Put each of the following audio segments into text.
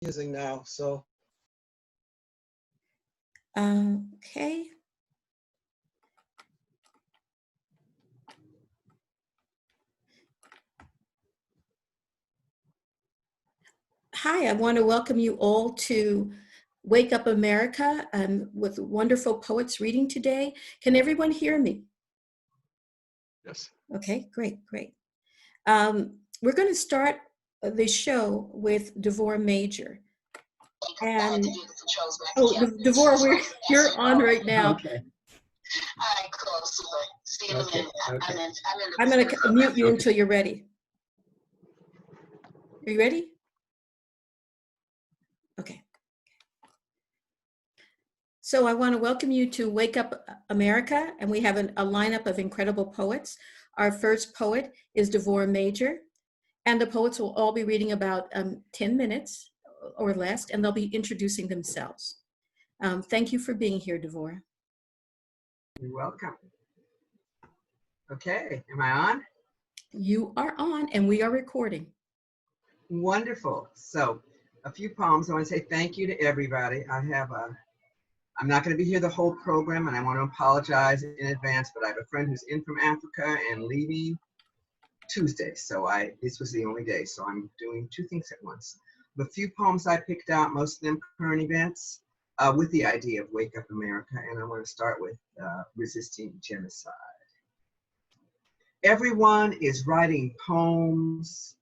using now. So Okay. Hi, I want to welcome you all to Wake Up America with wonderful poets reading today. Can everyone hear me? Yes. Okay, great, great. We're going to start the show with Devora Major. And Devora, you're on right now. Okay. All right, cool, super. See you in a Okay, minute. okay. I'm going to mute you Okay. until you're ready. Are you ready? Okay. So I want to welcome you to Wake Up America, and we have a lineup of incredible poets. Our first poet is Devora Major, and the poets will all be reading about 10 minutes or less, and they'll be introducing themselves. Thank you for being here, Devora. You're welcome. Okay, am I on? You are on, and we are recording. Wonderful. So, a few poems. I want to say thank you to everybody. I'm not going to be here the whole program, and I want to apologize in advance, but I have a friend who's in from Africa and leaving Tuesday. So this was the only day. So I'm doing two things at once. The few poems I picked out, most of them current events, with the idea of Wake Up America, and I want to start with resisting genocide. Everyone is writing poems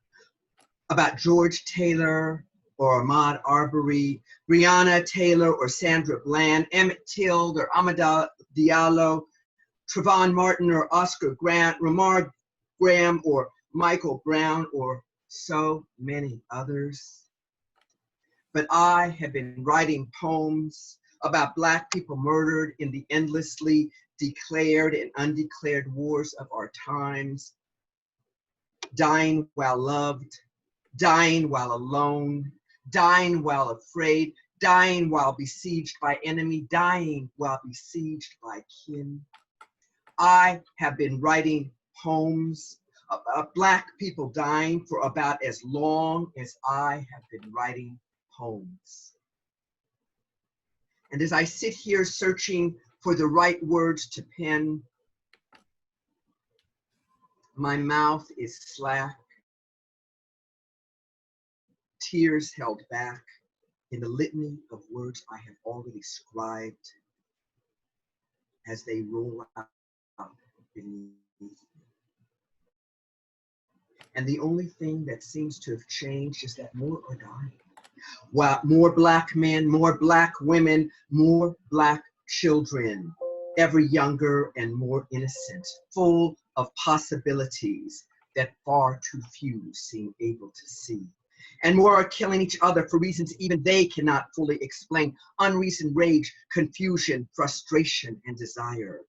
about George Taylor or Ahmaud Arbery, Breonna Taylor or Sandra Bland, Emmett Till or Amadou Diallo, Trayvon Martin or Oscar Grant, Ramar Graham or Michael Brown, or so many others. But I have been writing poems about Black people murdered in the endlessly declared and undeclared wars of our times, dying while loved, dying while alone, dying while afraid, dying while besieged by enemy, dying while besieged by kin. I have been writing poems about Black people dying for about as long as I have been writing poems. And as I sit here searching for the right words to pen, my mouth is slack, tears held back in the litany of words I have already scribed as they roll out beneath me. And the only thing that seems to have changed is that more are dying. While more Black men, more Black women, more Black children, ever younger and more innocent, full of possibilities that far too few seem able to see. And more are killing each other for reasons even they cannot fully explain. Unreasoned rage, confusion, frustration, and desire.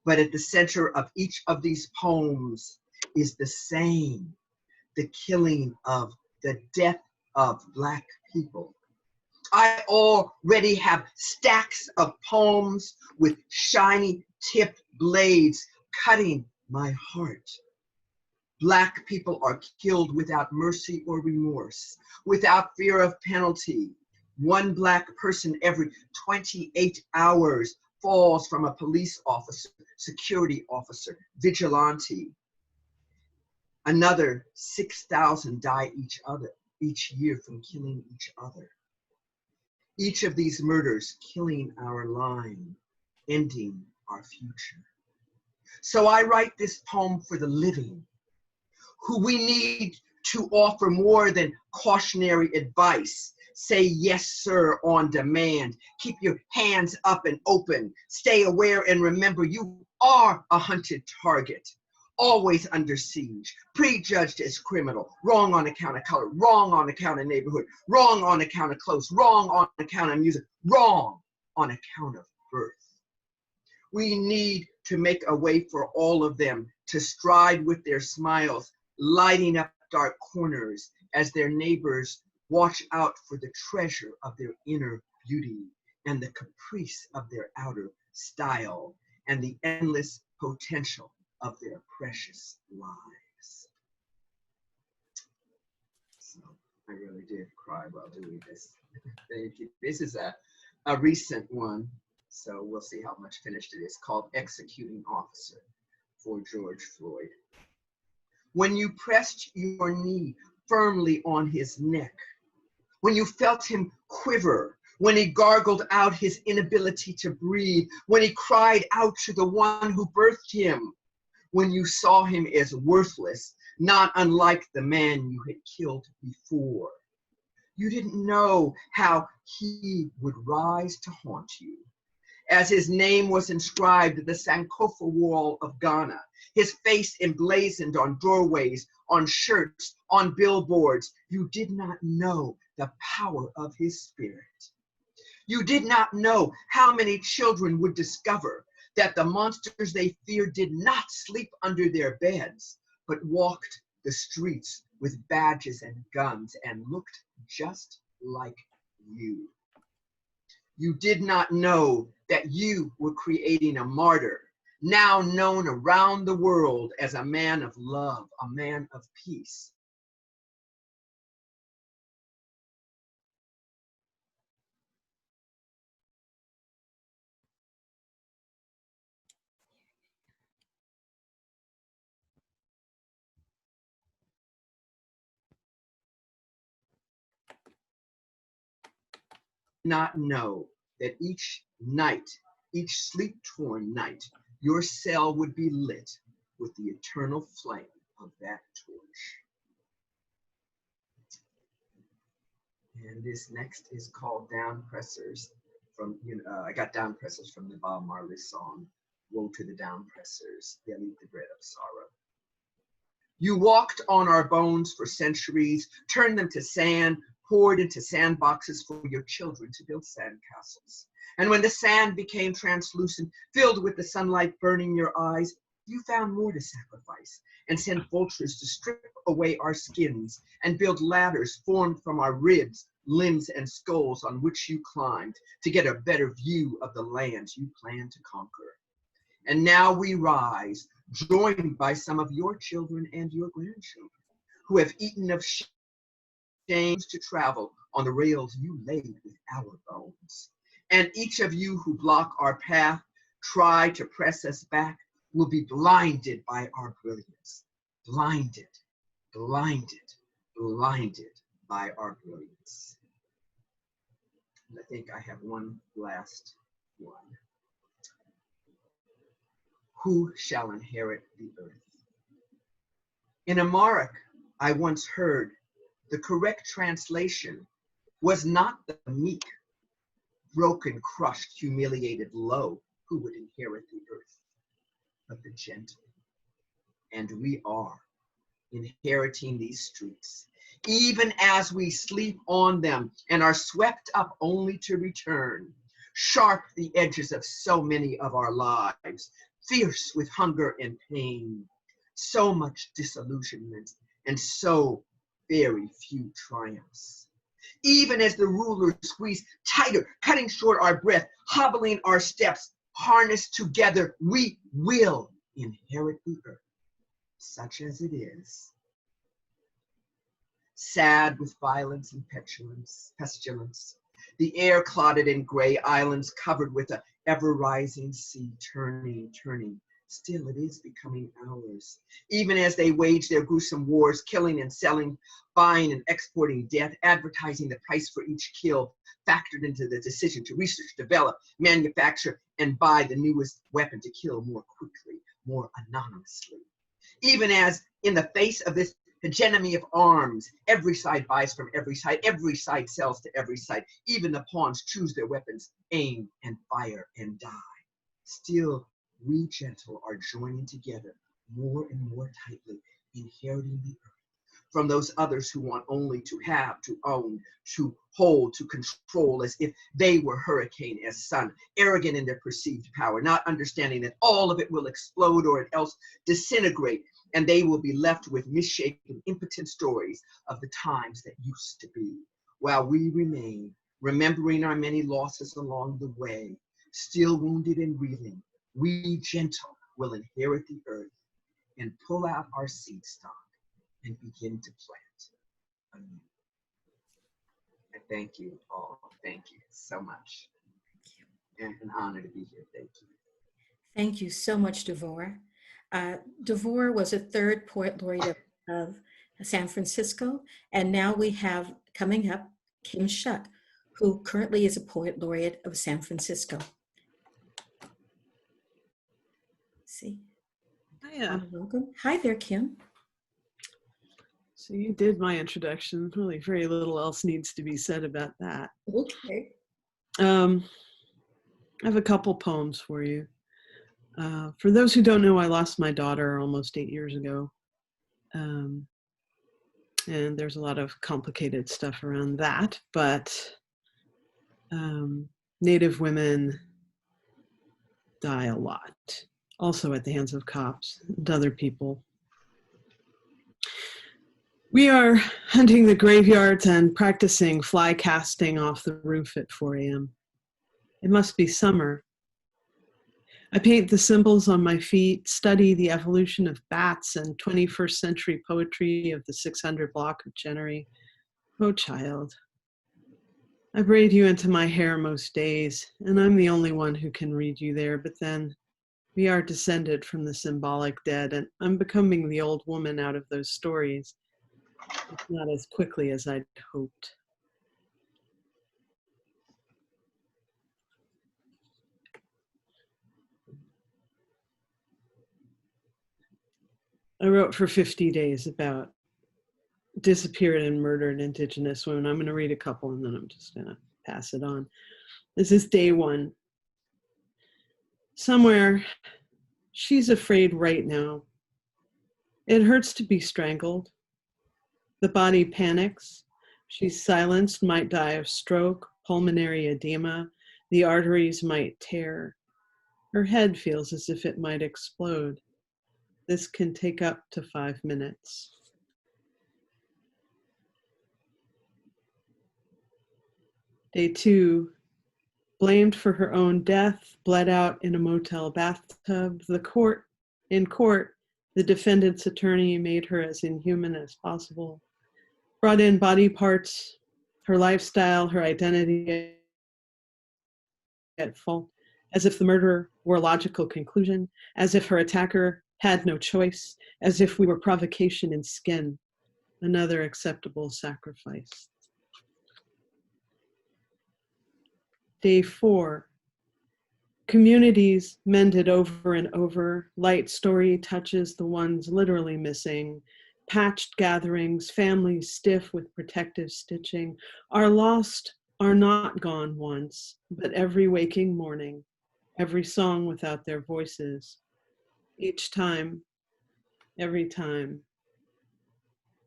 But at the center of each of these poems is the same, the killing of, the death of Black people. I already have stacks of poems with shiny tipped blades cutting my heart. Black people are killed without mercy or remorse, without fear of penalty. One Black person every 28 hours falls from a police officer, security officer, vigilante. Another 6,000 die each year from killing each other. Each of these murders killing our line, ending our future. So I write this poem for the living, who we need to offer more than cautionary advice. Say yes, sir, on demand. Keep your hands up and open. Stay aware and remember you are a hunted target. Always under siege, prejudged as criminal, wrong on account of color, wrong on account of neighborhood, wrong on account of clothes, wrong on account of music, wrong on account of birth. We need to make a way for all of them to stride with their smiles, lighting up dark corners as their neighbors watch out for the treasure of their inner beauty and the caprice of their outer style and the endless potential of their precious lives. So I really did cry while doing this. Thank you. This is a recent one, so we'll see how much finished it is, called Executing Officer for George Floyd. When you pressed your knee firmly on his neck, when you felt him quiver, when he gargled out his inability to breathe, when he cried out to the one who birthed him, when you saw him as worthless, not unlike the man you had killed before. You didn't know how he would rise to haunt you. As his name was inscribed at the Sankofa wall of Ghana, his face emblazoned on doorways, on shirts, on billboards, you did not know the power of his spirit. You did not know how many children would discover that the monsters they feared did not sleep under their beds, but walked the streets with badges and guns and looked just like you. You did not know that you were creating a martyr, now known around the world as a man of love, a man of peace. Not know that each night, each sleep-torn night, your cell would be lit with the eternal flame of that torch. And this next is called Down Pressers. I got Down Pressers from the Bob Marley song, Woe to the Down Pressers, they'll eat the bread of sorrow. You walked on our bones for centuries, turned them to sand, poured into sandboxes for your children to build sandcastles. And when the sand became translucent, filled with the sunlight burning your eyes, you found more to sacrifice and sent vultures to strip away our skins and build ladders formed from our ribs, limbs, and skulls on which you climbed to get a better view of the lands you planned to conquer. And now we rise, joined by some of your children and your grandchildren, who have eaten of shame to travel on the rails you laid with our bones. And each of you who block our path, try to press us back, will be blinded by our brilliance. Blinded, blinded, blinded by our brilliance. And I think I have one last one. Who shall inherit the earth? In Amharic, I once heard the correct translation was not the meek, broken, crushed, humiliated, low who would inherit the earth, but the gentle. And we are inheriting these streets, even as we sleep on them and are swept up only to return, sharp the edges of so many of our lives, fierce with hunger and pain, so much disillusionment and so very few triumphs. Even as the rulers squeeze tighter, cutting short our breath, hobbling our steps, harnessed together, we will inherit the earth, such as it is. Sad with violence and pestilence, the air clotted in gray islands covered with a ever-rising sea, turning, still it is becoming ours. Even as they wage their gruesome wars, killing and selling, buying and exporting death, advertising the price for each kill, factored into the decision to research, develop, manufacture, and buy the newest weapon to kill more quickly, more anonymously. Even as in the face of this hegemony of arms, every side buys from every side sells to every side. Even the pawns choose their weapons, aim and fire and die. Still, we gentle are joining together more and more tightly, inheriting the earth from those others who want only to have, to own, to hold, to control, as if they were hurricane as sun, arrogant in their perceived power, not understanding that all of it will explode or else disintegrate, and they will be left with misshapen, impotent stories of the times that used to be, while we remain, remembering our many losses along the way, still wounded and reeling. We gentle will inherit the earth and pull out our seed stock and begin to plant anew. Thank you all. Thank you so much. And an honor to be here. Thank you. Thank you so much, Devor. Devor was a third poet laureate of San Francisco, and now we have coming up Kim Shuck, who currently is a poet laureate of San Francisco. See, Hiya. welcome. Hi there, Kim. So you did my introduction. Really, very little else needs to be said about that. Okay. I have a couple poems for you. For those who don't know, I lost my daughter almost 8 years ago. And there's a lot of complicated stuff around that, but Native women die a lot, also at the hands of cops and other people. We are hunting the graveyards and practicing fly casting off the roof at 4 a.m. It must be summer. I paint the symbols on my feet, study the evolution of bats and 21st century poetry of the 600 block of Chenery. Oh, child. I braid you into my hair most days, and I'm the only one who can read you there, but then we are descended from the symbolic dead, and I'm becoming the old woman out of those stories. It's not as quickly as I'd hoped. I wrote for 50 days about disappeared and murdered Indigenous women. I'm going to read a couple and then I'm just going to pass it on. This is day one. Somewhere, she's afraid right now. It hurts to be strangled. The body panics. She's silenced, might die of stroke, pulmonary edema. The arteries might tear. Her head feels as if it might explode. This can take up to 5 minutes. Day two, blamed for her own death, bled out in a motel bathtub. In court, the defendant's attorney made her as inhuman as possible. Brought in body parts, her lifestyle, her identity at fault, as if the murder were a logical conclusion, as if her attacker had no choice, as if we were provocation in skin, another acceptable sacrifice. Day four, communities mended over and over. Light story touches the ones literally missing. Patched gatherings, families stiff with protective stitching. Our lost are not gone once, but every waking morning, every song without their voices. Each time, every time,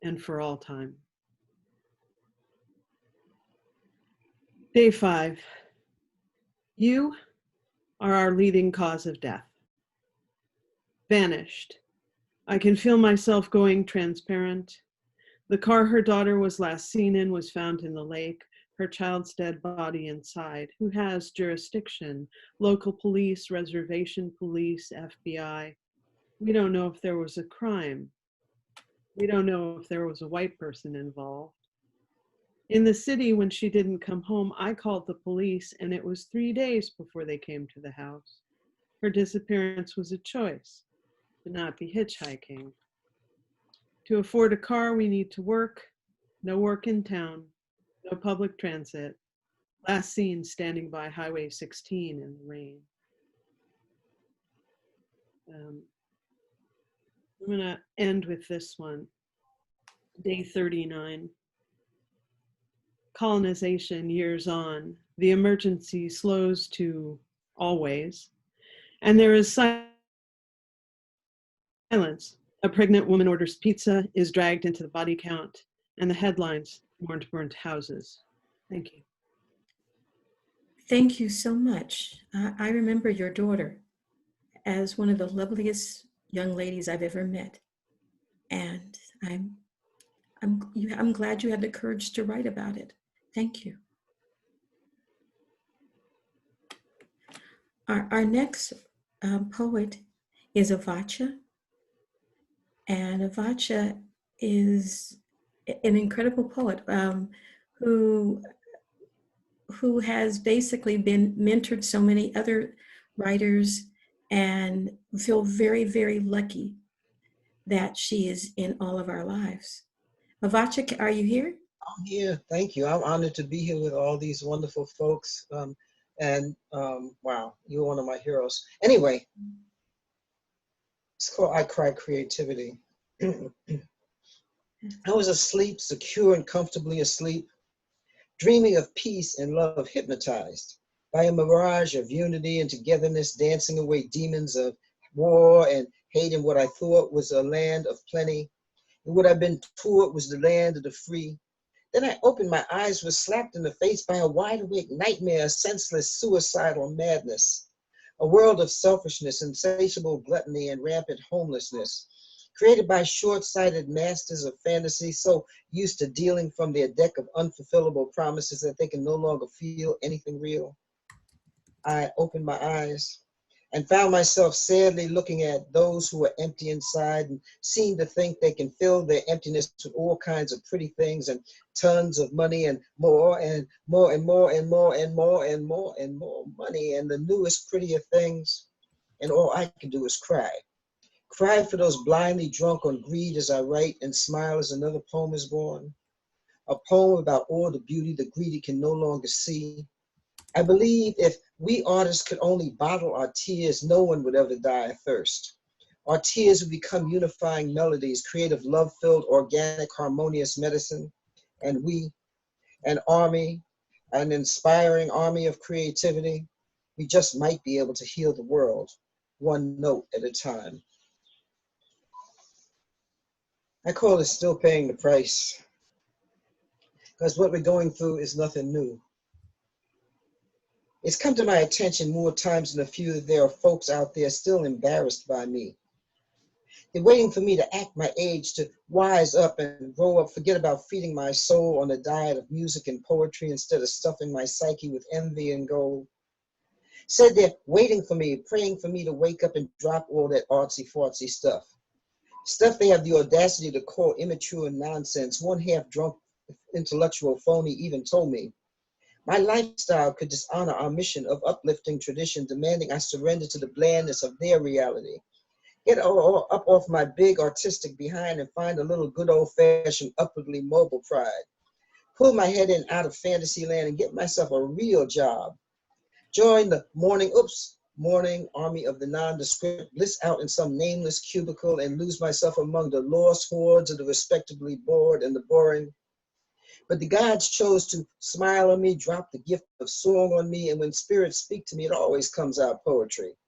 and for all time. Day five. You are our leading cause of death. Vanished. I can feel myself going transparent. The car her daughter was last seen in was found in the lake, her child's dead body inside. Who has jurisdiction? Local police, reservation police, FBI. We don't know if there was a crime. We don't know if there was a white person involved. In the city, when she didn't come home, I called the police, and it was 3 days before they came to the house. Her disappearance was a choice, to not be hitchhiking. To afford a car, we need to work. No work in town, no public transit. Last seen standing by Highway 16 in the rain. I'm gonna end with this one. Day 39. Colonization years on, the emergency slows to always, and there is silence. A pregnant woman orders pizza, is dragged into the body count, and the headlines, mourned burnt houses. Thank you. Thank you so much. I remember your daughter as one of the loveliest young ladies I've ever met. And I'm glad you had the courage to write about it. Thank you. Our next poet is Avacha. And Avacha is an incredible poet who who has basically been mentored so many other writers, and feel very, very lucky that she is in all of our lives. Mavacha, are you here? I'm here. Thank you. I'm honored to be here with all these wonderful folks. Wow, you're one of my heroes. Anyway, it's called I Cry Creativity. I was asleep, secure and comfortably asleep, dreaming of peace and love, hypnotized by a mirage of unity and togetherness, dancing away demons of war and hate in what I thought was a land of plenty. And what I've been taught was the land of the free. Then I opened my eyes, was slapped in the face by a wide-awake nightmare, senseless, suicidal madness. A world of selfishness, insatiable gluttony, and rampant homelessness, created by short-sighted masters of fantasy, so used to dealing from their deck of unfulfillable promises that they can no longer feel anything real. I opened my eyes and found myself sadly looking at those who are empty inside and seem to think they can fill their emptiness with all kinds of pretty things and tons of money and more and more and more and more and more and more and more money and the newest, prettier things. And all I can do is cry. Cry for those blindly drunk on greed as I write and smile as another poem is born. A poem about all the beauty the greedy can no longer see. I believe if we artists could only bottle our tears, no one would ever die of thirst. Our tears would become unifying melodies, creative, love-filled, organic, harmonious medicine. And we, an army, an inspiring army of creativity, we just might be able to heal the world, one note at a time. I call it still paying the price, because what we're going through is nothing new. It's come to my attention more times than a few that there are folks out there still embarrassed by me. They're waiting for me to act my age, to wise up and grow up, forget about feeding my soul on a diet of music and poetry instead of stuffing my psyche with envy and gold. Said they're waiting for me, praying for me to wake up and drop all that artsy-fartsy stuff. Stuff they have the audacity to call immature nonsense. One half-drunk intellectual phony even told me, my lifestyle could dishonor our mission of uplifting tradition, demanding I surrender to the blandness of their reality. Get up off my big artistic behind and find a little good old-fashioned upwardly mobile pride. Pull my head in out of fantasy land and get myself a real job. Join the morning army of the nondescript, bliss out in some nameless cubicle and lose myself among the lost hordes of the respectably bored and the boring. But the gods chose to smile on me, drop the gift of song on me, and when spirits speak to me, it always comes out poetry.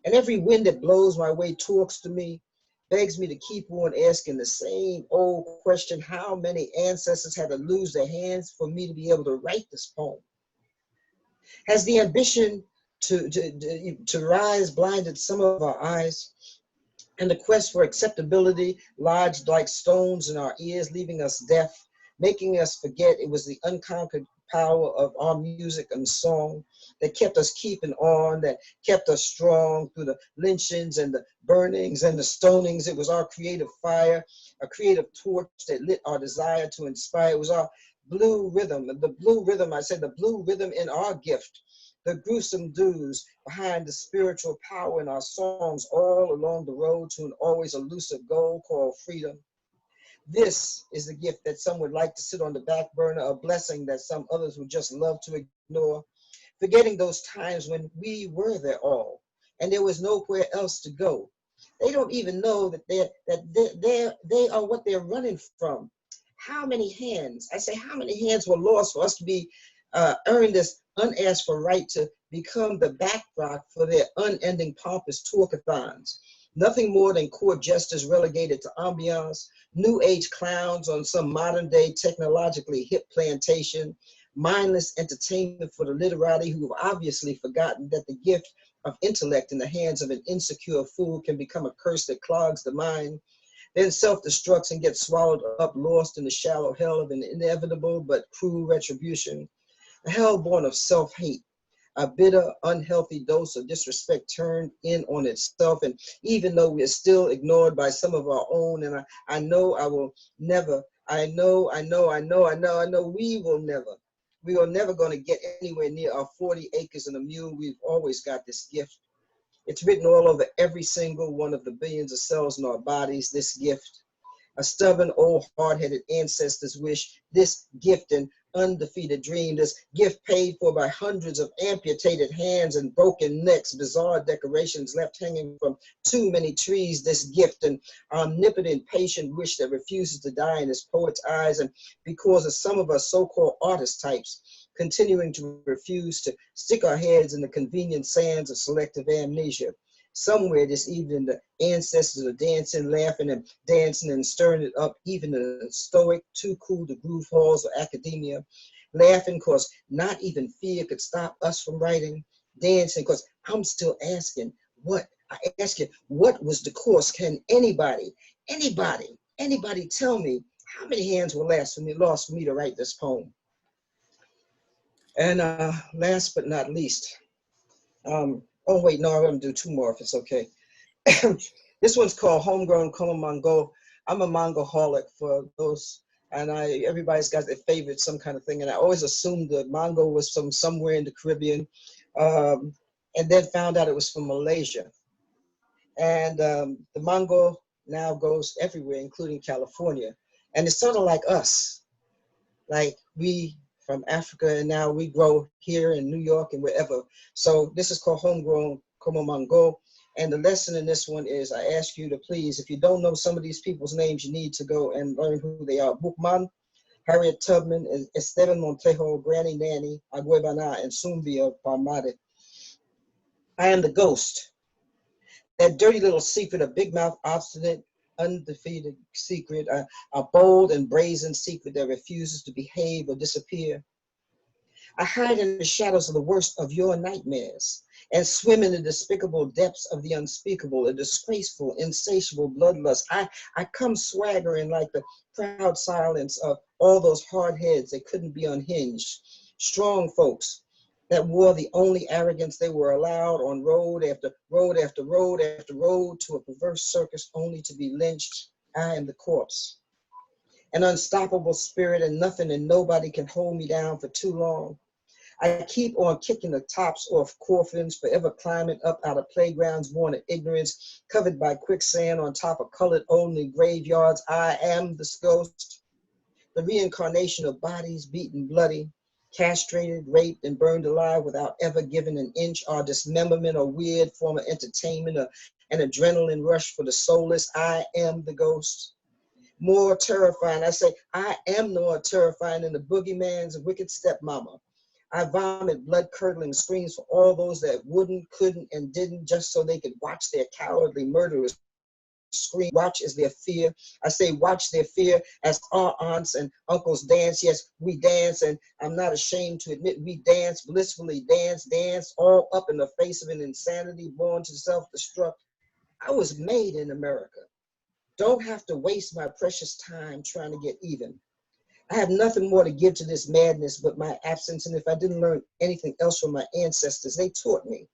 And every wind that blows my way talks to me, begs me to keep on asking the same old question, how many ancestors had to lose their hands for me to be able to write this poem? Has the ambition to rise blinded some of our eyes? And the quest for acceptability lodged like stones in our ears, leaving us deaf, making us forget it was the unconquered power of our music and song that kept us keeping on, that kept us strong through the lynchings and the burnings and the stonings. It was our creative fire, a creative torch that lit our desire to inspire. It was our blue rhythm, the blue rhythm in our gift, the gruesome dues behind the spiritual power in our songs all along the road to an always elusive goal called freedom. This is the gift that some would like to sit on the back burner, a blessing that some others would just love to ignore, forgetting those times when we were their all and there was nowhere else to go. They don't even know that they are what they're running from. How many hands, I say, how many hands were lost for us to be earn this unasked for right to become the backdrop for their unending pompous talkathons? Nothing more than court jesters relegated to ambiance, new age clowns on some modern day technologically hip plantation, mindless entertainment for the literati who have obviously forgotten that the gift of intellect in the hands of an insecure fool can become a curse that clogs the mind, then self-destructs and gets swallowed up, lost in the shallow hell of an inevitable but cruel retribution, a hell born of self-hate, a bitter, unhealthy dose of disrespect turned in on itself. And even though we are still ignored by some of our own, and I know we will never, We are never going to get anywhere near our 40 acres and a mule. We've always got this gift. It's written all over every single one of the billions of cells in our bodies, this gift. A stubborn, old, hard-headed ancestor's wish, this gift and undefeated dream, this gift paid for by hundreds of amputated hands and broken necks, bizarre decorations left hanging from too many trees, this gift and omnipotent patient wish that refuses to die in this poet's eyes, and because of some of us so-called artist types, continuing to refuse to stick our heads in the convenient sands of selective amnesia. Somewhere this evening, the ancestors are dancing, laughing and dancing and stirring it up, even the stoic, too cool to groove halls of academia. Laughing because not even fear could stop us from writing. Dancing because I'm still asking, what was the course? Can anybody tell me how many hands were lost for me to write this poem? And last but not least, oh wait, no, I'm gonna do two more if it's okay. This one's called Homegrown Como Mango. I'm a mangoholic for those, and everybody's got their favorite, some kind of thing. And I always assumed that mango was from somewhere in the Caribbean, and then found out it was from Malaysia. And the mango now goes everywhere, including California. And it's sort of like us, like we from Africa, and now we grow here in New York and wherever. So this is called Homegrown Como Mango. And the lesson in this one is, I ask you to please, if you don't know some of these people's names, you need to go and learn who they are. Bookman, Harriet Tubman, Esteban Montejo, Granny Nanny, Aguebana, and Zumbia Palmade. I am the ghost. That dirty little secret, a big mouth, obstinate, undefeated secret, a bold and brazen secret that refuses to behave or disappear. I hide in the shadows of the worst of your nightmares and swim in the despicable depths of the unspeakable, a disgraceful, insatiable bloodlust. I come swaggering like the proud silence of all those hard heads that couldn't be unhinged, strong folks that wore the only arrogance they were allowed on road after road after road after road to a perverse circus only to be lynched. I am the corpse, an unstoppable spirit, and nothing and nobody can hold me down for too long. I keep on kicking the tops off coffins, forever climbing up out of playgrounds born of ignorance, covered by quicksand on top of colored only graveyards. I am the ghost, the reincarnation of bodies beaten bloody, castrated, raped, and burned alive without ever giving an inch, or dismemberment, or weird form of entertainment, or an adrenaline rush for the soulless. I am the ghost. More terrifying, I say, I am more terrifying than the boogeyman's wicked stepmama. I vomit blood-curdling screams for all those that wouldn't, couldn't, and didn't, just so they could watch their cowardly murderers scream. Watch is their fear. I say watch their fear as our aunts and uncles dance. Yes, we dance, and I'm not ashamed to admit we dance, blissfully dance, all up in the face of an insanity born to self-destruct. I was made in America. Don't have to waste my precious time trying to get even. I have nothing more to give to this madness but my absence, and if I didn't learn anything else from my ancestors, they taught me.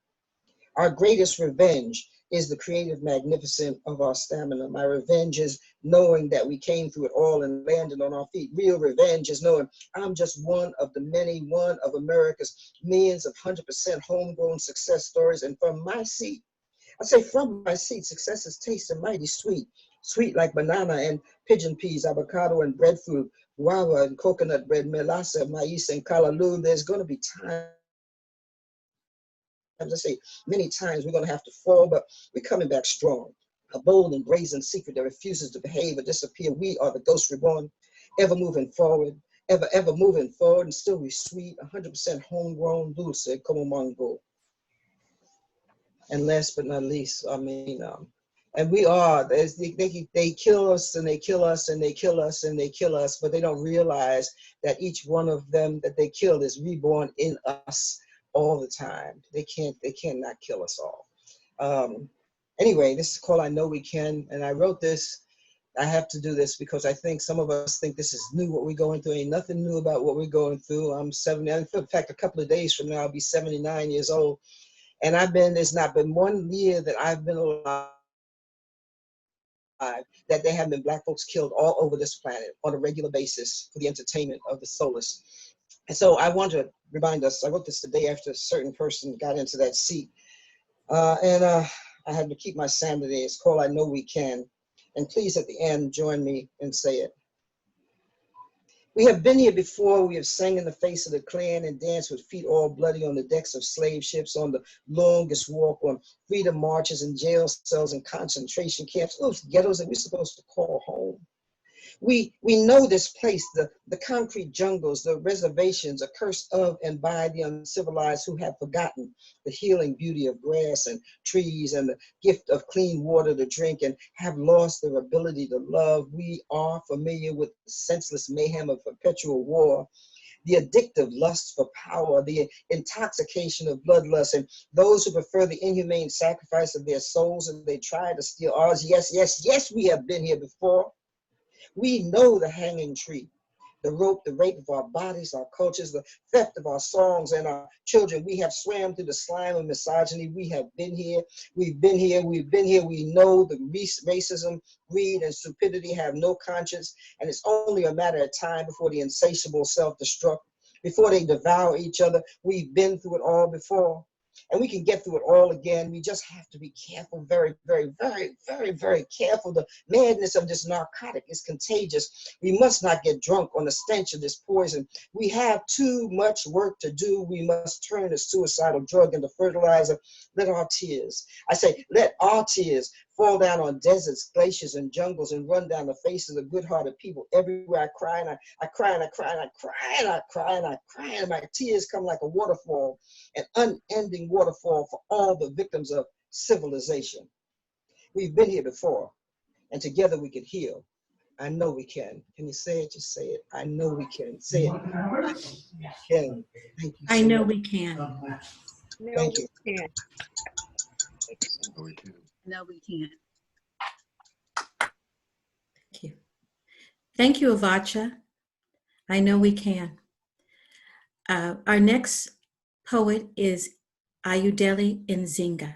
Our greatest revenge is the creative magnificence of our stamina. My revenge is knowing that we came through it all and landed on our feet. Real revenge is knowing I'm just one of the many, one of America's millions of 100% homegrown success stories. And from my seat, I say from my seat, success is tasting mighty sweet. Sweet like banana and pigeon peas, avocado and breadfruit, guava and coconut bread, melasa, maize, and callaloo. There's going to be time, as I say, many times we're going to have to fall, but we're coming back strong. A bold and brazen secret that refuses to behave or disappear. We are the ghost reborn, ever moving forward, ever moving forward, and still we sweet, 100% homegrown, dulce, como mango. And last but not least, and we are, they kill us and they kill us and they kill us and they kill us, but they don't realize that each one of them that they killed is reborn in us all the time. They cannot kill us all. Anyway, this is called I Know We Can, and I wrote this. I have to do this because I think some of us think this is new, what we're going through. Ain't nothing new about what we're going through. I'm 70, in fact, a couple of days from now, I'll be 79 years old. And there's not been 1 year that I've been alive that there have been Black folks killed all over this planet on a regular basis for the entertainment of the soulless. And so I want to remind us, I wrote this the day after a certain person got into that seat. I had to keep my sanity. It's called I Know We Can. And please, at the end, join me and say it. We have been here before. We have sang in the face of the Klan and danced with feet all bloody on the decks of slave ships, on the longest walk, on freedom marches and jail cells and concentration camps, those ghettos that we're supposed to call home. We know this place, the concrete jungles, the reservations, accursed of and by the uncivilized who have forgotten the healing beauty of grass and trees and the gift of clean water to drink and have lost their ability to love. We are familiar with the senseless mayhem of perpetual war, the addictive lust for power, the intoxication of bloodlust, and those who prefer the inhumane sacrifice of their souls and they try to steal ours. Yes, yes, yes, we have been here before. We know the hanging tree, the rope, the rape of our bodies, our cultures, the theft of our songs and our children. We have swam through the slime of misogyny. We have been here. We've been here. We've been here. We know the racism, greed, and stupidity have no conscience. And it's only a matter of time before the insatiable self-destruct, before they devour each other. We've been through it all before. And we can get through it all again. We just have to be careful, very, very, very, very, very careful. The madness of this narcotic is contagious. We must not get drunk on the stench of this poison. We have too much work to do. We must turn the suicidal drug into fertilizer. Let our tears, I say, let our tears fall down on deserts, glaciers, and jungles and run down the faces of good-hearted people everywhere. I cry and I cry and I cry and I cry and I cry and I cry and my tears come like a waterfall, an unending waterfall for all the victims of civilization. We've been here before, and together we can heal. I know we can. Can you say it? Just say it. I know we can. Say it. Can. Thank you so I know much. we can. Thank you. No, we can. No, we can't. Thank you. Thank you, Avacha. I know we can. Our next poet is Ayodele Nzinga.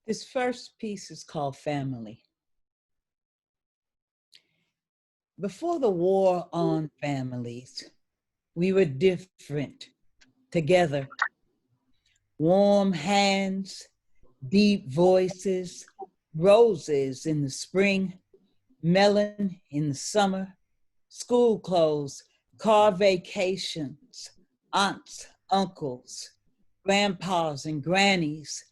This first piece is called Family. Before the war on families, we were different, together. Warm hands, deep voices, roses in the spring, melon in the summer, school clothes, car vacations, aunts, uncles, grandpas and grannies,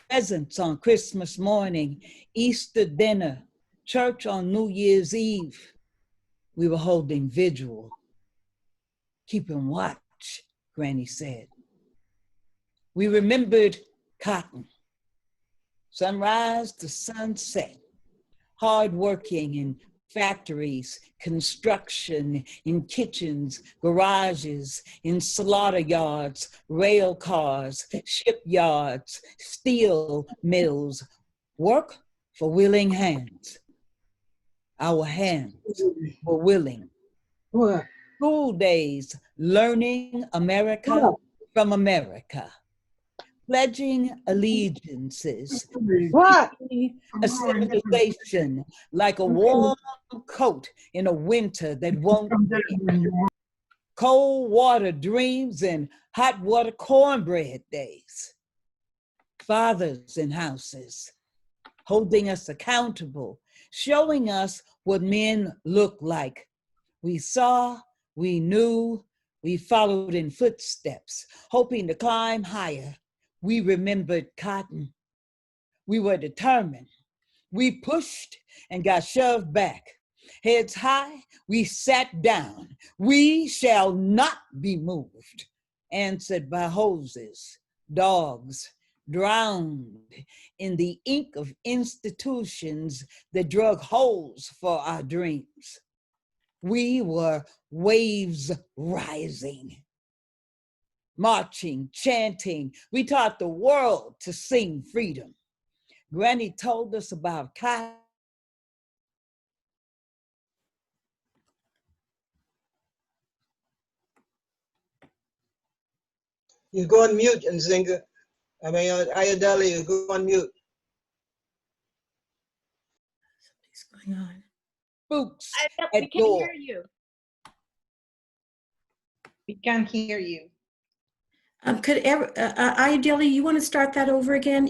presents on Christmas morning, Easter dinner, church on New Year's Eve. We were holding vigil, keeping watch, Granny said. We remembered cotton, sunrise to sunset, hardworking in factories, construction, in kitchens, garages, in slaughter yards, rail cars, shipyards, steel mills, work for willing hands. Our hands were willing. What? School days, learning America from America. Pledging allegiances, What? a civilization like a warm coat in a winter that won't end. Cold water dreams and hot water cornbread days. Fathers in houses, holding us accountable, showing us what men look like. We saw, we knew, we followed in footsteps, hoping to climb higher. We remembered cotton. We were determined. We pushed and got shoved back. Heads high, we sat down. We shall not be moved. Answered by hoses, dogs, drowned in the ink of institutions that drug holes for our dreams. We were waves rising. Marching, chanting, we taught the world to sing freedom. Granny told us about cotton. You go on mute, Nzinga. I mean, Ayodele, you go on mute. What's going on? Boots We at can't door. hear you. We can't hear you. Ideally, you want to start that over again?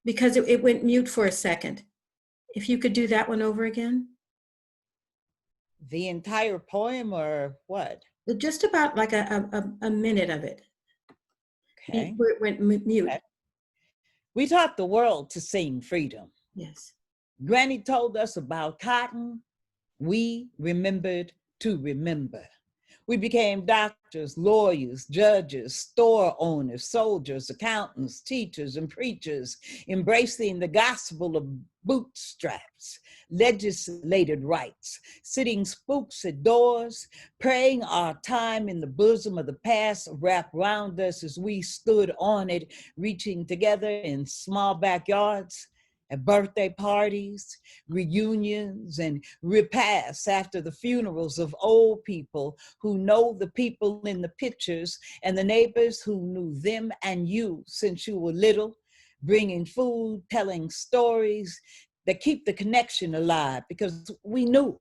Because it went mute for a second. If you could do that one over again. The entire poem or what? Just about like a minute of it. Okay. Where it went mute. Okay. We taught the world to sing freedom. Yes. Granny told us about cotton. We remembered to remember. We became doctors, lawyers, judges, store owners, soldiers, accountants, teachers, and preachers, embracing the gospel of bootstraps, legislated rights, sitting spooks at doors, praying our time in the bosom of the past wrapped round us as we stood on it, reaching together in small backyards, at birthday parties, reunions, and repasts after the funerals of old people who know the people in the pictures and the neighbors who knew them and you since you were little, bringing food, telling stories that keep the connection alive because we knew.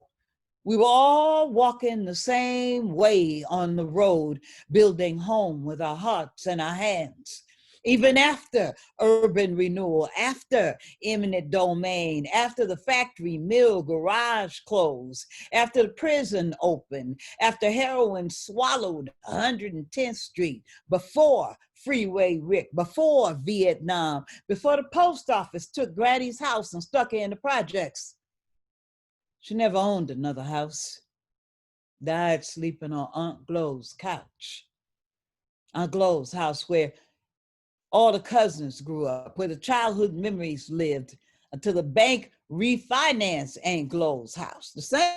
We were all walking the same way on the road, building home with our hearts and our hands. Even after urban renewal, after eminent domain, after the factory, mill, garage closed, after the prison opened, after heroin swallowed 110th Street, before Freeway Rick, before Vietnam, before the post office took Granny's house and stuck her in the projects. She never owned another house. Died sleeping on Aunt Glo's couch. Aunt Glo's house where all the cousins grew up, where the childhood memories lived until the bank refinanced Aunt Glo's house. The same.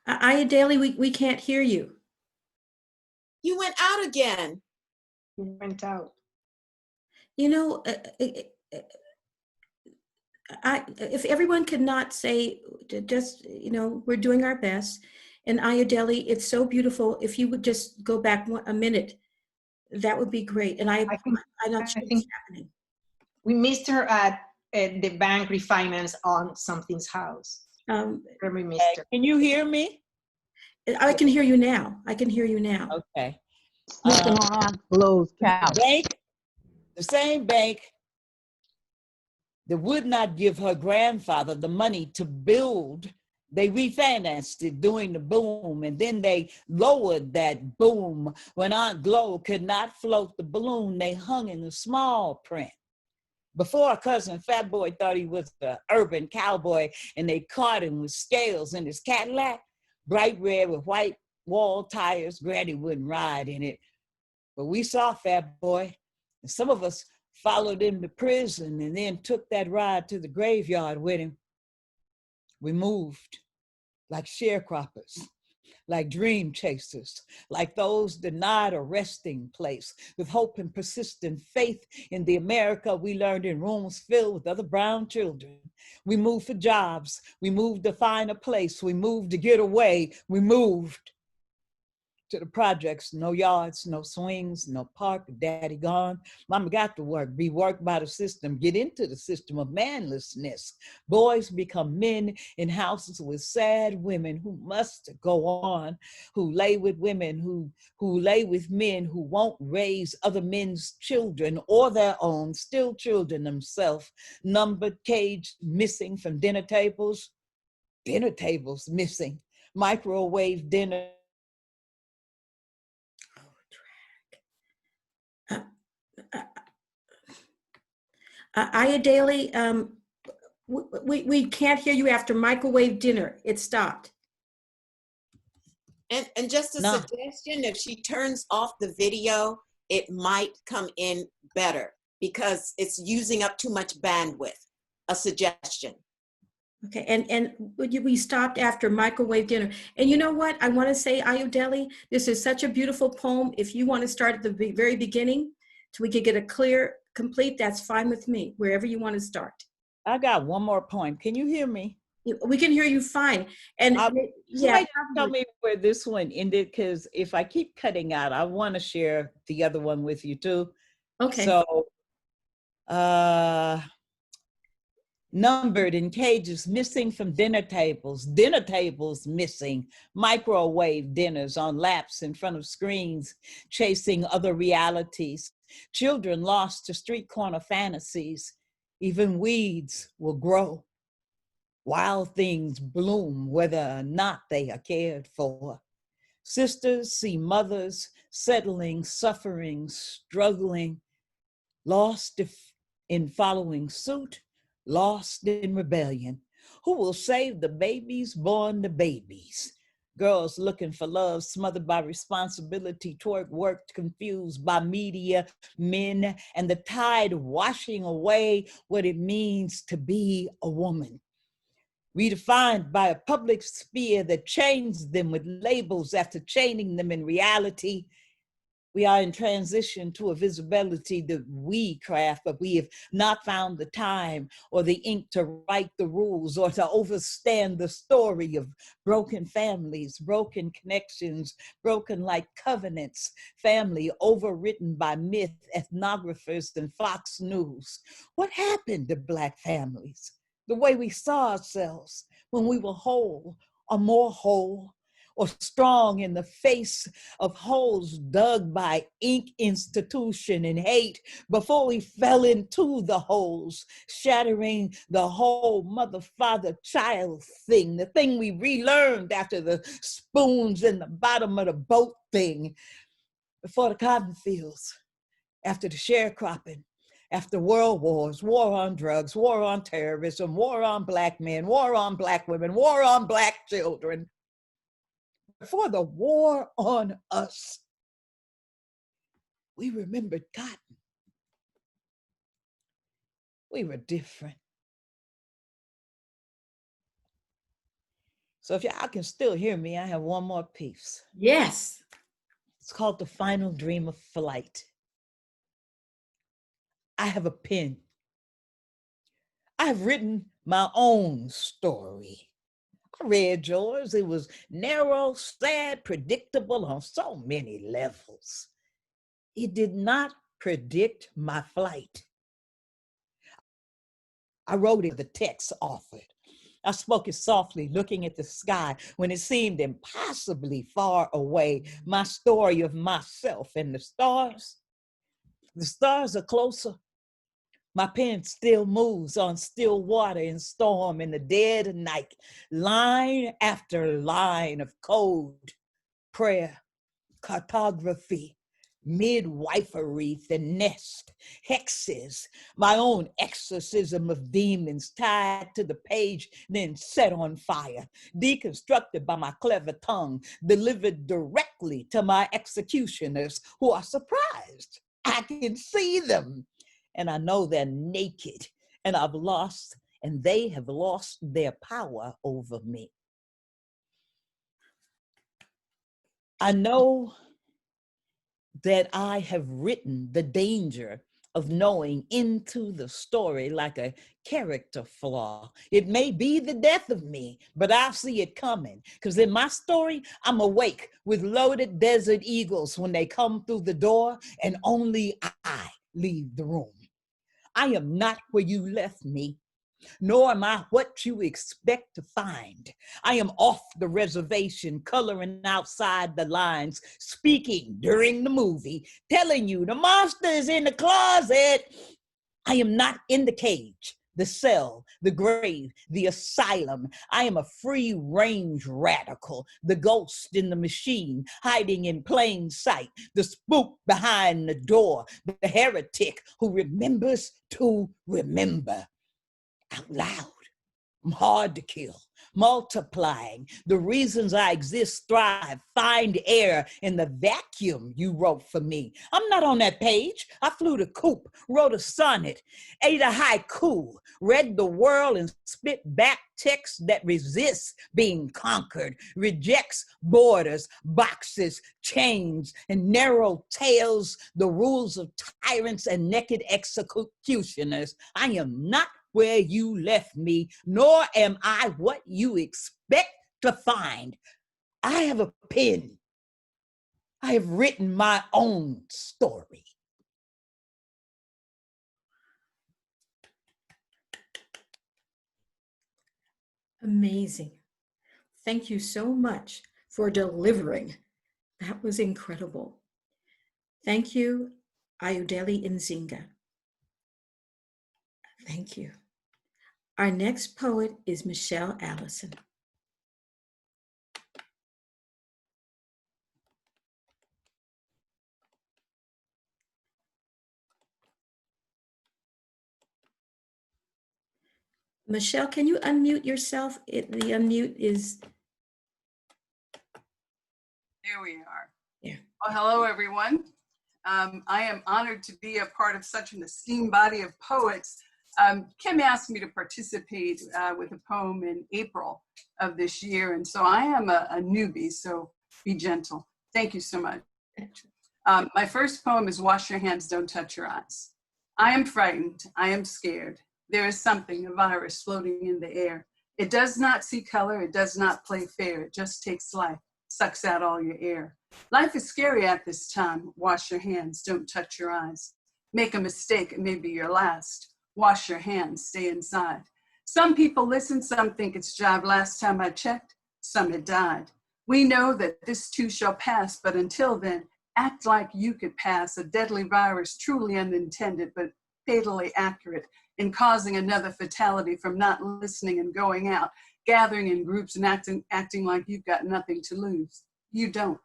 Aya Daly, we can't hear you. You went out again. You went out. You know, if everyone could not say, just, you know, we're doing our best. And Aya Daly, it's so beautiful. If you would just go back a minute, that would be great. And I'm not sure what's happening. We missed her at the bank refinance on something's house. We missed her. Can you hear me? I can hear you now. I can hear you now. Okay. Glo's couch. The same bank that would not give her grandfather the money to build, they refinanced it during the boom, and then they lowered that boom. When Aunt Glo could not float the balloon, they hung in the small print. Before cousin Fat Boy thought he was the urban cowboy, and they caught him with scales in his Cadillac, bright red with white wall tires. Granny wouldn't ride in it, but we saw Fat Boy, and some of us followed him to prison and then took that ride to the graveyard with him. We moved like sharecroppers, like dream chasers, like those denied a resting place, with hope and persistent faith in the America we learned in rooms filled with other brown children. We moved for jobs. We moved to find a place. We moved to get away. We moved to the projects. No yards, no swings, no park, daddy gone. Mama got to work, be worked by the system, get into the system of manlessness. Boys become men in houses with sad women who must go on, who lay with women, who lay with men who won't raise other men's children or their own, still children themselves, numbered, caged, missing from dinner tables missing, microwave dinner. Aya Daly, we can't hear you after microwave dinner. It stopped. And just a suggestion, if she turns off the video, it might come in better because it's using up too much bandwidth. A suggestion. Okay, and we stopped after microwave dinner. And you know what? I want to say, Aya Daly, this is such a beautiful poem. If you want to start at the very beginning, so we could get a clear, complete, that's fine with me, wherever you want to start. I got one more poem. Can you hear me? We can hear you fine. And yeah, tell me where this one ended, because if I keep cutting out, I want to share the other one with you too. Okay. So, numbered in cages, missing from dinner tables missing, microwave dinners on laps in front of screens, chasing other realities, children lost to street corner fantasies. Even weeds will grow. Wild things bloom whether or not they are cared for. Sisters see mothers settling, suffering, struggling, lost in following suit, lost in rebellion. Who will save the babies born to babies? Girls looking for love, smothered by responsibility, toward work, confused by media, men, and the tide washing away what it means to be a woman. Redefined by a public sphere that chains them with labels after chaining them in reality. We are in transition to a visibility that we craft, but we have not found the time or the ink to write the rules or to overstand the story of broken families, broken connections, broken like covenants, family overwritten by myth, ethnographers, and Fox News. What happened to Black families? The way we saw ourselves when we were whole or more whole, or strong in the face of holes dug by ink, institution, and hate before we fell into the holes, shattering the whole mother, father, child thing, the thing we relearned after the spoons in the bottom of the boat thing, before the cotton fields, after the sharecropping, after world wars, war on drugs, war on terrorism, war on Black men, war on Black women, war on Black children. Before the war on us, we remembered cotton. We were different. So if y'all can still hear me, I have one more piece. Yes. It's called The Final Dream of Flight. I have a pen. I have written my own story. I read yours. It was narrow, sad, predictable on so many levels. It did not predict my flight. I wrote it, the text offered. I spoke it softly, looking at the sky when it seemed impossibly far away. My story of myself and the stars are closer. My pen still moves on still water in storm in the dead of night, line after line of code, prayer, cartography, midwifery, the nest, hexes, my own exorcism of demons tied to the page, then set on fire, deconstructed by my clever tongue, delivered directly to my executioners who are surprised. I can see them. And I know they're naked, and I've lost, and they have lost their power over me. I know that I have written the danger of knowing into the story like a character flaw. It may be the death of me, but I see it coming. Because in my story, I'm awake with loaded desert eagles when they come through the door, and only I leave the room. I am not where you left me, nor am I what you expect to find. I am off the reservation, coloring outside the lines, speaking during the movie, telling you the monster is in the closet. I am not in the cage, the cell, the grave, the asylum. I am a free-range radical, the ghost in the machine, hiding in plain sight, the spook behind the door, the heretic who remembers to remember. Out loud, I'm hard to kill, multiplying. The reasons I exist, thrive, find air in the vacuum you wrote for me. I'm not on that page. I flew the coop, wrote a sonnet, ate a haiku, read the world and spit back text that resists being conquered, rejects borders, boxes, chains, and narrow tails, the rules of tyrants and naked executioners. I am not where you left me, nor am I what you expect to find. I have a pen. I have written my own story. Amazing. Thank you so much for delivering. That was incredible. Thank you, Ayodele Nzinga. Thank you. Our next poet is Michelle Allison. Michelle, can you unmute yourself? The unmute is... There we are. Yeah. Well, hello, everyone. I am honored to be a part of such an esteemed body of poets. Kim asked me to participate with a poem in April of this year, and so I am a newbie, so be gentle. Thank you so much. My first poem is Wash Your Hands, Don't Touch Your Eyes. I am frightened. I am scared. There is something, a virus floating in the air. It does not see color. It does not play fair. It just takes life, sucks out all your air. Life is scary at this time. Wash your hands. Don't touch your eyes. Make a mistake. It may be your last. Wash your hands. Stay inside. Some people listen. Some think it's jive. Last time I checked, some had died. We know that this too shall pass, but until then, act like you could pass a deadly virus, truly unintended, but fatally accurate in causing another fatality from not listening and going out, gathering in groups and acting like you've got nothing to lose. You don't,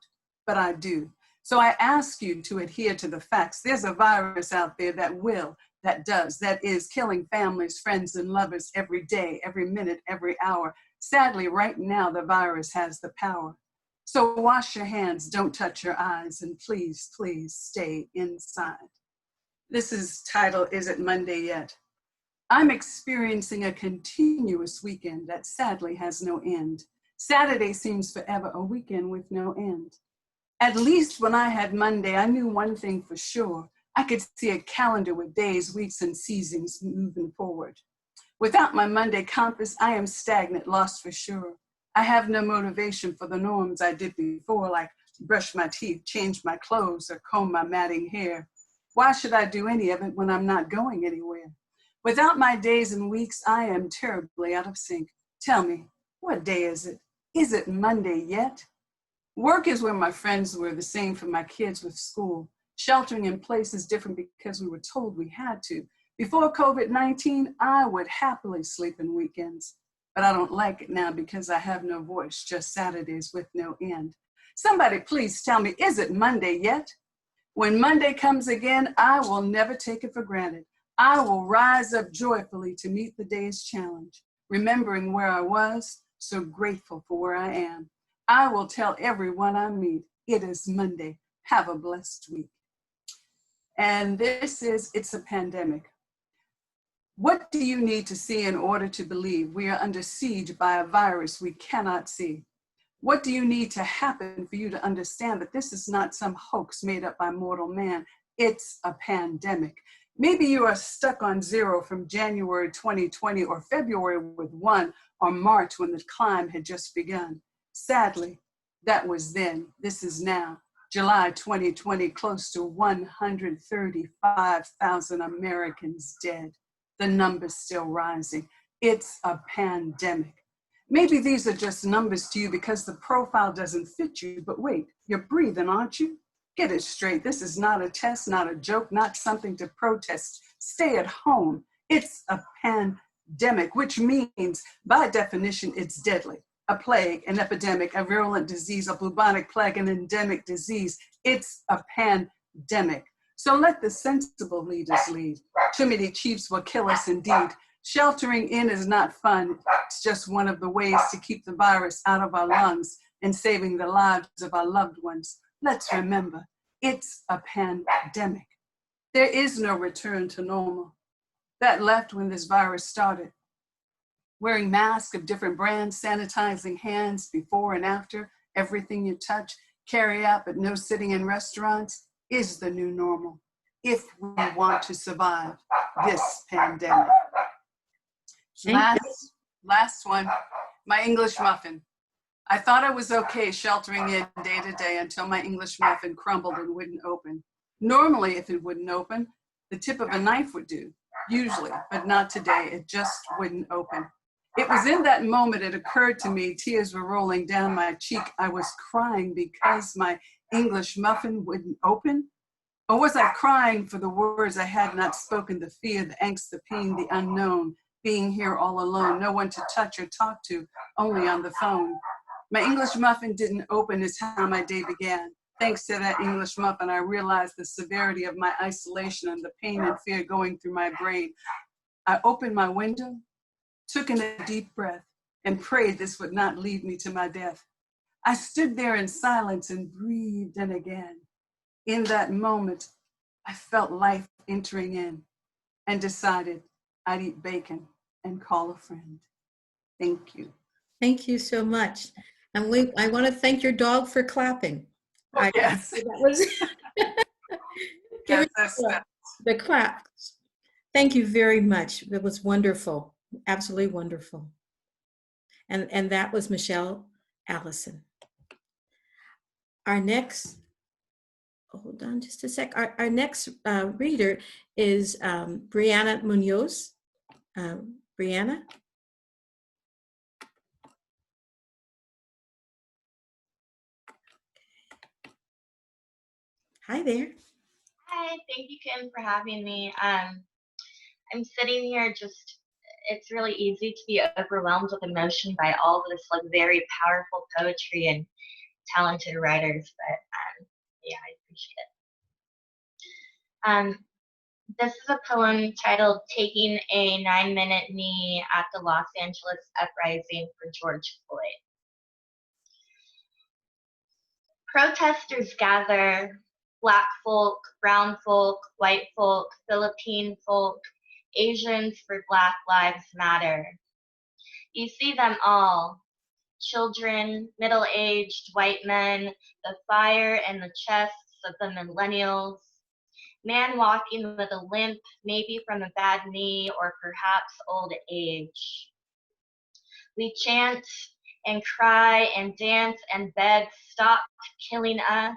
but I do. So I ask you to adhere to the facts. There's a virus out there that will, that does, that is killing families, friends, and lovers every day, every minute, every hour. Sadly, right now, the virus has the power. So wash your hands, don't touch your eyes, and please, please stay inside. This is titled, Is It Monday Yet? I'm experiencing a continuous weekend that sadly has no end. Saturday seems forever, a weekend with no end. At least when I had Monday, I knew one thing for sure. I could see a calendar with days, weeks, and seasons moving forward. Without my Monday compass, I am stagnant, lost for sure. I have no motivation for the norms I did before, like brush my teeth, change my clothes, or comb my matting hair. Why should I do any of it when I'm not going anywhere? Without my days and weeks, I am terribly out of sync. Tell me, what day is it? Is it Monday yet? Work is where my friends were, the same for my kids with school. Sheltering in place is different because we were told we had to. Before COVID-19, I would happily sleep in weekends, but I don't like it now because I have no voice, just Saturdays with no end. Somebody please tell me, is it Monday yet? When Monday comes again, I will never take it for granted. I will rise up joyfully to meet the day's challenge, remembering where I was, so grateful for where I am. I will tell everyone I meet, it is Monday. Have a blessed week. And this is It's a Pandemic. What do you need to see in order to believe we are under siege by a virus we cannot see? What do you need to happen for you to understand that this is not some hoax made up by mortal man? It's a pandemic. Maybe you are stuck on 0 from January 2020 or February with 1 or March when the climb had just begun. Sadly, that was then. This is now. July 2020, close to 135,000 Americans dead. The number's still rising. It's a pandemic. Maybe these are just numbers to you because the profile doesn't fit you, but wait, you're breathing, aren't you? Get it straight. This is not a test, not a joke, not something to protest. Stay at home. It's a pandemic, which means, by definition, it's deadly. A plague, an epidemic, a virulent disease, a bubonic plague, an endemic disease. It's a pandemic. So let the sensible leaders lead. Too many chiefs will kill us indeed. Sheltering in is not fun. It's just one of the ways to keep the virus out of our lungs and saving the lives of our loved ones. Let's remember, it's a pandemic. There is no return to normal. That left when this virus started. Wearing masks of different brands, sanitizing hands before and after, everything you touch, carry out but no sitting in restaurants is the new normal if we want to survive this pandemic. Last one, my English muffin. I thought I was okay sheltering in day to day until my English muffin crumbled and wouldn't open. Normally, if it wouldn't open, the tip of a knife would do, usually, but not today. It just wouldn't open. It was in that moment it occurred to me, tears were rolling down my cheek. I was crying because my English muffin wouldn't open? Or was I crying for the words I had not spoken, the fear, the angst, the pain, the unknown, being here all alone, no one to touch or talk to, only on the phone? My English muffin didn't open is how my day began. Thanks to that English muffin, I realized the severity of my isolation and the pain and fear going through my brain. I opened my window, took in a deep breath, and prayed this would not lead me to my death. I stood there in silence and breathed in again. In that moment, I felt life entering in and decided I'd eat bacon and call a friend. Thank you. Thank you so much. And I want to thank your dog for clapping. Oh, yes. That was Yes, the claps. Thank you very much. That was wonderful. Absolutely wonderful. And that was Michelle Allison. Our next, hold on just a sec. Our next reader is Brianna Munoz. Brianna? Hi there. Hi, thank you, Kim, for having me. I'm sitting here just, it's really easy to be overwhelmed with emotion by all this like very powerful poetry and talented writers, but yeah, I appreciate it. This is a poem titled Taking a 9-Minute Knee at the Los Angeles Uprising for George Floyd. Protesters gather, Black folk, brown folk, white folk, Philippine folk, Asians for Black Lives Matter. You see them all, children, middle-aged white men, the fire in the chests of the millennials, man walking with a limp, maybe from a bad knee or perhaps old age. We chant and cry and dance and beg, stop killing us.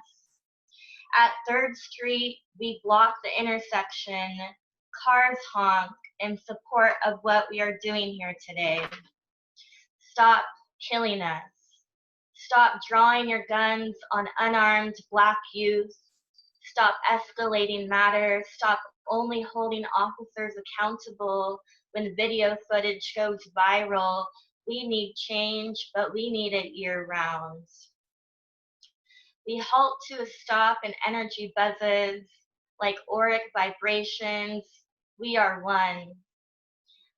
At 3rd Street, we block the intersection. Cars honk in support of what we are doing here today. Stop killing us. Stop drawing your guns on unarmed Black youth. Stop escalating matters. Stop only holding officers accountable when video footage goes viral. We need change, but we need it year-round. We halt to a stop and energy buzzes like auric vibrations. We are one.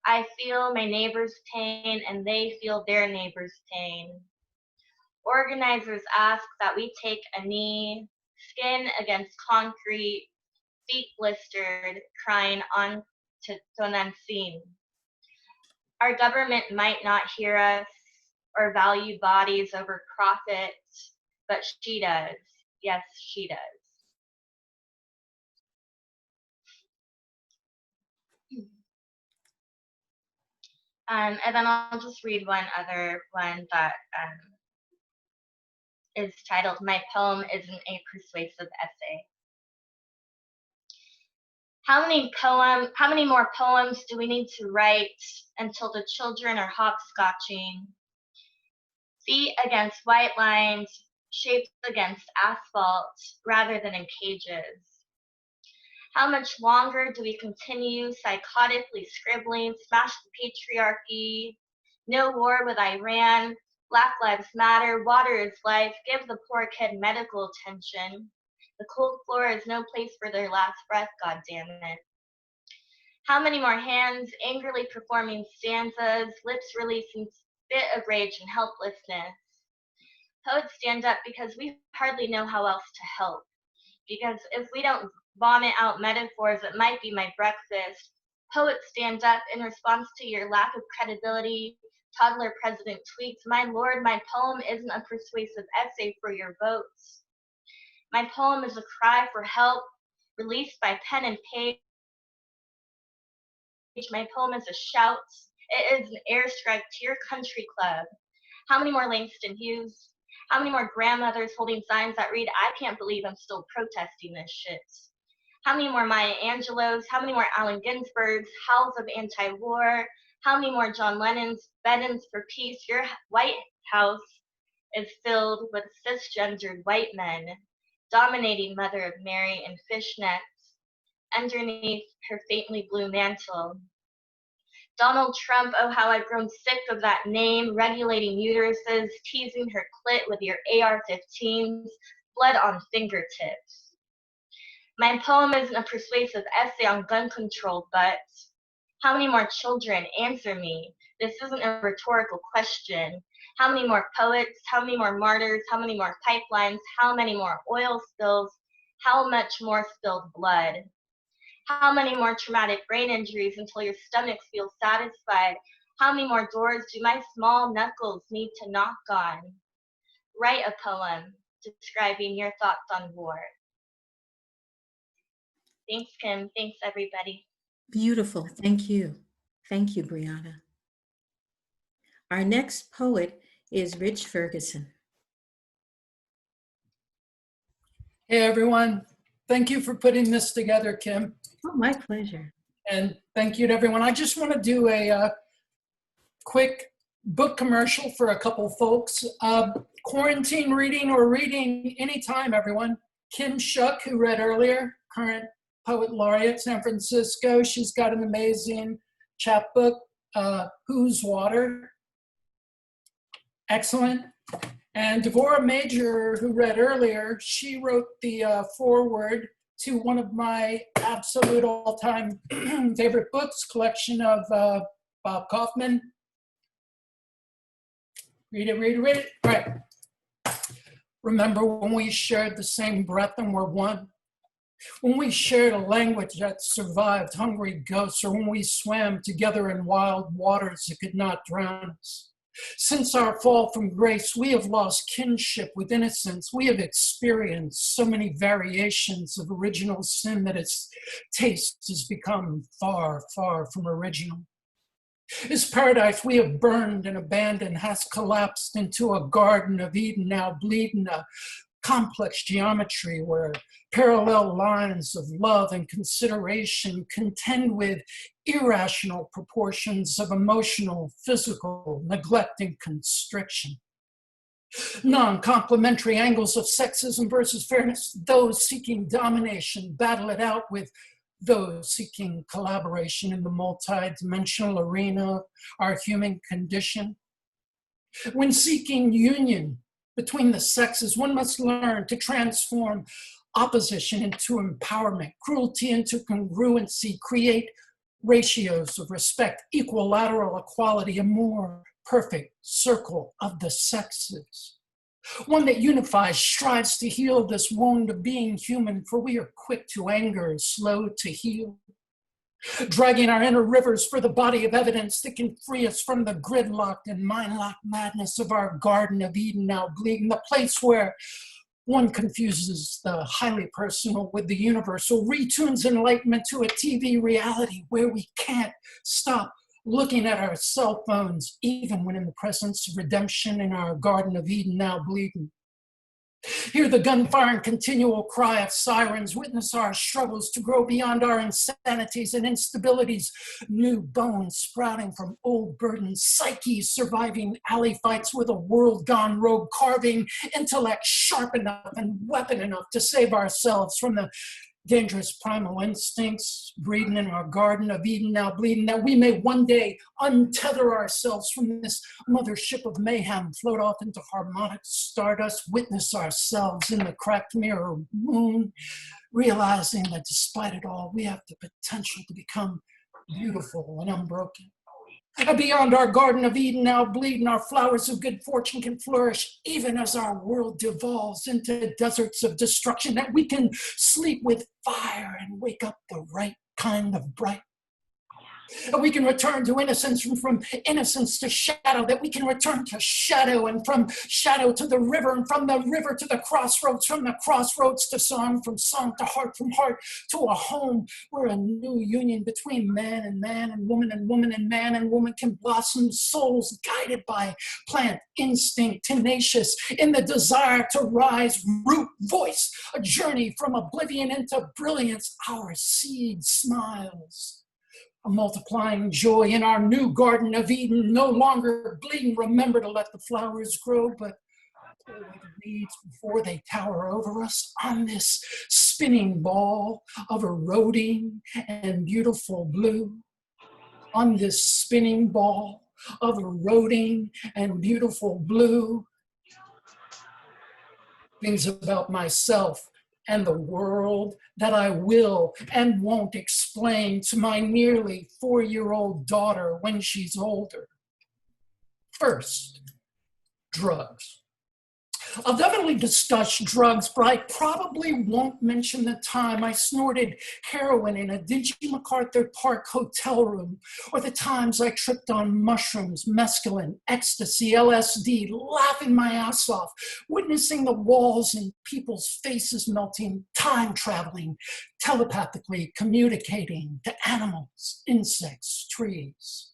I feel my neighbor's pain and they feel their neighbor's pain. Organizers ask that we take a knee, skin against concrete, feet blistered, crying on to an unseen. Our government might not hear us or value bodies over profit, but she does. Yes, she does. And then I'll just read one other one that is titled, My Poem Isn't a Persuasive Essay. How many more poems do we need to write until the children are hopscotching? Feet against white lines, shapes against asphalt, rather than in cages. How much longer do we continue psychotically scribbling, smash the patriarchy, no war with Iran, Black Lives Matter, water is life, give the poor kid medical attention. The cold floor is no place for their last breath, God damn it. How many more hands angrily performing stanzas, lips releasing spit of rage and helplessness? Poets stand up because we hardly know how else to help. Because if we don't vomit out metaphors, it might be my breakfast. Poets stand up in response to your lack of credibility. Toddler president tweets, my lord, my poem isn't a persuasive essay for your votes. My poem is a cry for help, released by pen and page. My poem is a shout. It is an airstrike to your country club. How many more Langston Hughes? How many more grandmothers holding signs that read, I can't believe I'm still protesting this shit? How many more Maya Angelos? How many more Allen Ginsbergs? Howls of anti-war? How many more John Lennon's bed-ins for peace? Your White House is filled with cisgendered white men, dominating Mother of Mary in fishnets underneath her faintly blue mantle. Donald Trump, oh how I've grown sick of that name, regulating uteruses, teasing her clit with your AR-15s, blood on fingertips. My poem isn't a persuasive essay on gun control, but how many more children? Answer me. This isn't a rhetorical question. How many more poets? How many more martyrs? How many more pipelines? How many more oil spills? How much more spilled blood? How many more traumatic brain injuries until your stomach feels satisfied? How many more doors do my small knuckles need to knock on? Write a poem describing your thoughts on war. Thanks, Kim. Thanks, everybody. Beautiful. Thank you. Thank you, Brianna. Our next poet is Rich Ferguson. Hey, everyone. Thank you for putting this together, Kim. Oh, my pleasure. And thank you to everyone. I just want to do a quick book commercial for a couple folks. Quarantine reading or reading anytime, everyone. Kim Shuck, who read earlier, current poet laureate, San Francisco. She's got an amazing chapbook, Whose Water? Excellent. And Devorah Major, who read earlier, she wrote the foreword to one of my absolute all-time favorite books, collection of Bob Kaufman. Read it, read it, read it. All right. Remember when we shared the same breath and were one? When we shared a language that survived hungry ghosts, or when we swam together in wild waters that could not drown us. Since our fall from grace, we have lost kinship with innocence. We have experienced so many variations of original sin that its taste has become far, far from original. This paradise we have burned and abandoned has collapsed into a Garden of Eden, now bleeding a complex geometry where parallel lines of love and consideration contend with irrational proportions of emotional, physical, neglect, and constriction. Non-complementary angles of sexism versus fairness, those seeking domination battle it out with those seeking collaboration in the multi-dimensional arena of our human condition. When seeking union between the sexes, one must learn to transform opposition into empowerment, cruelty into congruency, create ratios of respect, equilateral equality, a more perfect circle of the sexes. One that unifies, strives to heal this wound of being human, for we are quick to anger, slow to heal. Dragging our inner rivers for the body of evidence that can free us from the gridlocked and mind-locked madness of our Garden of Eden, now bleeding, the place where one confuses the highly personal with the universal, retunes enlightenment to a TV reality where we can't stop looking at our cell phones, even when in the presence of redemption in our Garden of Eden, now bleeding. Hear the gunfire and continual cry of sirens, witness our struggles to grow beyond our insanities and instabilities, new bones sprouting from old burdens, psyches surviving alley fights with a world gone rogue, carving intellect sharp enough and weapon enough to save ourselves from the dangerous primal instincts breeding in our Garden of Eden, now bleeding, that we may one day untether ourselves from this mothership of mayhem, float off into harmonic stardust, witness ourselves in the cracked mirror moon, realizing that despite it all, we have the potential to become beautiful and unbroken. Beyond our Garden of Eden, now bleeding, our flowers of good fortune can flourish even as our world devolves into deserts of destruction, that we can sleep with fire and wake up the right kind of bright. That we can return to innocence, and from innocence to shadow, that we can return to shadow, and from shadow to the river, and from the river to the crossroads, from the crossroads to song, from song to heart, from heart to a home where a new union between man and woman and man and woman can blossom, souls guided by plant instinct, tenacious in the desire to rise, root, voice, a journey from oblivion into brilliance. Our seed smiles. a multiplying joy in our new Garden of Eden, no longer bleeding. Remember to let the flowers grow, but pull away the weeds before they tower over us on this spinning ball of eroding and beautiful blue. On this spinning ball of eroding and beautiful blue. Things about myself and the world that I will and won't explain to my nearly 4-year-old daughter when she's older. First, drugs. I'll definitely discuss drugs, but I probably won't mention the time I snorted heroin in a dingy MacArthur Park hotel room, or the times I tripped on mushrooms, mescaline, ecstasy, LSD, laughing my ass off, witnessing the walls and people's faces melting, time traveling, telepathically communicating to animals, insects, trees.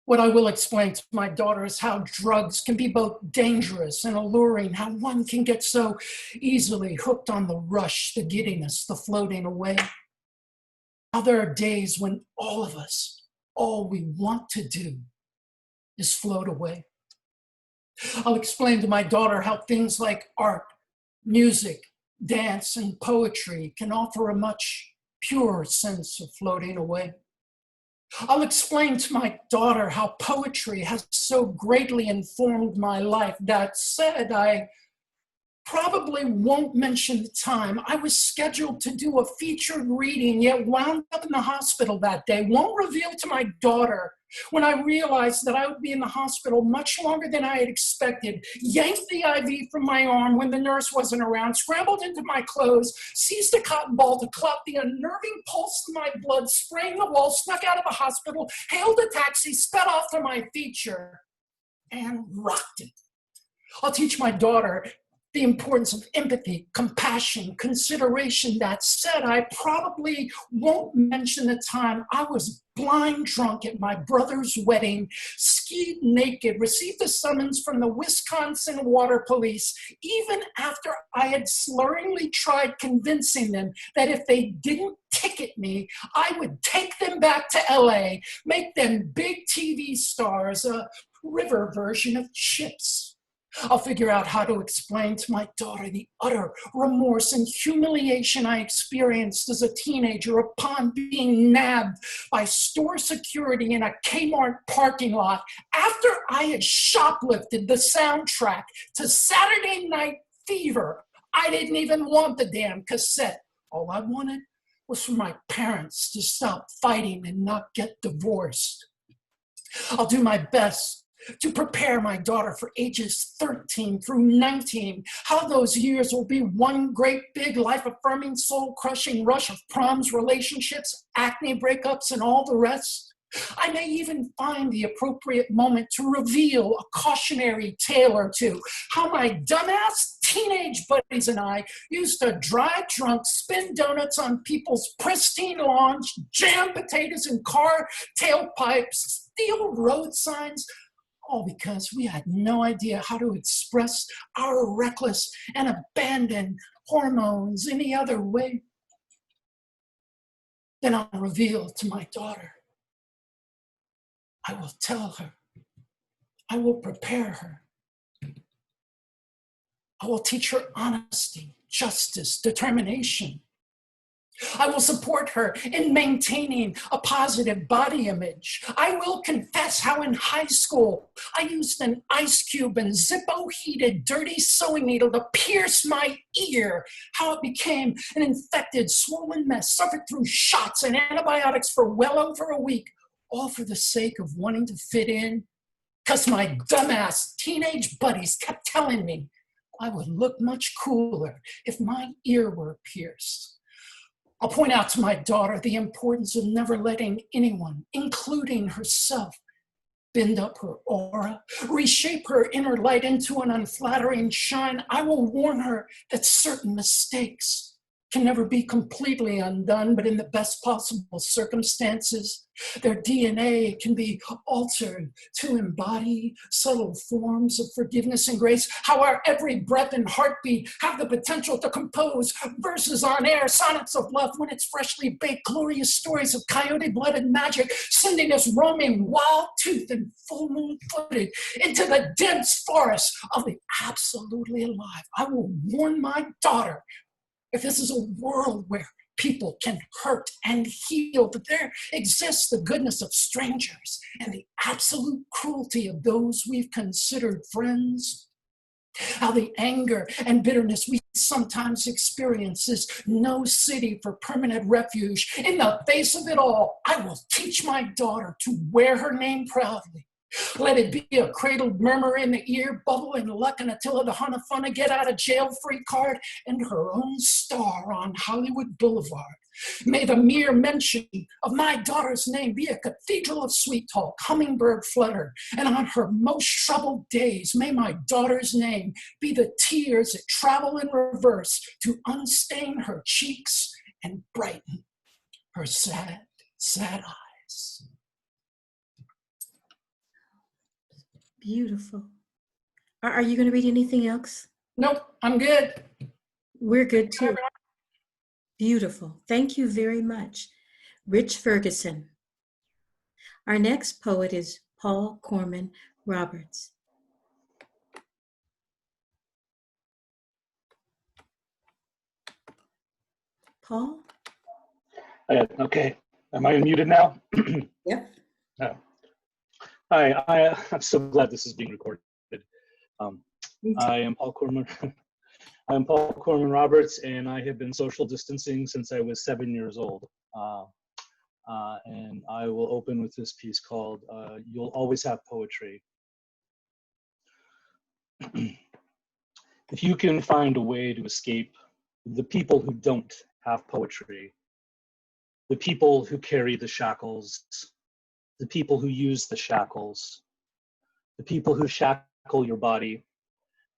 What I will explain to my daughter is how drugs can be both dangerous and alluring, how one can get so easily hooked on the rush, the giddiness, the floating away. How there are days when all of us, all we want to do is float away. I'll explain to my daughter how things like art, music, dance, and poetry can offer a much purer sense of floating away. I'll explain to my daughter how poetry has so greatly informed my life. That said, I probably won't mention the time I was scheduled to do a featured reading, yet wound up in the hospital that day. Won't reveal to my daughter when I realized that I would be in the hospital much longer than I had expected. Yanked the IV from my arm when the nurse wasn't around, scrambled into my clothes, seized a cotton ball to clot the unnerving pulse of my blood, spraying the wall, snuck out of the hospital, hailed a taxi, sped off to my feature, and rocked it. I'll teach my daughter the importance of empathy, compassion, consideration. That said, I probably won't mention the time I was blind drunk at my brother's wedding, skied naked, received a summons from the Wisconsin Water Police, even after I had slurringly tried convincing them that if they didn't ticket me, I would take them back to LA, make them big TV stars, a river version of Chips. I'll figure out how to explain to my daughter the utter remorse and humiliation I experienced as a teenager upon being nabbed by store security in a Kmart parking lot after I had shoplifted the soundtrack to Saturday Night Fever. I didn't even want the damn cassette. All I wanted was for my parents to stop fighting and not get divorced. I'll do my best to prepare my daughter for ages 13 through 19, how those years will be one great big life-affirming, soul-crushing rush of proms, relationships, acne breakups, and all the rest. I may even find the appropriate moment to reveal a cautionary tale or two, how my dumbass teenage buddies and I used to drive drunk, spin donuts on people's pristine lawns, jam potatoes in car tailpipes, steal road signs, all because we had no idea how to express our reckless and abandoned hormones any other way. Then I'll reveal to my daughter. I will tell her. I will prepare her. I will teach her honesty, justice, determination. I will support her in maintaining a positive body image. I will confess how in high school I used an ice cube and Zippo-heated dirty sewing needle to pierce my ear, how it became an infected, swollen mess, suffered through shots and antibiotics for well over a week, all for the sake of wanting to fit in, because my dumbass teenage buddies kept telling me I would look much cooler if my ear were pierced. I'll point out to my daughter the importance of never letting anyone, including herself, bend up her aura, reshape her inner light into an unflattering shine. I will warn her that certain mistakes can never be completely undone, but in the best possible circumstances, their DNA can be altered to embody subtle forms of forgiveness and grace. How our every breath and heartbeat have the potential to compose verses on air, sonnets of love when it's freshly baked, glorious stories of coyote-blooded magic, sending us roaming wild-toothed and full moon-footed into the dense forest of the absolutely alive. I will warn my daughter, if this is a world where people can hurt and heal, that there exists the goodness of strangers and the absolute cruelty of those we've considered friends. How the anger and bitterness we sometimes experience is no city for permanent refuge. In the face of it all, I will teach my daughter to wear her name proudly. Let it be a cradled murmur in the ear, bubble in luck and Attila the Hun of Fun, a get out of jail free card, and her own star on Hollywood Boulevard. May the mere mention of my daughter's name be a cathedral of sweet talk, hummingbird flutter, and on her most troubled days, may my daughter's name be the tears that travel in reverse to unstain her cheeks and brighten her sad, sad eyes. Beautiful. Are you going to read anything else? Nope, I'm good. We're good too. Beautiful. Thank you very much. Rich Ferguson. Our next poet is Paul Corman Roberts. Paul? Okay. Am I unmuted now? Yep. Oh. Hi, I'm so glad this is being recorded. I am Paul Corman. I'm Paul Corman Roberts, and I have been social distancing since I was 7 years old. And I will open with this piece called You'll Always Have Poetry. If you can find a way to escape the people who don't have poetry, the people who carry the shackles, the people who use the shackles, the people who shackle your body,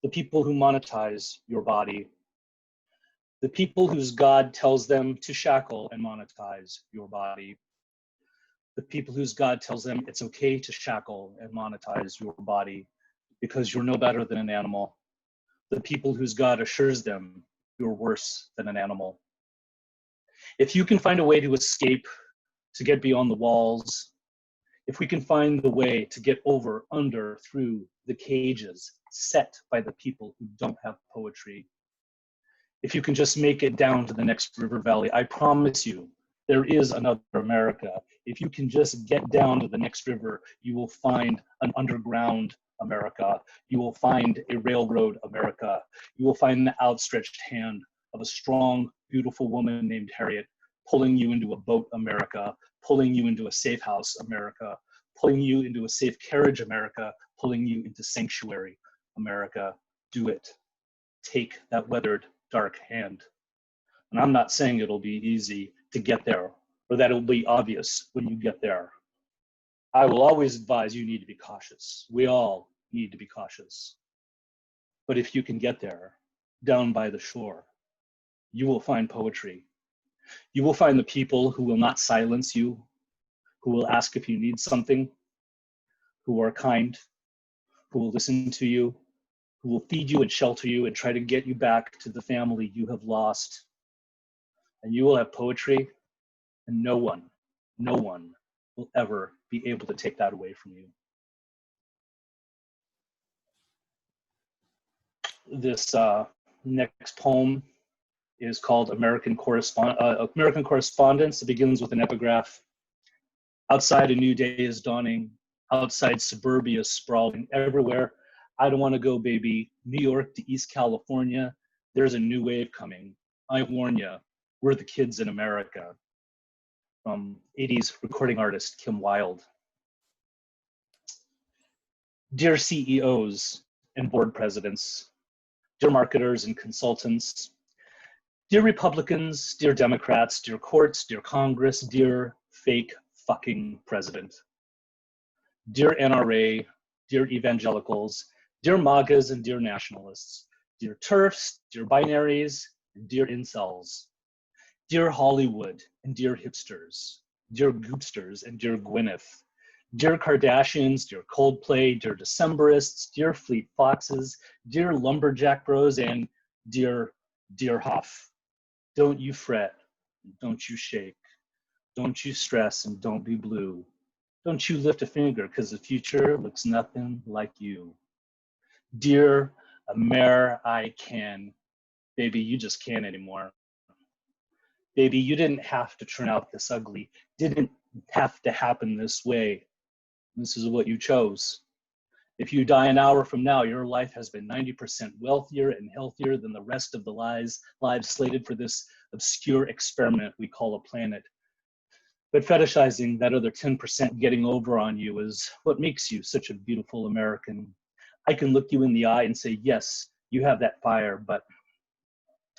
the people who monetize your body, the people whose God tells them to shackle and monetize your body, the people whose God tells them it's okay to shackle and monetize your body because you're no better than an animal, the people whose God assures them you're worse than an animal. If you can find a way to escape, to get beyond the walls, if we can find the way to get over, under, through the cages set by the people who don't have poetry, if you can just make it down to the next river valley, I promise you, there is another America. If you can just get down to the next river, you will find an underground America. You will find a railroad America. You will find the outstretched hand of a strong, beautiful woman named Harriet, pulling you into a boat America, pulling you into a safe house America, pulling you into a safe carriage America, pulling you into sanctuary America. Do it. Take that weathered, dark hand. And I'm not saying it'll be easy to get there, or that it'll be obvious when you get there. I will always advise you need to be cautious. We all need to be cautious. But if you can get there, down by the shore, you will find poetry. You will find the people who will not silence you, who will ask if you need something, who are kind, who will listen to you, who will feed you and shelter you and try to get you back to the family you have lost. And you will have poetry, and no one will ever be able to take that away from you. This next poem is called American Correspondence. It begins with an epigraph. Outside a new day is dawning. Outside suburbia sprawling everywhere. I don't want to go, baby. New York to East California. There's a new wave coming. I warn you, we're the kids in America. From 80s recording artist Kim Wilde. Dear CEOs and board presidents, dear marketers and consultants, dear Republicans, dear Democrats, dear courts, dear Congress, dear fake fucking president. Dear NRA, dear evangelicals, dear MAGAs and dear nationalists, dear TERFs, dear binaries, and dear incels, Dear Hollywood and dear hipsters, dear goopsters and dear Gwyneth, dear Kardashians, dear Coldplay, dear Decemberists, dear Fleet Foxes, dear Lumberjack Bros, and dear Huff. Don't you fret, don't you shake, don't you stress, and don't be blue. Don't you lift a finger, because the future looks nothing like you. Dear Amer-I-Can, baby, you just can't anymore. Baby, you didn't have to turn out this ugly, didn't have to happen this way. This is what you chose. If you die an hour from now, your life has been 90% wealthier and healthier than the rest of the lives slated for this obscure experiment we call a planet. But fetishizing that other 10% getting over on you is what makes you such a beautiful American. I can look you in the eye and say, yes, you have that fire, but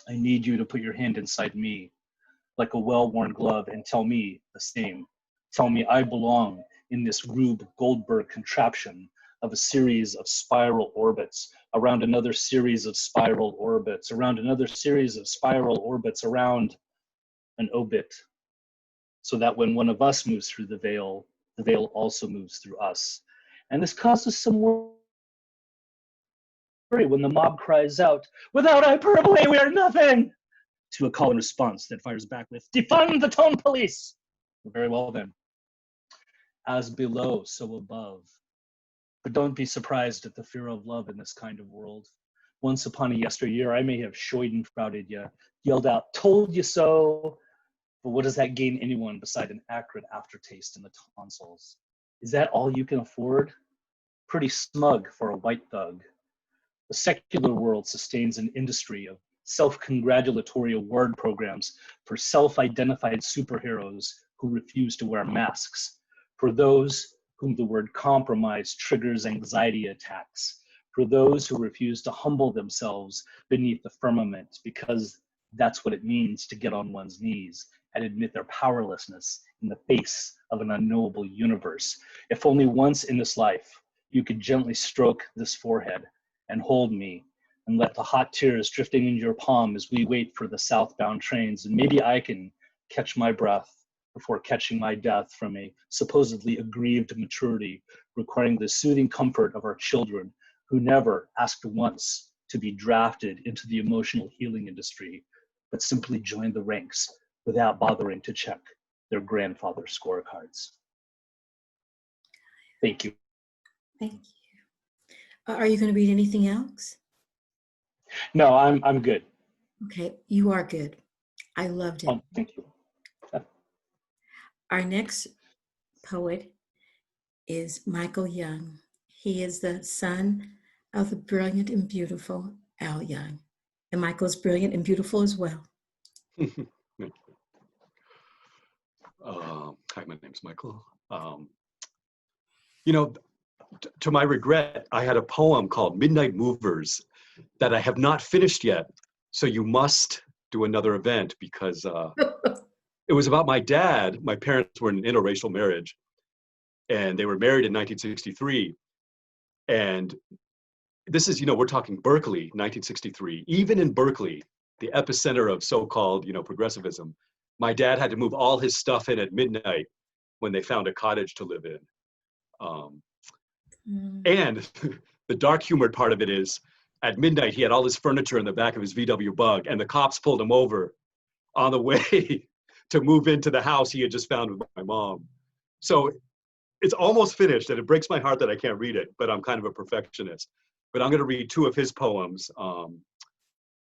I need you to put your hand inside me like a well-worn glove and tell me the same. Tell me I belong in this Rube Goldberg contraption of a series of spiral orbits around another series of spiral orbits, around another series of spiral orbits, around an obit, so that when one of us moves through the veil also moves through us. And this causes some worry when the mob cries out, "Without hyperbole, we are nothing!" to a call and response that fires back with, "Defund the tone police!" Very well then. As below, so above. But don't be surprised at the fear of love in this kind of world. Once upon a yesteryear, I may have schadenfreudet you, yelled out, "Told you so!" But what does that gain anyone beside an acrid aftertaste in the tonsils? Is that all you can afford? Pretty smug for a white thug. The secular world sustains an industry of self-congratulatory award programs for self-identified superheroes who refuse to wear masks, for those whom the word compromise triggers anxiety attacks, for those who refuse to humble themselves beneath the firmament because that's what it means to get on one's knees and admit their powerlessness in the face of an unknowable universe. If only once in this life you could gently stroke this forehead and hold me and let the hot tears drifting into your palm as we wait for the southbound trains, and maybe I can catch my breath before catching my death from a supposedly aggrieved maturity requiring the soothing comfort of our children who never asked once to be drafted into the emotional healing industry, but simply joined the ranks without bothering to check their grandfather's scorecards. Thank you. Thank you. Are you going to read anything else? No, I'm good. Okay, you are good. I loved it. Oh, thank you. Our next poet is Michael Young. He is the son of the brilliant and beautiful Al Young. And Michael is brilliant and beautiful as well. Hi, my name's Michael. You know, to my regret, I had a poem called Midnight Movers that I have not finished yet. So you must do another event because it was about my dad. My parents were in an interracial marriage and they were married in 1963. And this is, we're talking Berkeley, 1963. Even in Berkeley, the epicenter of so-called, progressivism, my dad had to move all his stuff in at midnight when they found a cottage to live in. And the dark humored part of it is, at midnight, he had all his furniture in the back of his VW Bug, and the cops pulled him over on the way to move into the house he had just found with my mom. So it's almost finished, and it breaks my heart that I can't read it, but I'm kind of a perfectionist. But I'm going to read two of his poems.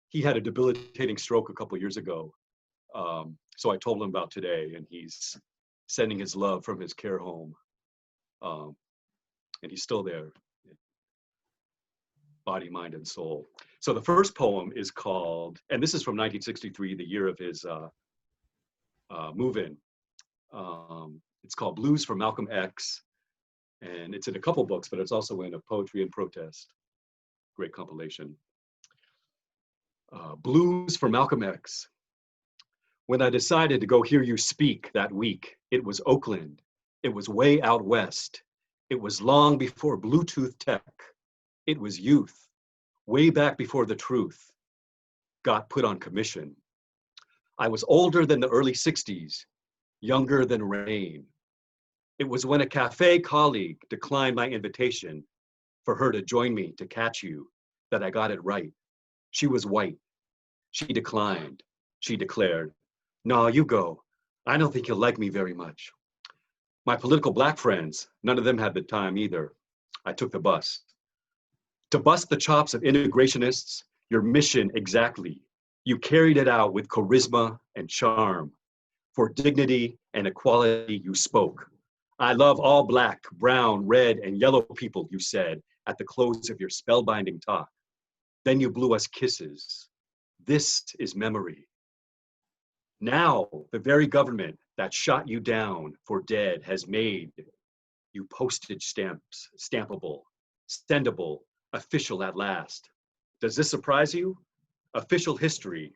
He had a debilitating stroke a couple years ago. So I told him about today, and he's sending his love from his care home. And he's still there, body, mind, and soul. So the first poem is called, and this is from 1963, the year of his move-in. It's called Blues for Malcolm X, and it's in a couple books, but it's also in a Poetry and Protest, great compilation. Blues for Malcolm X. When I decided to go hear you speak that week, it was Oakland. It was way out west. It was long before Bluetooth tech. It was youth, way back before the truth got put on commission. I was older than the early 60s, younger than rain. It was when a cafe colleague declined my invitation for her to join me to catch you that I got it right. She was white. She declined. She declared, "No, you go. I don't think you'll like me very much." My political black friends, none of them had the time either. I took the bus. To bust the chops of integrationists, your mission exactly. You carried it out with charisma and charm. For dignity and equality, you spoke. I love all black, brown, red, and yellow people, you said at the close of your spellbinding talk. Then you blew us kisses. This is memory. Now, the very government that shot you down for dead has made you postage stamps, stampable, sendable, official at last. Does this surprise you? Official history,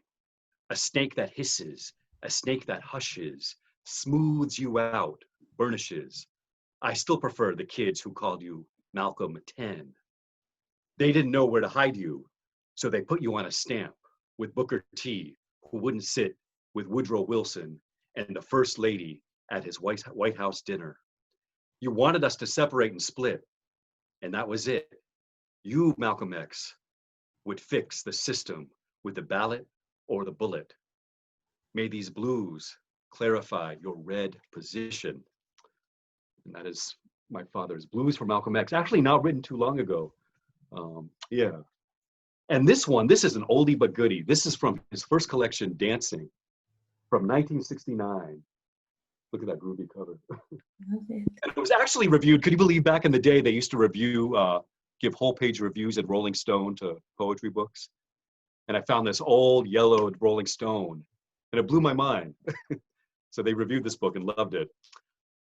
a snake that hisses, a snake that hushes, smooths you out, burnishes. I still prefer the kids who called you Malcolm 10. They didn't know where to hide you, so they put you on a stamp with Booker T, who wouldn't sit with Woodrow Wilson and the First Lady at his White House dinner. You wanted us to separate and split, and that was it. You, Malcolm X, would fix the system with the ballot or the bullet. May these blues clarify your red position. And that is my father's Blues for Malcolm X, actually not written too long ago. Yeah. And this one, this is an oldie but goodie. This is from his first collection, Dancing, from 1969. Look at that groovy cover. And it was actually reviewed, could you believe back in the day they used to review, give whole page reviews at Rolling Stone to poetry books. And I found this old yellowed Rolling Stone and it blew my mind. So they reviewed this book and loved it.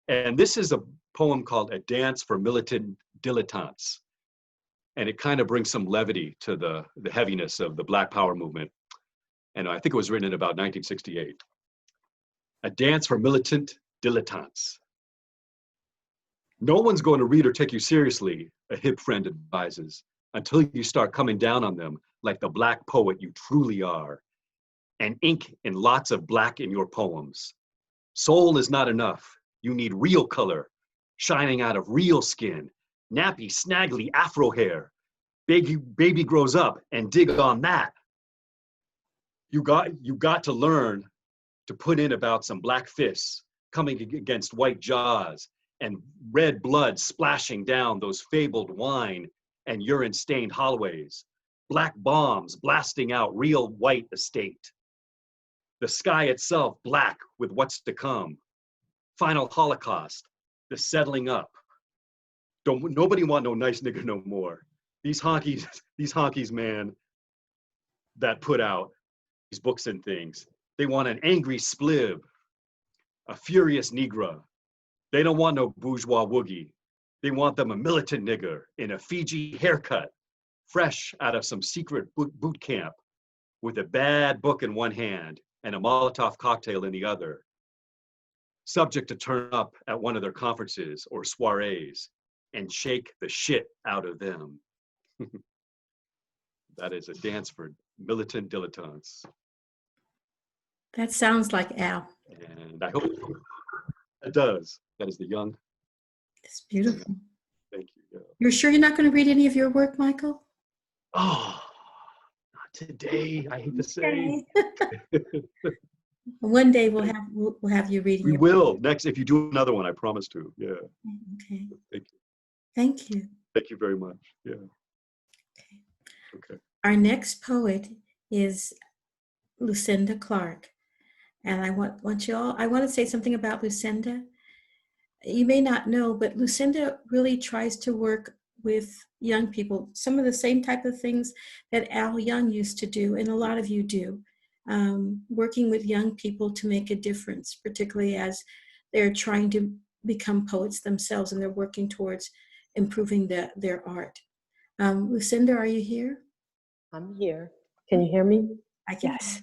And this is a poem called A Dance for Militant Dilettantes. And it kind of brings some levity to the heaviness of the Black Power movement. And I think it was written in about 1968. A Dance for Militant Dilettantes. No one's going to read or take you seriously, a hip friend advises, until you start coming down on them like the Black poet you truly are, and ink in lots of black in your poems. Soul is not enough. You need real color, shining out of real skin, nappy, snaggly afro hair. Baby grows up and dig on that. You got to learn to put in about some black fists coming against white jaws and red blood splashing down those fabled wine and urine-stained hallways. Black bombs blasting out real white estate. The sky itself black with what's to come. Final Holocaust, the settling up. Nobody want no nice nigga no more. These honkies, man, that put out these books and things. They want an angry spliv, a furious Negro. They don't want no bourgeois woogie. They want them a militant nigger in a Fiji haircut, fresh out of some secret boot camp, with a bad book in one hand and a Molotov cocktail in the other. Subject to turn up at one of their conferences or soirees and shake the shit out of them. That is A Dance for Militant Dilettantes. That sounds like Al. And I hope it does. That is the young. It's beautiful. Thank you. Yeah. You're sure you're not going to read any of your work, Michael? Oh, not today. I hate to say. One day we'll have you reading. We will next if you do another one. I promise to. Yeah. Okay. Thank you. Thank you. Thank you very much. Yeah. Okay. Our next poet is Lucinda Clark, and I want to say something about Lucinda. You may not know, but Lucinda really tries to work with young people, some of the same type of things that Al Young used to do, and a lot of you do, working with young people to make a difference, particularly as they're trying to become poets themselves and they're working towards improving their art. Lucinda, are you here? I'm here. Can you hear me? I can. Yes.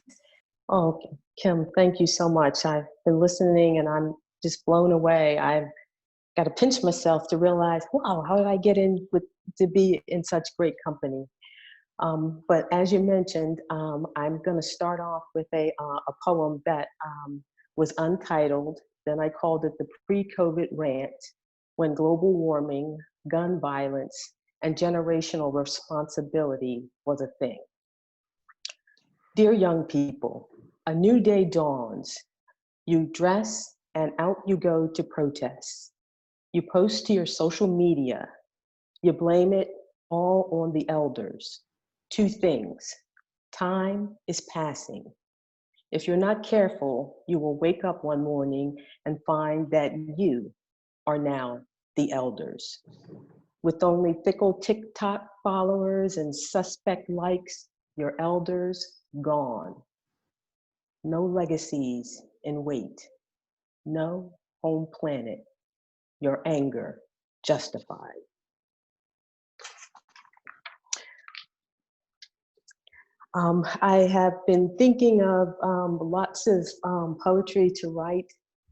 Oh, okay. Kim, thank you so much. I've been listening and I'm just blown away. I've got to pinch myself to realize, wow, how did I get to be in such great company? But as you mentioned, I'm going to start off with a poem that was untitled. Then I called it the Pre-COVID Rant, When Global Warming, Gun Violence, and Generational Responsibility Was a Thing. Dear young people, a new day dawns. You dress and out you go to protest. You post to your social media. You blame it all on the elders. Two things. Time is passing. If you're not careful, you will wake up one morning and find that you are now the elders. With only fickle TikTok followers and suspect likes, your elders gone. No legacies in wait. No home planet. Your anger justified. I have been thinking of lots of poetry to write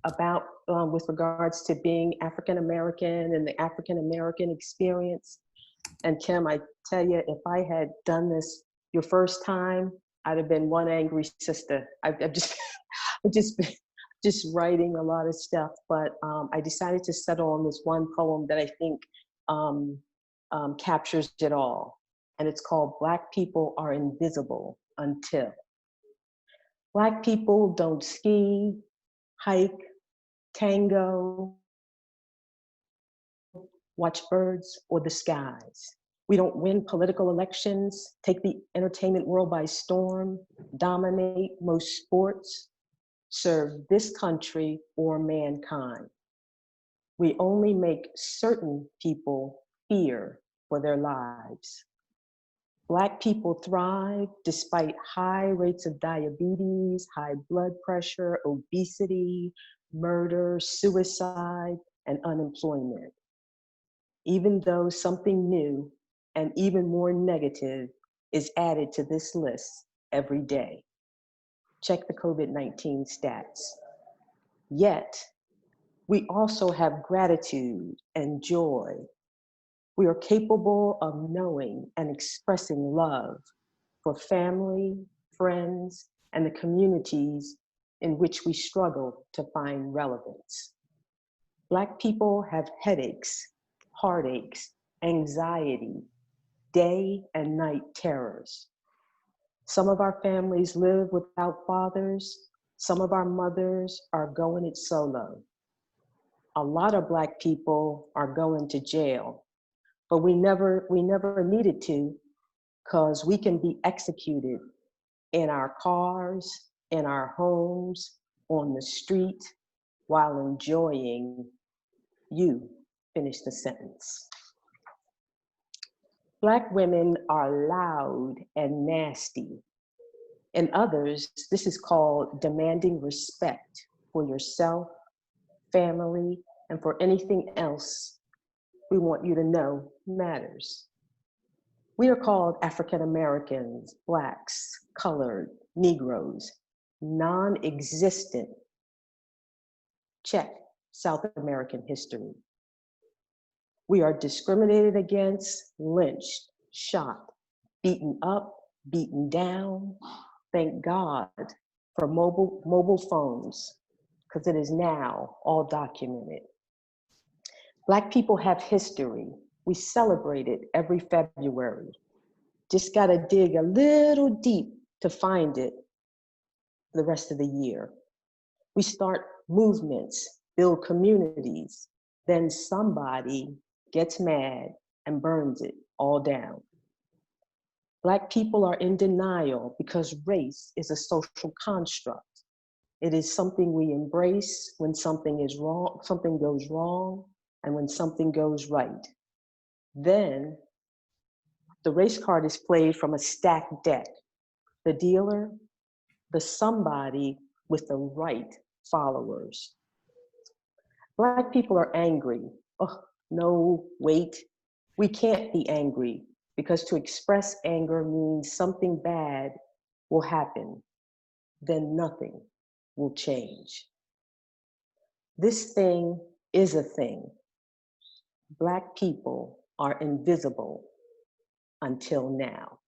about with regards to being African American and the African American experience. And Kim, I tell you, if I had done this your first time, I'd have been one angry sister. I've just writing a lot of stuff, but I decided to settle on this one poem that I think captures it all. And it's called Black People Are Invisible Until. Black people don't ski, hike, tango, watch birds or the skies. We don't win political elections, take the entertainment world by storm, dominate most sports, serve this country or mankind. We only make certain people fear for their lives. Black people thrive despite high rates of diabetes, high blood pressure, obesity, murder, suicide, and unemployment. Even though something new and even more negative is added to this list every day. Check the COVID-19 stats. Yet, we also have gratitude and joy. We are capable of knowing and expressing love for family, friends, and the communities in which we struggle to find relevance. Black people have headaches, heartaches, anxiety, day and night terrors. Some of our families live without fathers. Some of our mothers are going it solo. A lot of Black people are going to jail, but we never needed to, because we can be executed in our cars, in our homes, on the street, while enjoying. You finish the sentence. Black women are loud and nasty. In others, this is called demanding respect for yourself, family, and for anything else we want you to know matters. We are called African Americans, Blacks, colored, Negroes, non-existent. Check South American history. We are discriminated against, lynched, shot, beaten up, beaten down. Thank God for mobile phones, because it is now all documented. Black people have history. We celebrate it every February. Just gotta dig a little deep to find it the rest of the year. We start movements, build communities, then somebody gets mad and burns it all down. Black people are in denial because race is a social construct. It is something we embrace when something is wrong, something goes wrong, and when something goes right. Then the race card is played from a stacked deck. The dealer, the somebody with the right followers. Black people are angry. Oh, no, wait. We can't be angry, because to express anger means something bad will happen. Then nothing will change. This thing is a thing. Black people are invisible until now.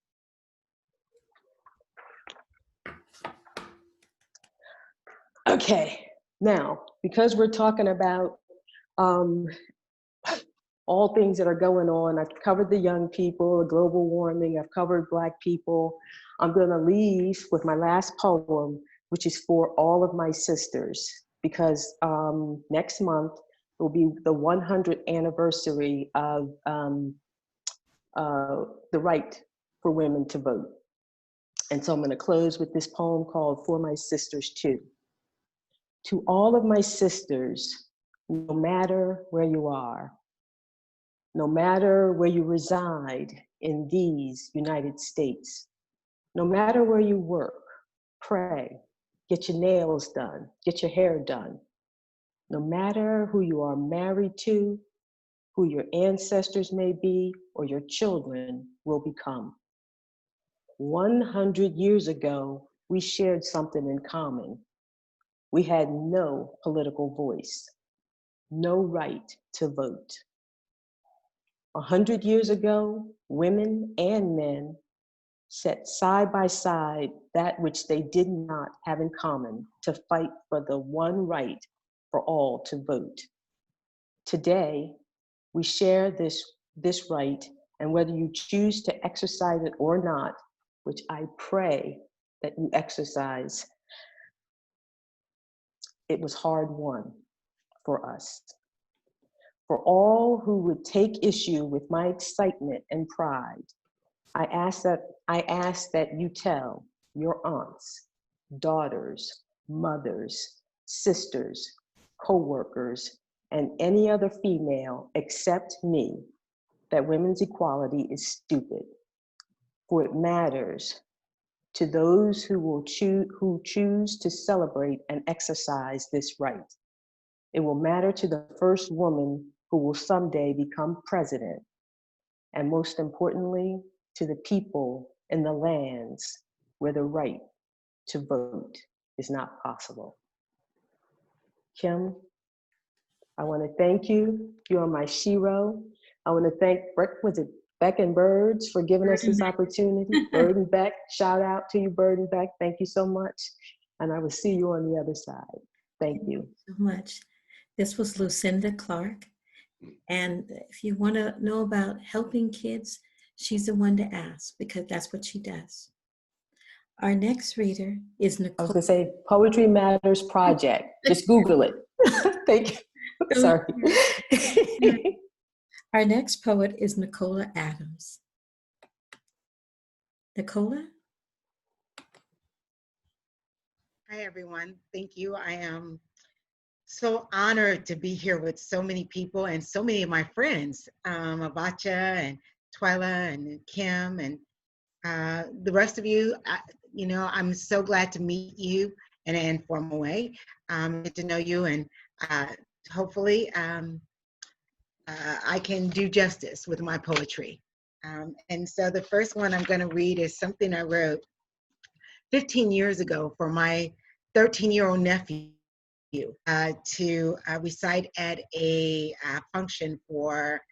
Okay, now, because we're talking about all things that are going on, I've covered the young people, the global warming, I've covered Black people. I'm gonna leave with my last poem, which is for all of my sisters, because next month will be the 100th anniversary of the right for women to vote. And so I'm gonna close with this poem called For My Sisters Too. To all of my sisters, no matter where you are, no matter where you reside in these United States, no matter where you work, pray, get your nails done, get your hair done. No matter who you are married to, who your ancestors may be, or your children will become. 100 years ago, we shared something in common. We had no political voice, no right to vote. 100 years ago, women and men set side by side that which they did not have in common to fight for the one right for all to vote. Today, we share this right, and whether you choose to exercise it or not, which I pray that you exercise, it was hard won for us. For all who would take issue with my excitement and pride, I ask that you tell your aunts, daughters, mothers, sisters, co-workers, and any other female except me that women's equality is stupid. For it matters to those who choose to celebrate and exercise this right. It will matter to the first woman who will someday become president. And most importantly, to the people in the lands where the right to vote is not possible. Kim, I want to thank you. You are my shero. I want to thank, Beck and Birds for giving us this opportunity. Bird and Beck, shout out to you, Bird and Beck. Thank you so much. And I will see you on the other side. Thank you. So much. This was Lucinda Clark. And if you want to know about helping kids, she's the one to ask, because that's what she does. Our next reader is Nicole. I was going to say Poetry Matters Project. Just Google it. Thank you. Sorry. Our next poet is Nicola Adams. Nicola? Hi, everyone. Thank you. I am so honored to be here with so many people and so many of my friends, Abacha and Twyla and Kim and the rest of you. I'm so glad to meet you in an informal way, get to know you, and hopefully I can do justice with my poetry. And so the first one I'm going to read is something I wrote 15 years ago for my 13-year-old nephew to recite at a function for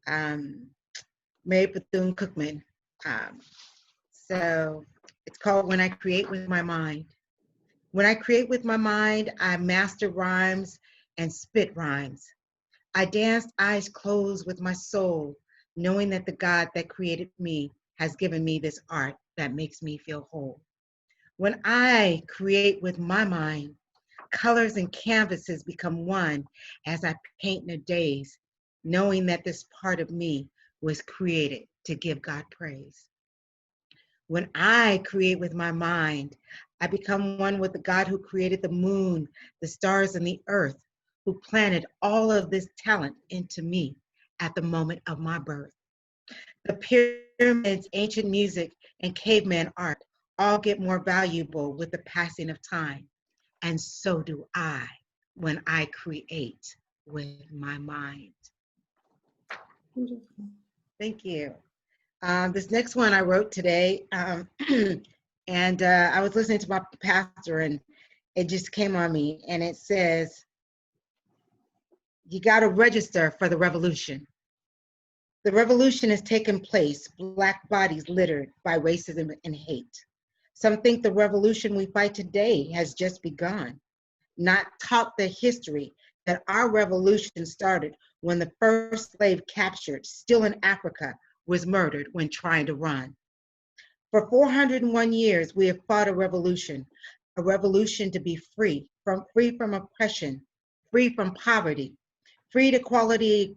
Mary Bethune-Cookman. So it's called When I Create With My Mind. When I create with my mind, I master rhymes and spit rhymes. I danced eyes closed with my soul, knowing that the God that created me has given me this art that makes me feel whole. When I create with my mind, colors and canvases become one as I paint in a daze, knowing that this part of me was created to give God praise. When I create with my mind, I become one with the God who created the moon, the stars, and the earth, who planted all of this talent into me at the moment of my birth. The pyramids, ancient music, and caveman art all get more valuable with the passing of time. And so do I when I create with my mind. Thank you. This next one I wrote today, and I was listening to my pastor, and it just came on me, and it says, you got to register for the revolution. The revolution has taken place, Black bodies littered by racism and hate. Some think the revolution we fight today has just begun. not taught the history that our revolution started when the first slave captured, still in Africa, was murdered when trying to run. For 401 years, we have fought a revolution to be free from oppression, free from poverty, free to quality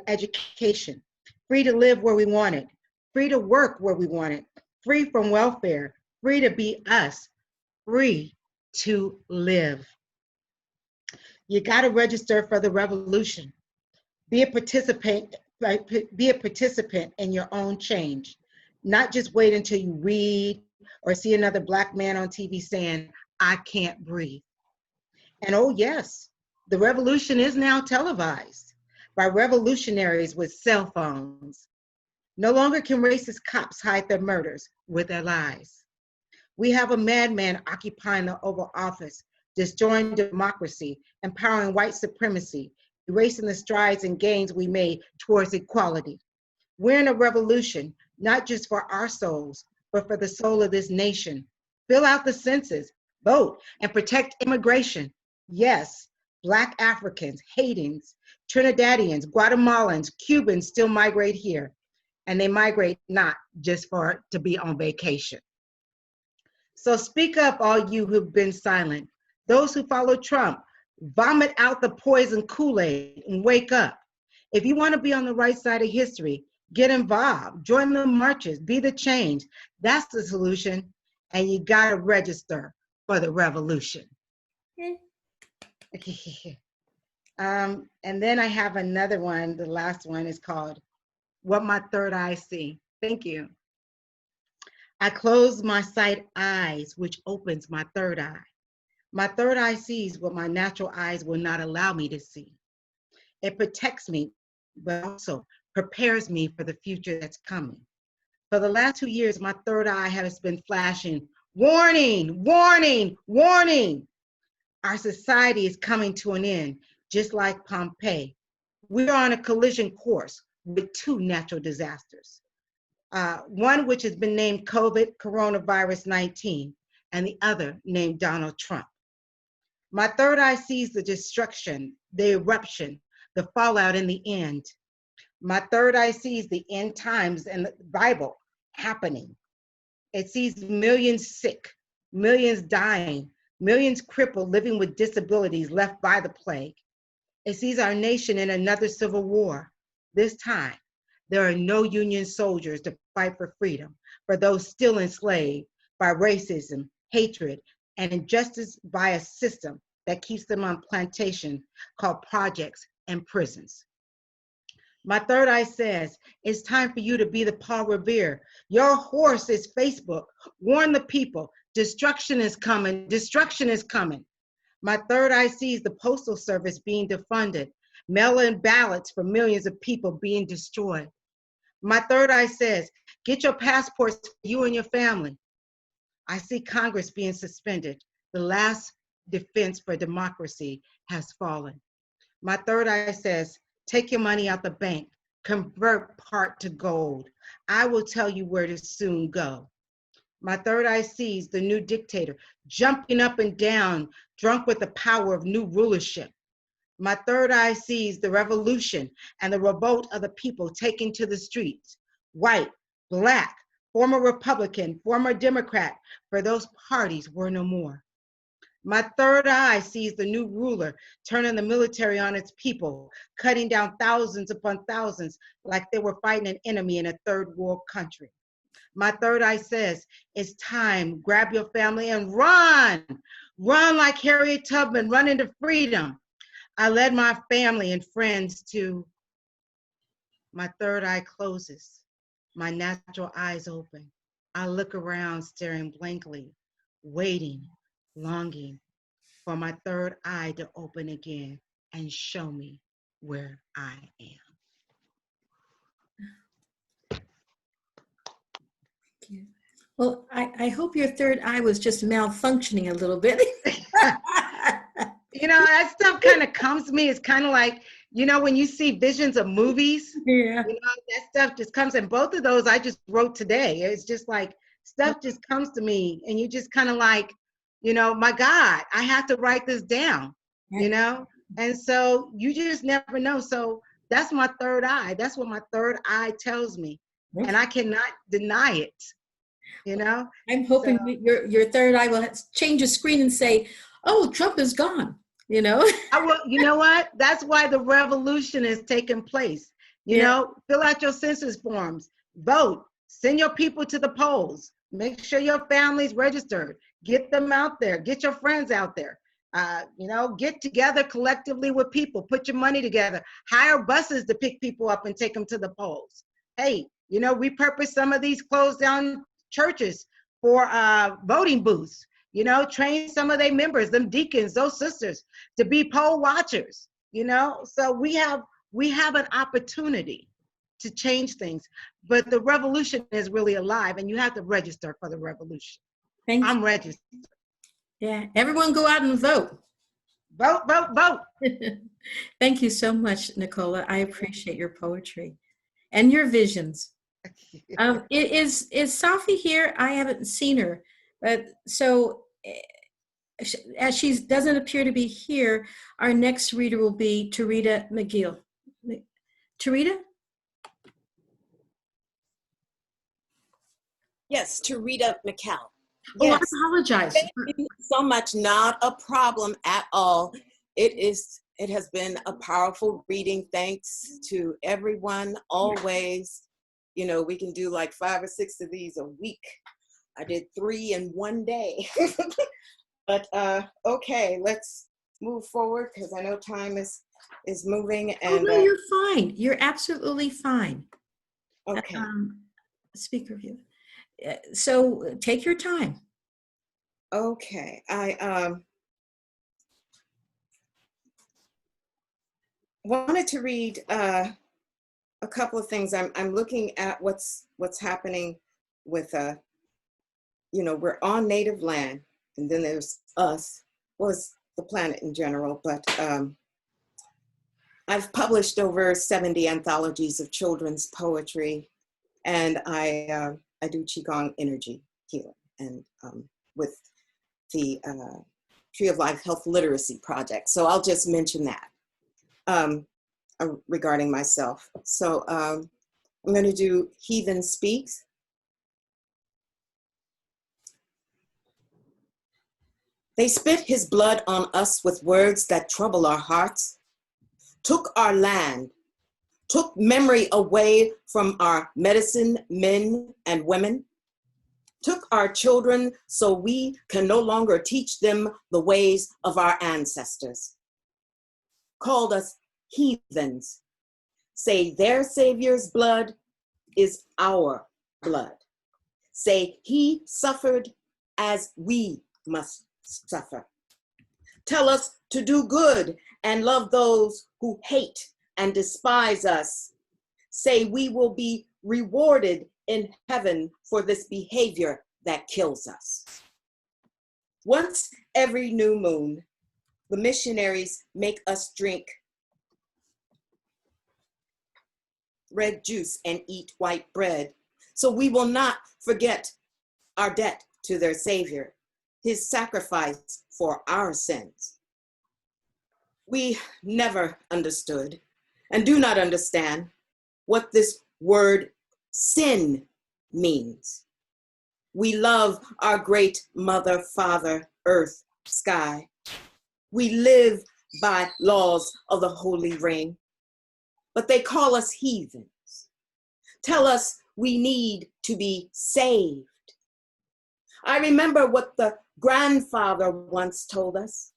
education, free to live where we wanted, free to work where we wanted, free from welfare, free to be us, free to live. You got to register for the revolution. Be a participant in your own change. Not just wait until you read or see another Black man on TV saying, I can't breathe. And oh yes, the revolution is now televised by revolutionaries with cell phones. No longer can racist cops hide their murders with their lies. We have a madman occupying the Oval Office, destroying democracy, empowering white supremacy, erasing the strides and gains we made towards equality. We're in a revolution, not just for our souls, but for the soul of this nation. Fill out the census, vote, and protect immigration. Yes, Black Africans, Haitians, Trinidadians, Guatemalans, Cubans still migrate here. And they migrate not just to be on vacation. So speak up, all you who've been silent. Those who follow Trump, vomit out the poison Kool-Aid and wake up. If you want to be on the right side of history, get involved, join the marches, be the change. That's the solution. And you got to register for the revolution. And then I have another one. The last one is called What My Third Eye See. Thank you. I close my sight eyes, which opens my third eye. My third eye sees what my natural eyes will not allow me to see. It protects me, but also prepares me for the future that's coming. For the last 2 years, my third eye has been flashing, warning, warning, warning. Our society is coming to an end, just like Pompeii. We are on a collision course with 2 natural disasters. One which has been named COVID, coronavirus 19, and the other named Donald Trump. My third eye sees the destruction, the eruption, the fallout in the end. My third eye sees the end times and the Bible happening. It sees millions sick, millions dying, millions crippled, living with disabilities left by the plague. It sees our nation in another civil war. This time, there are no Union soldiers to fight for freedom, for those still enslaved by racism, hatred, and injustice by a system that keeps them on plantation called projects and prisons. My third eye says, it's time for you to be the Paul Revere. Your horse is Facebook. Warn the people, destruction is coming, destruction is coming. My third eye sees the Postal Service being defunded, mail-in ballots for millions of people being destroyed. My third eye says, get your passports for you and your family. I see Congress being suspended. The last defense for democracy has fallen. My third eye says, take your money out the bank, convert part to gold. I will tell you where to soon go. My third eye sees the new dictator jumping up and down, drunk with the power of new rulership. My third eye sees the revolution and the revolt of the people taking to the streets. White, Black, former Republican, former Democrat, for those parties were no more. My third eye sees the new ruler turning the military on its people, cutting down thousands upon thousands like they were fighting an enemy in a third world country. My third eye says, it's time, grab your family and run. Run like Harriet Tubman, run into freedom. I led my family and friends to. My third eye closes, my natural eyes open. I look around staring blankly, waiting, longing for my third eye to open again and show me where I am. Well, I hope your third eye was just malfunctioning a little bit. You know, that stuff kind of comes to me. It's kind of like, you know, when you see visions of movies, yeah, you know, that stuff just comes. And both of those I just wrote today. It's just like stuff just comes to me and you just kind of like, You know, my God, I have to write this down, you know? And so you just never know. So that's my third eye. That's what my third eye tells me. And I cannot deny it, you know? I'm hoping your third eye will change the screen and say, oh, Trump is gone, you know? I will, you know what? That's why the revolution is taking place. You know, fill out your census forms, vote, send your people to the polls, make sure your family's registered, get them out there, get your friends out there. You know, get together collectively with people, put your money together, hire buses to pick people up and take them to the polls. Hey, you know, repurpose some of these closed down churches for voting booths, you know, train some of their members, them deacons, those sisters to be poll watchers, you know? So we have an opportunity to change things, but the revolution is really alive and you have to register for the revolution. Thank you. I'm registered. Yeah, everyone go out and vote. Vote, vote, vote. Thank you so much, Nicola. I appreciate your poetry and your visions. Is Safi here? I haven't seen her, but so as she doesn't appear to be here, our next reader will be Tarita McGill. Tarita? Yes, Tarita McCall. Oh, Yes. I apologize. Thank you so much. Not a problem at all. It has been a powerful reading. Thanks to everyone, always. You know, we can do like 5 or 6 of these a week. I did 3 in one day. But okay, let's move forward because I know time is moving. And oh, no, you're fine. You're absolutely fine. Okay. Speaker view. So take your time. Okay, I wanted to read a couple of things. I'm looking at what's happening with you know, we're on native land, and then there's us, well, it's the planet in general. But I've published over 70 anthologies of children's poetry, and I do Qigong energy healing, and with the Tree of Life Health Literacy Project. So I'll just mention that regarding myself. So I'm going to do Heathen Speaks. They spit his blood on us with words that trouble our hearts, took our land, took memory away from our medicine men and women, took our children so we can no longer teach them the ways of our ancestors, called us heathens, say their Savior's blood is our blood, say he suffered as we must suffer, tell us to do good and love those who hate and despise us, say we will be rewarded in heaven for this behavior that kills us. Once every new moon, the missionaries make us drink red juice and eat white bread, so we will not forget our debt to their Savior, his sacrifice for our sins. We never understood and do not understand what this word sin means. We love our great mother, father, earth, sky. We live by laws of the holy ring, but they call us heathens. Tell us we need to be saved. I remember what the grandfather once told us.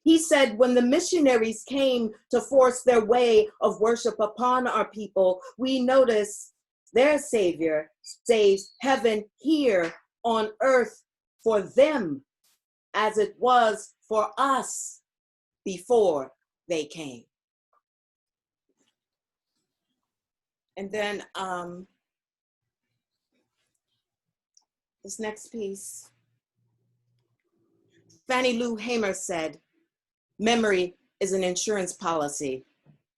He said when the missionaries came to force their way of worship upon our people, we noticed their Savior saves heaven here on earth for them as it was for us before they came. And then this next piece, Fannie Lou Hamer said, memory is an insurance policy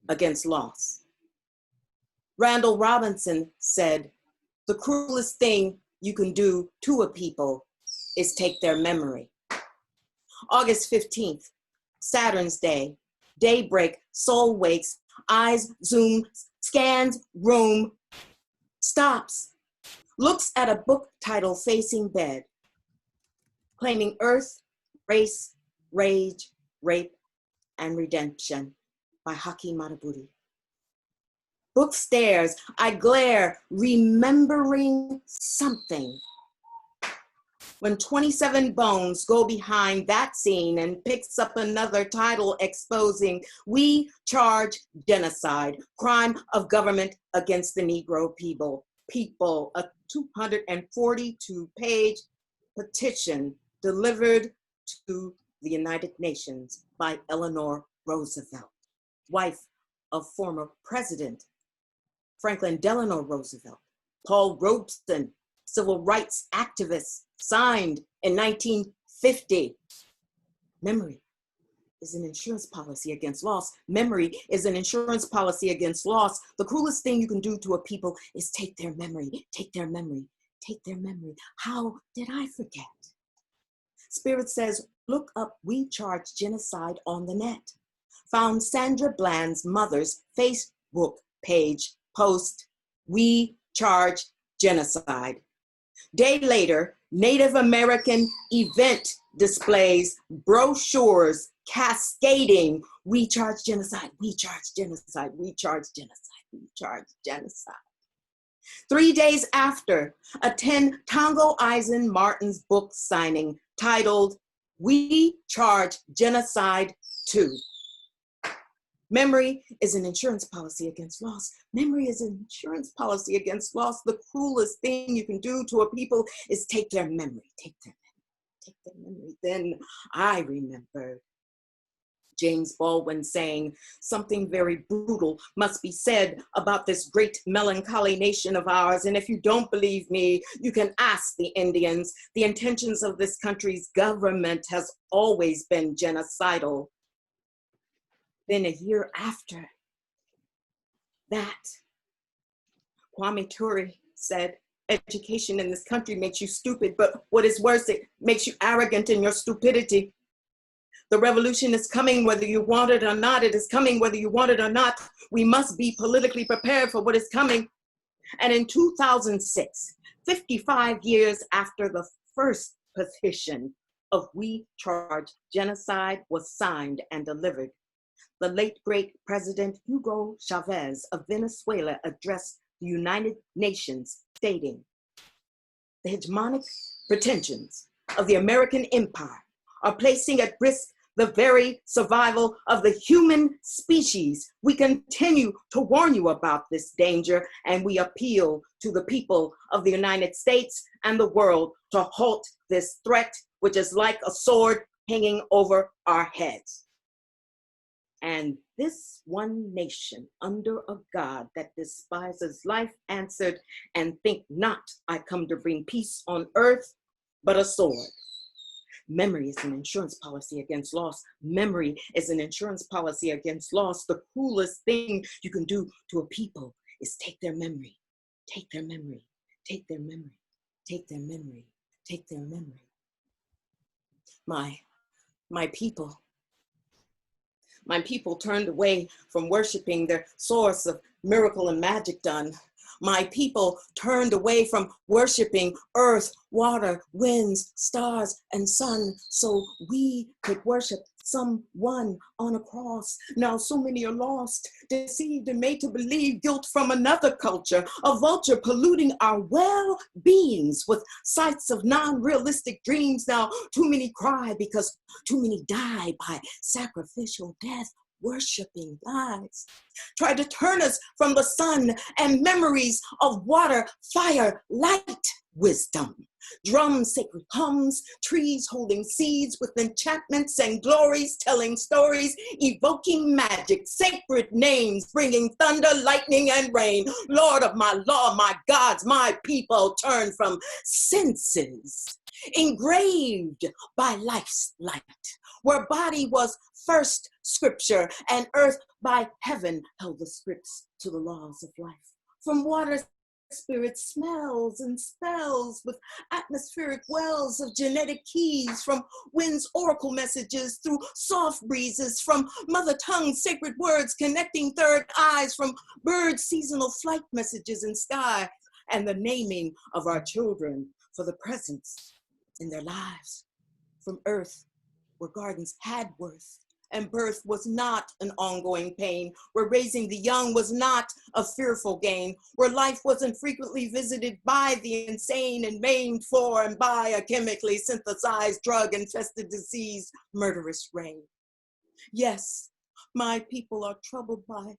against loss. Randall Robinson said, the cruelest thing you can do to a people is take their memory. August 15th, Saturn's Day, daybreak, soul wakes, eyes zoom, scans room, stops, looks at a book title facing bed, claiming earth, race, rage, rape, and redemption by Haki Madhubuti. Book stares, I glare, remembering something. When 27 bones go behind that scene and picks up another title exposing, we charge genocide, crime of government against the Negro people, a 242-page petition delivered to the United Nations by Eleanor Roosevelt, wife of former President Franklin Delano Roosevelt. Paul Robeson, civil rights activist, signed in 1950. Memory is an insurance policy against loss. Memory is an insurance policy against loss. The cruelest thing you can do to a people is take their memory, take their memory, take their memory. How did I forget? Spirit says, look up We Charge Genocide on the net. Found Sandra Bland's mother's Facebook page post, We Charge Genocide. Day later, Native American event displays, brochures cascading, we charge genocide, we charge genocide, we charge genocide, we charge genocide. 3 days after, attend Tongo Eisen Martin's book signing titled, We Charge Genocide Too. Memory is an insurance policy against loss. Memory is an insurance policy against loss. The cruelest thing you can do to a people is take their memory, take their memory, take their memory. Then I remembered James Baldwin saying, something very brutal must be said about this great melancholy nation of ours. And if you don't believe me, you can ask the Indians. The intentions of this country's government has always been genocidal. Then a year after that, Kwame Ture said, education in this country makes you stupid, but what is worse, it makes you arrogant in your stupidity. The revolution is coming whether you want it or not. It is coming whether you want it or not. We must be politically prepared for what is coming. And in 2006, 55 years after the first petition of We Charge Genocide was signed and delivered, the late great President Hugo Chavez of Venezuela addressed the United Nations stating, the hegemonic pretensions of the American empire are placing at risk the very survival of the human species. We continue to warn you about this danger, and we appeal to the people of the United States and the world to halt this threat, which is like a sword hanging over our heads. And this one nation under a God that despises life answered, and think not I come to bring peace on earth, but a sword. Memory is an insurance policy against loss. Memory is an insurance policy against loss. The cruelest thing you can do to a people is take their memory, take their memory, take their memory, take their memory, take their memory. My people turned away from worshiping their source of miracle and magic done. My people turned away from worshiping earth, water, winds, stars, and sun so we could worship someone on a cross. Now so many are lost, deceived, and made to believe guilt from another culture, a vulture polluting our well-beings with sights of non-realistic dreams. Now too many cry because too many die by sacrificial death. Worshiping lies, try to turn us from the sun and memories of water, fire, light, wisdom. Drums, sacred hums, trees holding seeds with enchantments and glories, telling stories, evoking magic, sacred names, bringing thunder, lightning, and rain. Lord of my law, my gods, my people turn from senses, engraved by life's light, where body was first scripture and earth by heaven held the scripts to the laws of life. From waters spirit smells and spells with atmospheric wells of genetic keys, from wind's oracle messages through soft breezes, from mother tongue sacred words connecting third eyes, from birds seasonal flight messages in sky, and the naming of our children for the presence in their lives, from earth where gardens had worth and birth was not an ongoing pain, where raising the young was not a fearful gain, where life wasn't frequently visited by the insane and maimed for and by a chemically synthesized drug-infested disease, murderous rain. Yes, my people are troubled by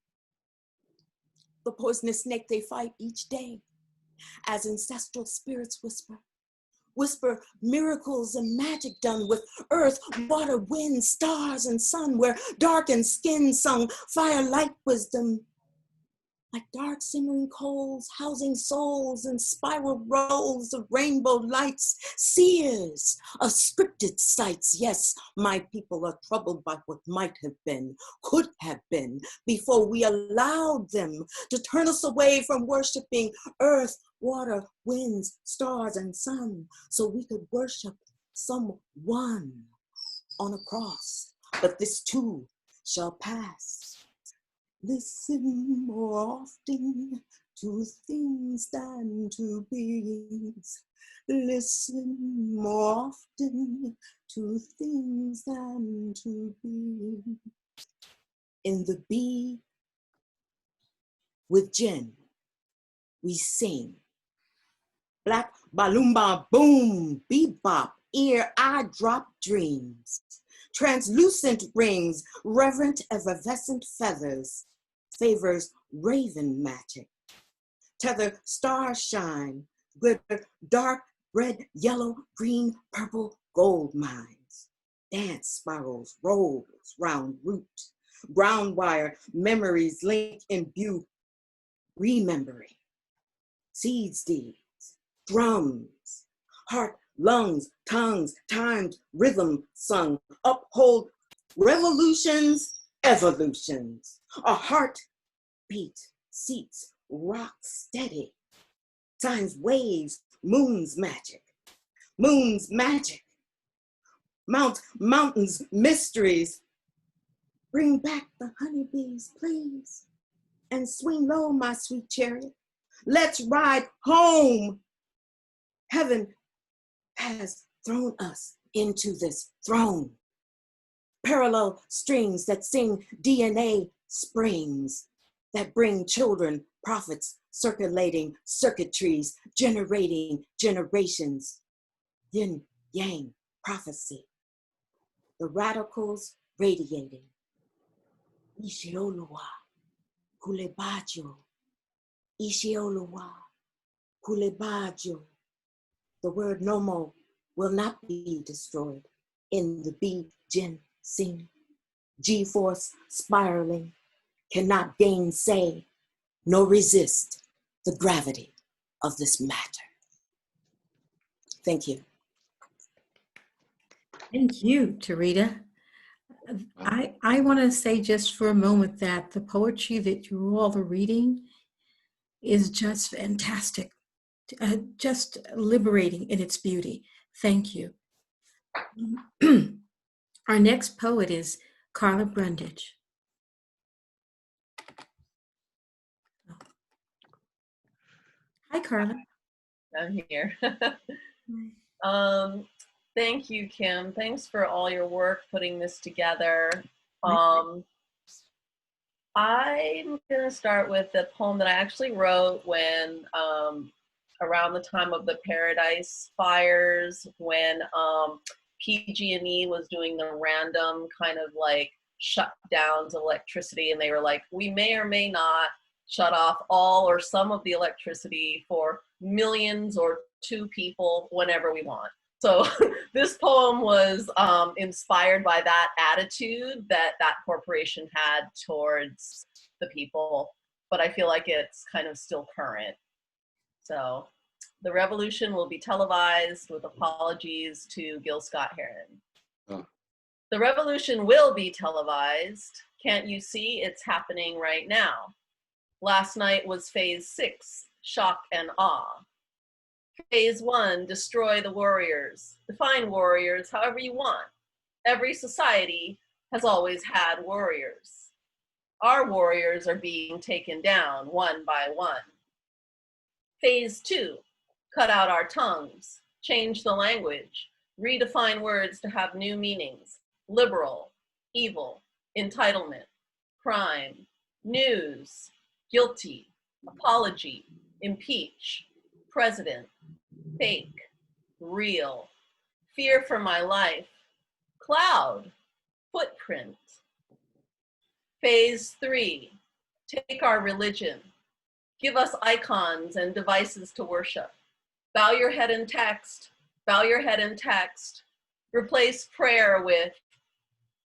the poisonous snake they fight each day, as ancestral spirits whisper miracles and magic done with earth, water, wind, stars, and sun, where darkened skin sung fire, light, wisdom, like dark simmering coals, housing souls in spiral rolls of rainbow lights, seers of scripted sights. Yes, my people are troubled by what might have been, could have been, before we allowed them to turn us away from worshiping earth, water, winds, stars, and sun, so we could worship someone on a cross. But this too shall pass. Listen more often to things than to beings. Listen more often to things than to beings. In the Bee with Jen, we sing. Black balloomba boom, bebop, ear eye drop dreams. Translucent rings, reverent effervescent feathers, favors raven magic. Tether star shine, glitter dark red, yellow, green, purple gold mines. Dance spirals, rolls round root. Brown wire, memories link in view, remembering. Seeds deeds, drums, heart, lungs, tongues, timed, rhythm sung, uphold revolutions, evolutions. A heartbeat, seats, rock steady. Signs, waves, moon's magic. Moon's magic. Mountains, mysteries. Bring back the honeybees, please. And swing low, my sweet chariot. Let's ride home. Heaven has thrown us into this throne. Parallel strings that sing DNA springs that bring children, prophets, circulating circuitries, generating generations. Yin, yang, prophecy. The radicals radiating. Ishioluwa, kulebajo. Ishioluwa, kulebajo. The word Nomo will not be destroyed in the Bee-Jin scene. G-force spiraling, cannot gainsay nor resist the gravity of this matter. Thank you. Thank you, Tarita. I want to say just for a moment that the poetry that you all are reading is just fantastic. Just liberating in its beauty. Thank you. Our next poet is Carla Brundage. Hi, Carla. I'm here. Thank you, Kim. Thanks for all your work putting this together. I'm going to start with a poem that I actually wrote when around the time of the Paradise Fires, when PG&E was doing the random kind of like shutdowns of electricity, and they were like, we may or may not shut off all or some of the electricity for millions or two people whenever we want. So this poem was inspired by that attitude that that corporation had towards the people, but I feel like it's kind of still current. So the revolution will be televised with apologies to Gil Scott-Heron. Oh. The revolution will be televised. Can't you see it's happening right now? Last night was phase 6. shock and awe. Phase 1, destroy the warriors. Define warriors however you want. Every society has always had warriors. Our warriors are being taken down one by one. Phase 2, cut out our tongues, change the language, redefine words to have new meanings. Liberal, evil, entitlement, crime, news, guilty, apology, impeach, president, fake, real, fear for my life, cloud, footprint. Phase 3, take our religion. Give us icons and devices to worship. Bow your head in text, bow your head in text. Replace prayer with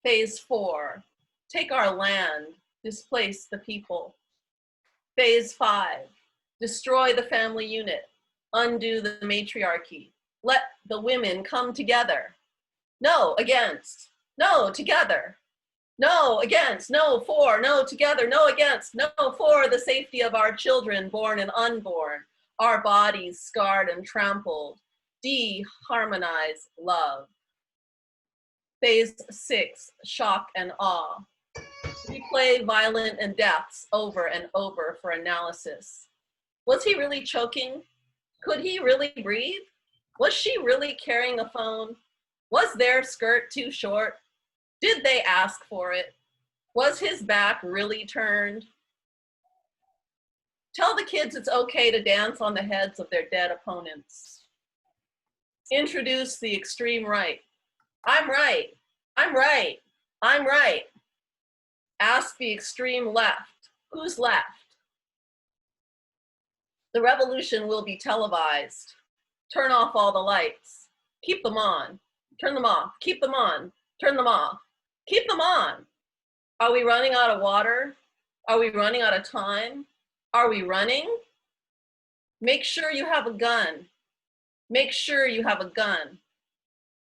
phase 4, take our land, displace the people. Phase 5, destroy the family unit, undo the matriarchy. Let the women come together. No, against, no, together. No, against, no, for, no, together, no, against, no, for the safety of our children, born and unborn, our bodies scarred and trampled. De-harmonize love. Phase 6, shock and awe. Replay violent and deaths over and over for analysis. Was he really choking? Could he really breathe? Was she really carrying a phone? Was their skirt too short? Did they ask for it? Was his back really turned? Tell the kids it's okay to dance on the heads of their dead opponents. Introduce the extreme right. I'm right, I'm right, I'm right. Ask the extreme left, who's left? The revolution will be televised. Turn off all the lights. Keep them on. Turn them off. Keep them on. Turn them off. Keep them on. Are we running out of water? Are we running out of time? Are we running? Make sure you have a gun. Make sure you have a gun.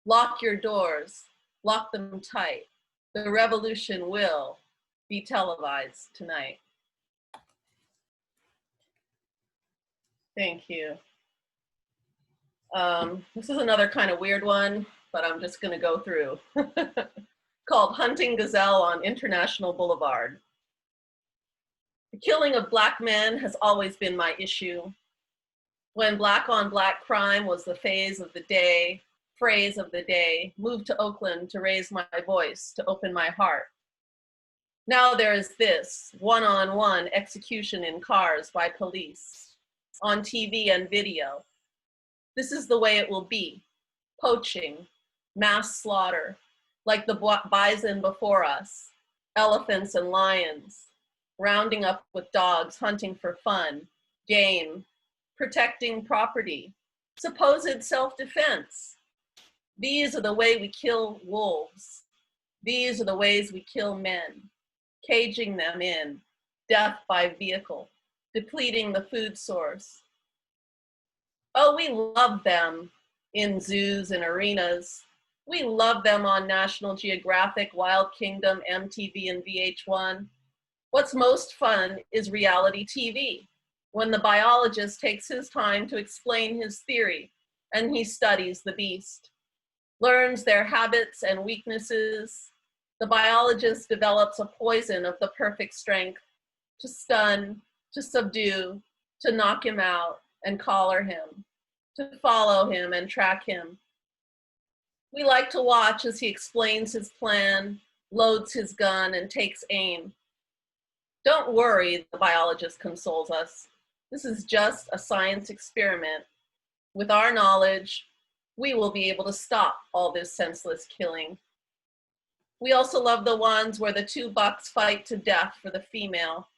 Lock your doors. Lock them tight. The revolution will be televised tonight. Thank you. This is another kind of weird one, but I'm just gonna go through. Called Hunting Gazelle on International Boulevard. The killing of Black men has always been my issue. When Black on Black crime was the phrase of the day, moved to Oakland to raise my voice, to open my heart. Now there is this one-on-one execution in cars by police, on TV and video. This is the way it will be. Poaching, mass slaughter, like the bison before us, elephants and lions, rounding up with dogs, hunting for fun, game, protecting property, supposed self-defense. These are the way we kill wolves. These are the ways we kill men, caging them in, death by vehicle, depleting the food source. Oh, we love them in zoos and arenas. We love them on National Geographic, Wild Kingdom, MTV, and VH1. What's most fun is reality TV, when the biologist takes his time to explain his theory and he studies the beast, learns their habits and weaknesses. The biologist develops a poison of the perfect strength to stun, to subdue, to knock him out and collar him, to follow him and track him. We like to watch as he explains his plan, loads his gun, and takes aim. Don't worry, the biologist consoles us. This is just a science experiment. With our knowledge, we will be able to stop all this senseless killing. We also love the ones where the two bucks fight to death for the female.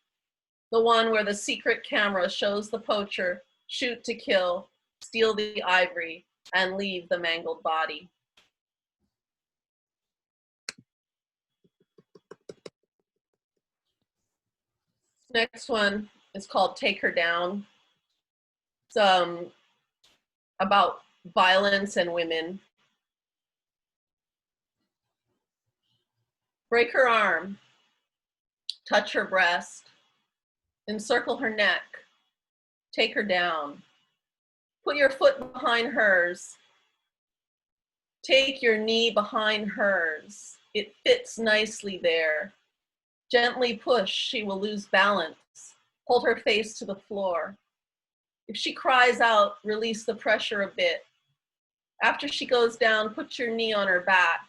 The one where the secret camera shows the poacher shoot to kill, steal the ivory, and leave the mangled body. Next one is called Take Her Down. It's about violence and women. Break her arm, touch her breast, encircle her neck, Take her down. Put your foot behind hers. Take your knee behind hers. It fits nicely there. Gently push, she will lose balance. Hold her face to the floor. If she cries out, release the pressure a bit. After she goes down, put your knee on her back,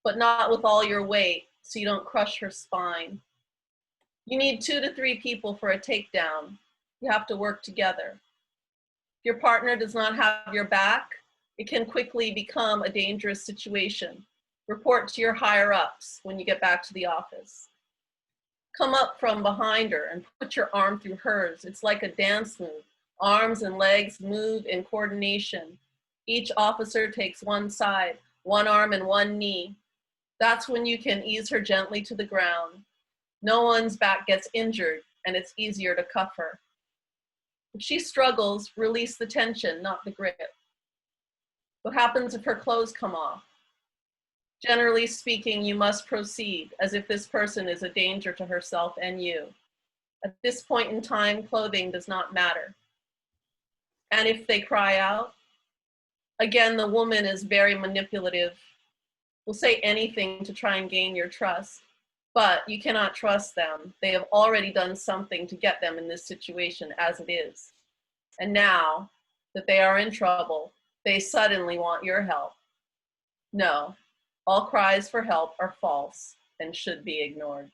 but not with all your weight, so you don't crush her spine. You need 2 to 3 people for a takedown. You have to work together. If your partner does not have your back, it can quickly become a dangerous situation. Report to your higher ups when you get back to the office. Come up from behind her and put your arm through hers. It's like a dance move. Arms and legs move in coordination. Each officer takes one side, one arm and one knee. That's when you can ease her gently to the ground. No one's back gets injured, and it's easier to cuff her. If she struggles, release the tension, not the grip. What happens if her clothes come off? Generally speaking, you must proceed as if this person is a danger to herself and you. At this point in time, clothing does not matter. And if they cry out, again, the woman is very manipulative, will say anything to try and gain your trust, but you cannot trust them. They have already done something to get them in this situation as it is. And now that they are in trouble, they suddenly want your help. No, all cries for help are false and should be ignored.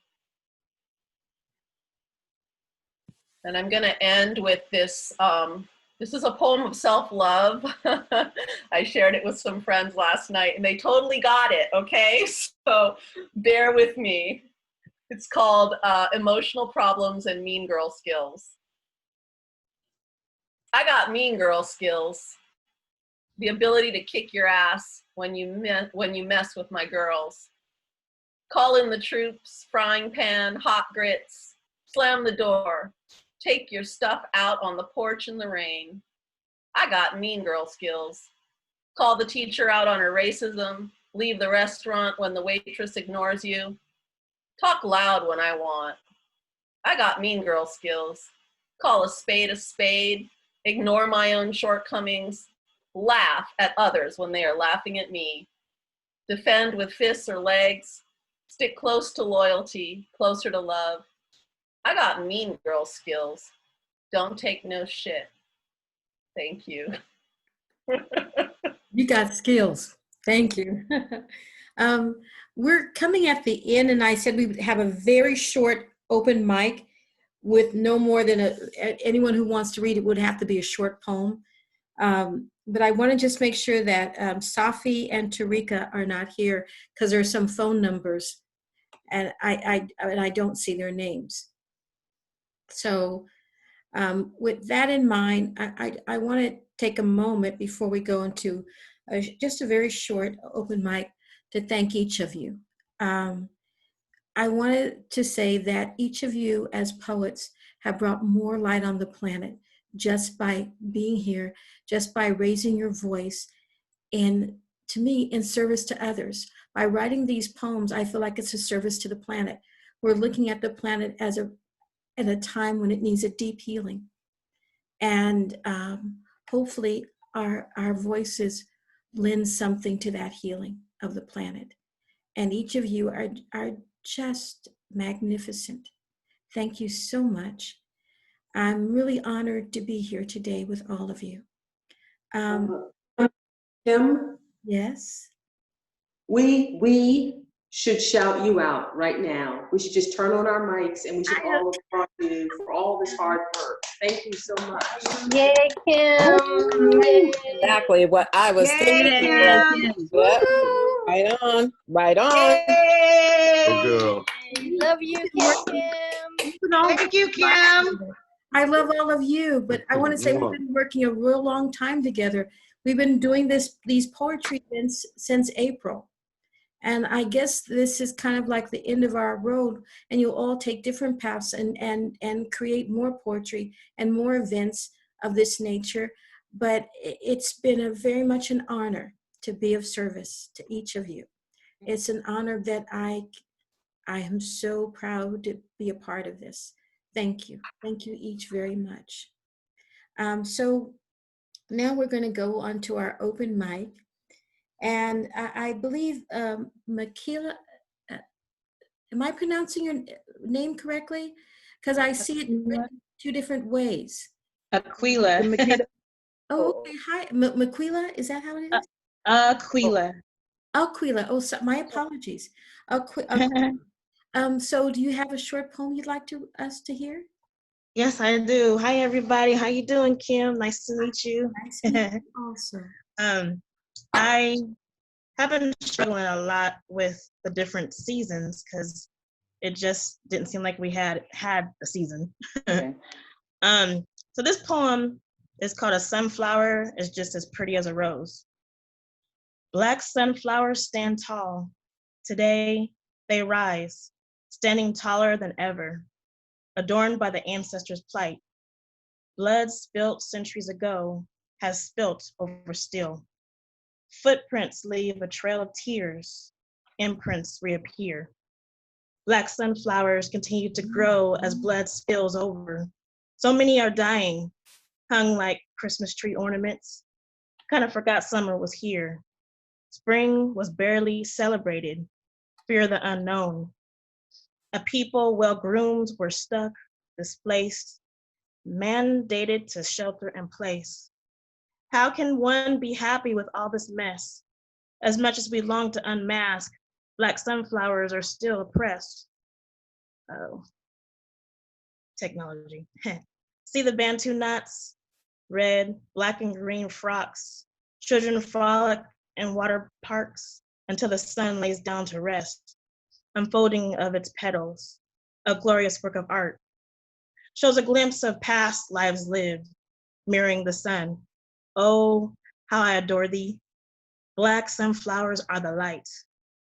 And I'm gonna end with this. This is a poem of self-love. I shared it with some friends last night and they totally got it, okay? So bear with me. It's called Emotional Problems and Mean Girl Skills. I got mean girl skills. The ability to kick your ass when you mess with my girls. Call in the troops, frying pan, hot grits, slam the door. Take your stuff out on the porch in the rain. I got mean girl skills. Call the teacher out on her racism. Leave the restaurant when the waitress ignores you. Talk loud when I want. I got mean girl skills. Call a spade. Ignore my own shortcomings. Laugh at others when they are laughing at me. Defend with fists or legs. Stick close to loyalty, closer to love. I got mean girl skills. Don't take no shit. Thank you. You got skills. Thank you. We're coming at the end, and I said we would have a very short open mic with no more than anyone who wants to read it would have to be a short poem. But I want to just make sure that Safi and Tarika are not here because there are some phone numbers, and I don't see their names. So with that in mind, I want to take a moment before we go into just a very short open mic to thank each of you. I wanted to say that each of you as poets have brought more light on the planet just by being here, just by raising your voice, and to me, in service to others. By writing these poems, I feel like it's a service to the planet. We're looking at the planet as at a time when it needs a deep healing. And hopefully our voices lend something to that healing of the planet. And each of you are just magnificent. Thank you so much. I'm really honored to be here today with all of you. Kim? Yes? We should shout you out right now. We should just turn on our mics and we should all applaud you for all this hard work. Thank you so much. Yay, Kim. Yay. Exactly what I was thinking. Yep. Right on. Right on. Good girl. Love you, Kim. Thank you, Kim. I love all of you, but I want to say we've been working a real long time together. We've been doing these poetry events since April. And I guess this is kind of like the end of our road, and you'll all take different paths and create more poetry and more events of this nature. But it's been very much an honor to be of service to each of you. It's an honor that I am so proud to be a part of this. Thank you. Thank you each very much. So now we're going to go on to our open mic. And I believe Makila, am I pronouncing your name correctly? Because I see it written two different ways. Aquila. Oh, okay. Hi, Maquila. Is that how it is? Aquila. Aquila. Oh, so my apologies. So do you have a short poem you'd like us to hear? Yes, I do. Hi, everybody. How you doing, Kim? Nice to meet you. Nice to meet you also. I have been struggling a lot with the different seasons because it just didn't seem like we had a season. Okay. So this poem is called A Sunflower is Just as Pretty as a Rose. Black sunflowers stand tall. Today they rise, standing taller than ever, adorned by the ancestors' plight. Blood spilt centuries ago has spilt over steel. Footprints leave a trail of tears. Imprints reappear. Black sunflowers continue to grow as blood spills over. So many are dying, hung like Christmas tree ornaments. Kind of forgot summer was here. Spring was barely celebrated. Fear the unknown. A people well-groomed were stuck, displaced, mandated to shelter in place. How can one be happy with all this mess? As much as we long to unmask, Black sunflowers are still oppressed. Oh, technology. See the Bantu knots? Red, black, and green frocks. Children frolic in water parks until the sun lays down to rest. Unfolding of its petals, a glorious work of art. Shows a glimpse of past lives lived, mirroring the sun. Oh, how I adore thee. Black sunflowers are the light.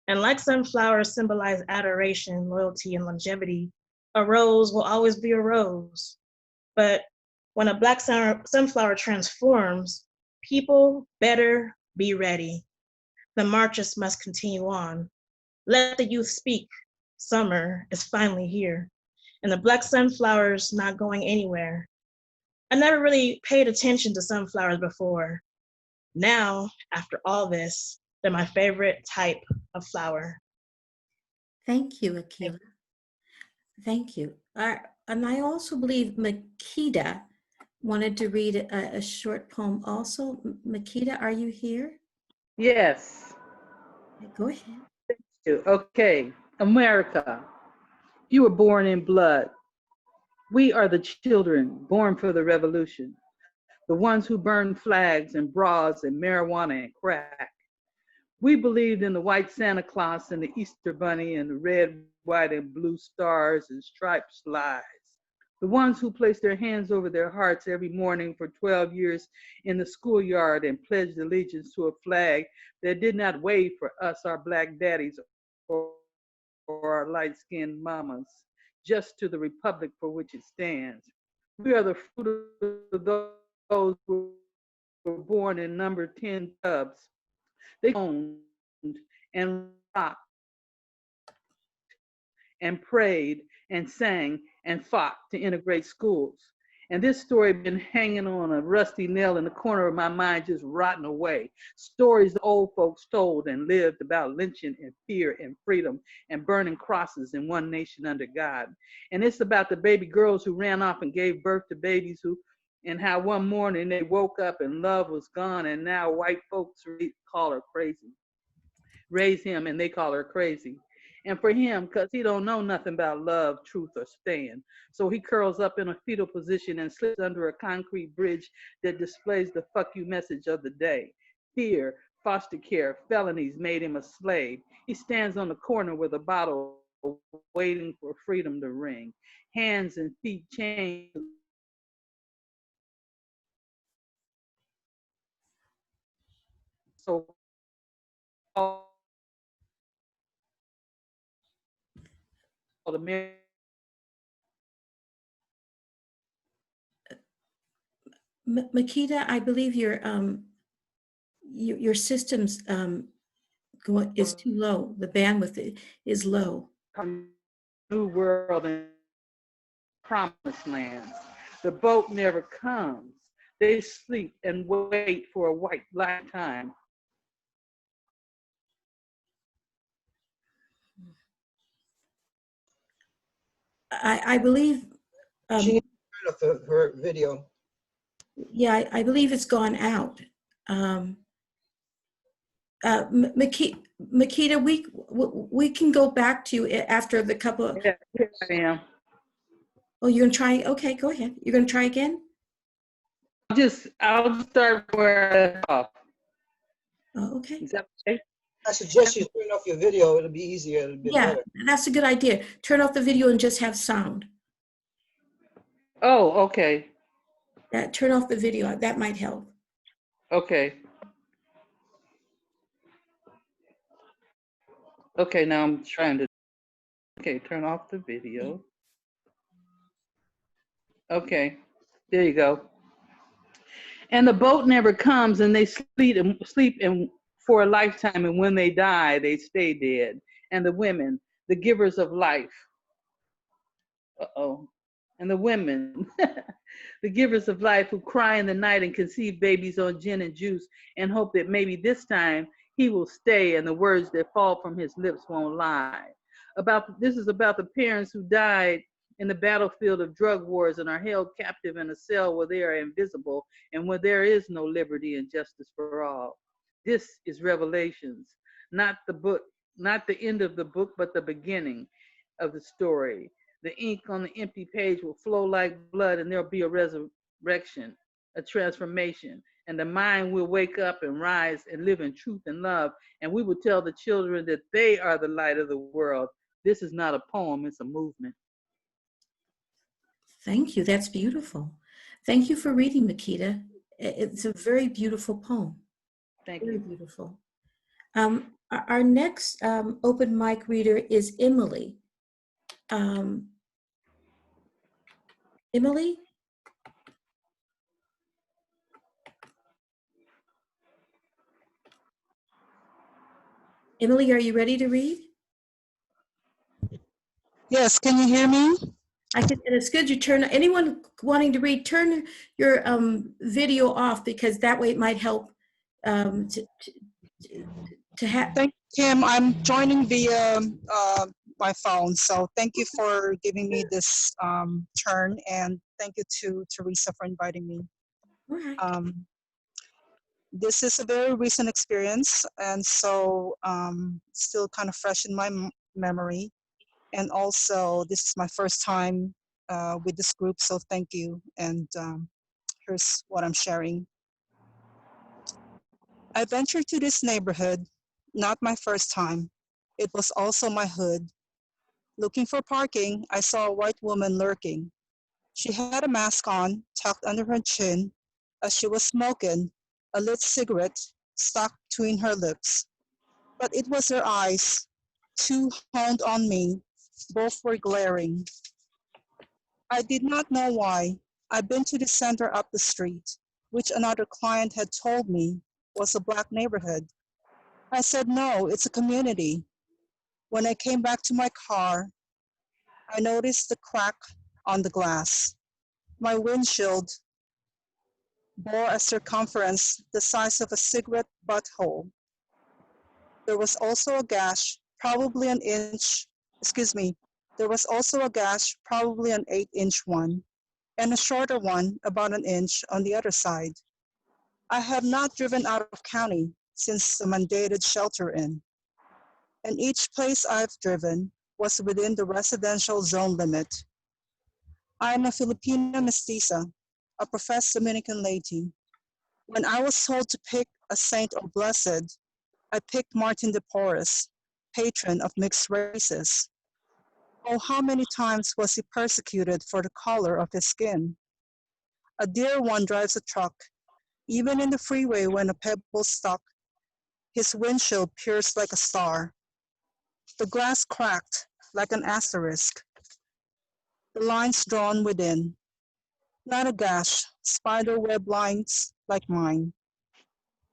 And like sunflowers symbolize adoration, loyalty, and longevity, a rose will always be a rose. But when a black sunflower transforms, people better be ready. The marches must continue on. Let the youth speak. Summer is finally here, and the black sunflower's not going anywhere. I never really paid attention to sunflowers before. Now, after all this, they're my favorite type of flower. Thank you, Aquila. Thank you. And I also believe Makita wanted to read a short poem also. Makita, are you here? Yes. Go ahead. Okay, America, you were born in blood. We are the children born for the revolution, the ones who burned flags and bras and marijuana and crack. We believed in the white Santa Claus and the Easter Bunny and the red, white, and blue stars and striped slides. The ones who placed their hands over their hearts every morning for 12 years in the schoolyard and pledged allegiance to a flag that did not wave for us, our black daddies, or our light-skinned mamas, just to the republic for which it stands. We are the fruit of those who were born in number 10 tubs. They owned and rocked and prayed and sang and fought to integrate schools. And this story has been hanging on a rusty nail in the corner of my mind, just rotting away. Stories the old folks told and lived about lynching and fear and freedom and burning crosses in one nation under God. And it's about the baby girls who ran off and gave birth to babies and how one morning they woke up and love was gone, and now white folks call her crazy. Raise him and they call her crazy. And for him, because he don't know nothing about love, truth, or stand. So he curls up in a fetal position and slips under a concrete bridge that displays the fuck you message of the day. Fear, foster care, felonies made him a slave. He stands on the corner with a bottle waiting for freedom to ring. Hands and feet chained. So Makita, I believe your system's is too low. The bandwidth is low. New world and promised land. The boat never comes. they sleep and wait for a white lifetime. I believe. She needs to turn off her video. Yeah, I believe it's gone out. Makita, we can go back to you after the couple of. Yeah, here I am. Oh, you're gonna try? Okay, go ahead. You're gonna try again? I'll start where I left off. Oh, okay. Is that okay? I suggest you turn off your video. It'll be easier. It'll be Yeah, better. that's a good idea. Turn off the video and just have sound. Oh, okay. Yeah, turn off the video. That might help. Okay. Okay, now I'm trying to. Okay, turn off the video. Okay, there you go. And the boat never comes, and they sleep for a lifetime, and when they die, they stay dead. And the women, the givers of life. And the women, the givers of life, who cry in the night and conceive babies on gin and juice and hope that maybe this time he will stay and the words that fall from his lips won't lie. This is about the parents who died in the battlefield of drug wars and are held captive in a cell where they are invisible and where there is no liberty and justice for all. This is Revelations, not the book, not the end of the book, but the beginning of the story. The ink on the empty page will flow like blood, and there'll be a resurrection, a transformation, and the mind will wake up and rise and live in truth and love, and we will tell the children that they are the light of the world. This is not a poem, it's a movement. Thank you. That's beautiful. Thank you for reading, Makita. It's a very beautiful poem. Thank you. Very beautiful. Our next open mic reader is Emily. Emily? Emily, are you ready to read? Yes, can you hear me? I can, and it's good you turn, anyone wanting to read, turn your video off, because that way it might help to have. Thank you, Kim. I'm joining via my phone, so thank you for giving me this turn, and thank you to Teresa for inviting me. All right. This is a very recent experience, and so still kind of fresh in my memory. And also, this is my first time with this group, so thank you. And here's what I'm sharing. I ventured to this neighborhood, not my first time. It was also my hood. Looking for parking, I saw a white woman lurking. She had a mask on, tucked under her chin, as she was smoking a lit cigarette stuck between her lips. But it was her eyes, two honed on me. Both were glaring. I did not know why. I'd been to the center up the street, which another client had told me was a Black neighborhood. I said, no, it's a community. When I came back to my car, I noticed the crack on the glass. My windshield bore a circumference the size of a cigarette butthole. There was also a gash, probably an inch, there was also a gash, probably an 8-inch one, and a shorter one, about an inch, on the other side. I have not driven out of county since the mandated shelter-in, and each place I've driven was within the residential zone limit. I am a Filipina mestiza, a professed Dominican laity. When I was told to pick a saint or blessed, I picked Martin de Porres, patron of mixed races. Oh, how many times was he persecuted for the color of his skin? A dear one drives a truck, even in the freeway when a pebble stuck. His windshield pierced like a star. The glass cracked like an asterisk. The lines drawn within. Not a gash, spider web lines like mine.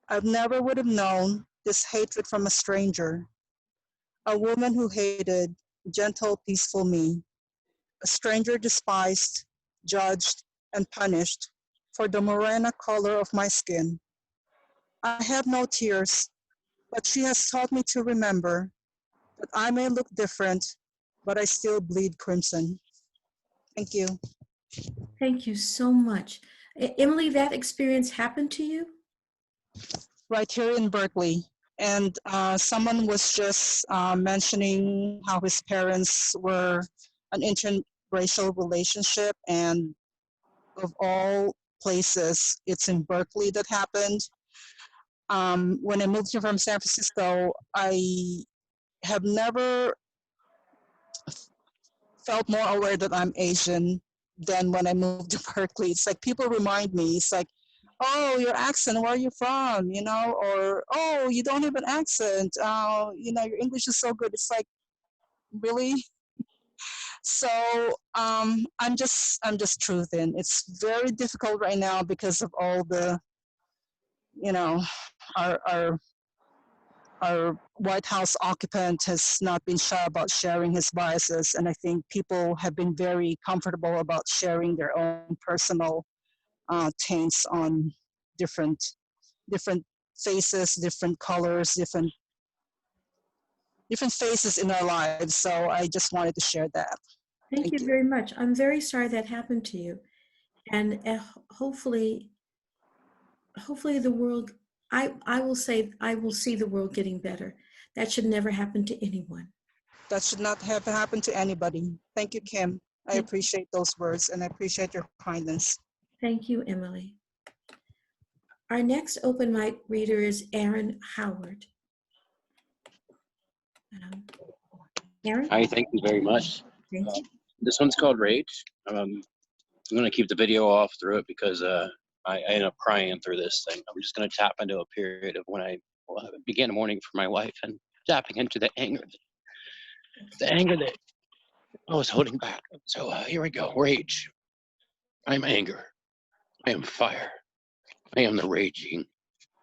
I never would have known this hatred from a stranger. A woman who hated gentle, peaceful me. A stranger despised, judged, and punished for the morena color of my skin. I have no tears, but she has taught me to remember that I may look different, but I still bleed crimson. Thank you. Thank you so much. Emily, that experience happened to you? Right here in Berkeley. And someone was just mentioning how his parents were an interracial relationship, and of all places, it's in Berkeley that happened. When I moved here from San Francisco, I have never felt more aware that I'm Asian than when I moved to Berkeley. It's like people remind me, it's like, oh, your accent, where are you from? You know, or, oh, you don't have an accent. You know, your English is so good. It's like, really? So I'm just truthing. It's very difficult right now because of all the, you know, our White House occupant has not been shy about sharing his biases, and I think people have been very comfortable about sharing their own personal taints on different faces, different colors, different faces in our lives. So I just wanted to share that. Thank you very much. I'm very sorry that happened to you, and hopefully the world. I will say I will see the world getting better. That should never happen to anyone. That should not have happened to anybody. Thank you, Kim. I appreciate those words, and I appreciate your kindness. Thank you, Emily. Our next open mic reader is Aaron Howard. Aaron? Hi, thank you very much. Thank you. This one's called Rage. I'm going to keep the video off through it because I end up crying through this thing. I'm just going to tap into a period of when I began mourning for my wife and tapping into the anger that I was holding back. So here we go. Rage. I am anger. I am fire. I am the raging,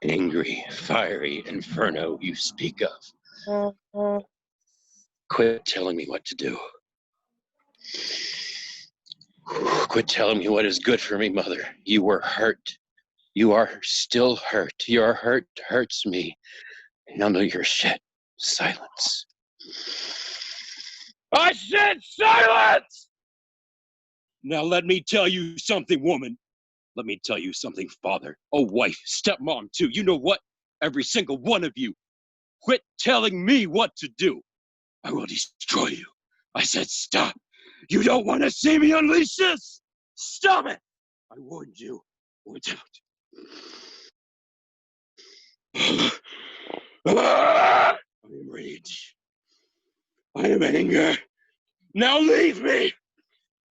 angry, fiery inferno you speak of. Quit telling me what to do. Quit telling me what is good for me, Mother. You were hurt. You are still hurt. Your hurt hurts me. None of your shit. Silence. I said silence! Now let me tell you something, woman. Let me tell you something, father. A wife, stepmom too. You know what? Every single one of you. Quit telling me what to do. I will destroy you. I said stop. You don't want to see me unleash this? Stop it! I warned you. Watch out. I am rage. I am anger. Now leave me!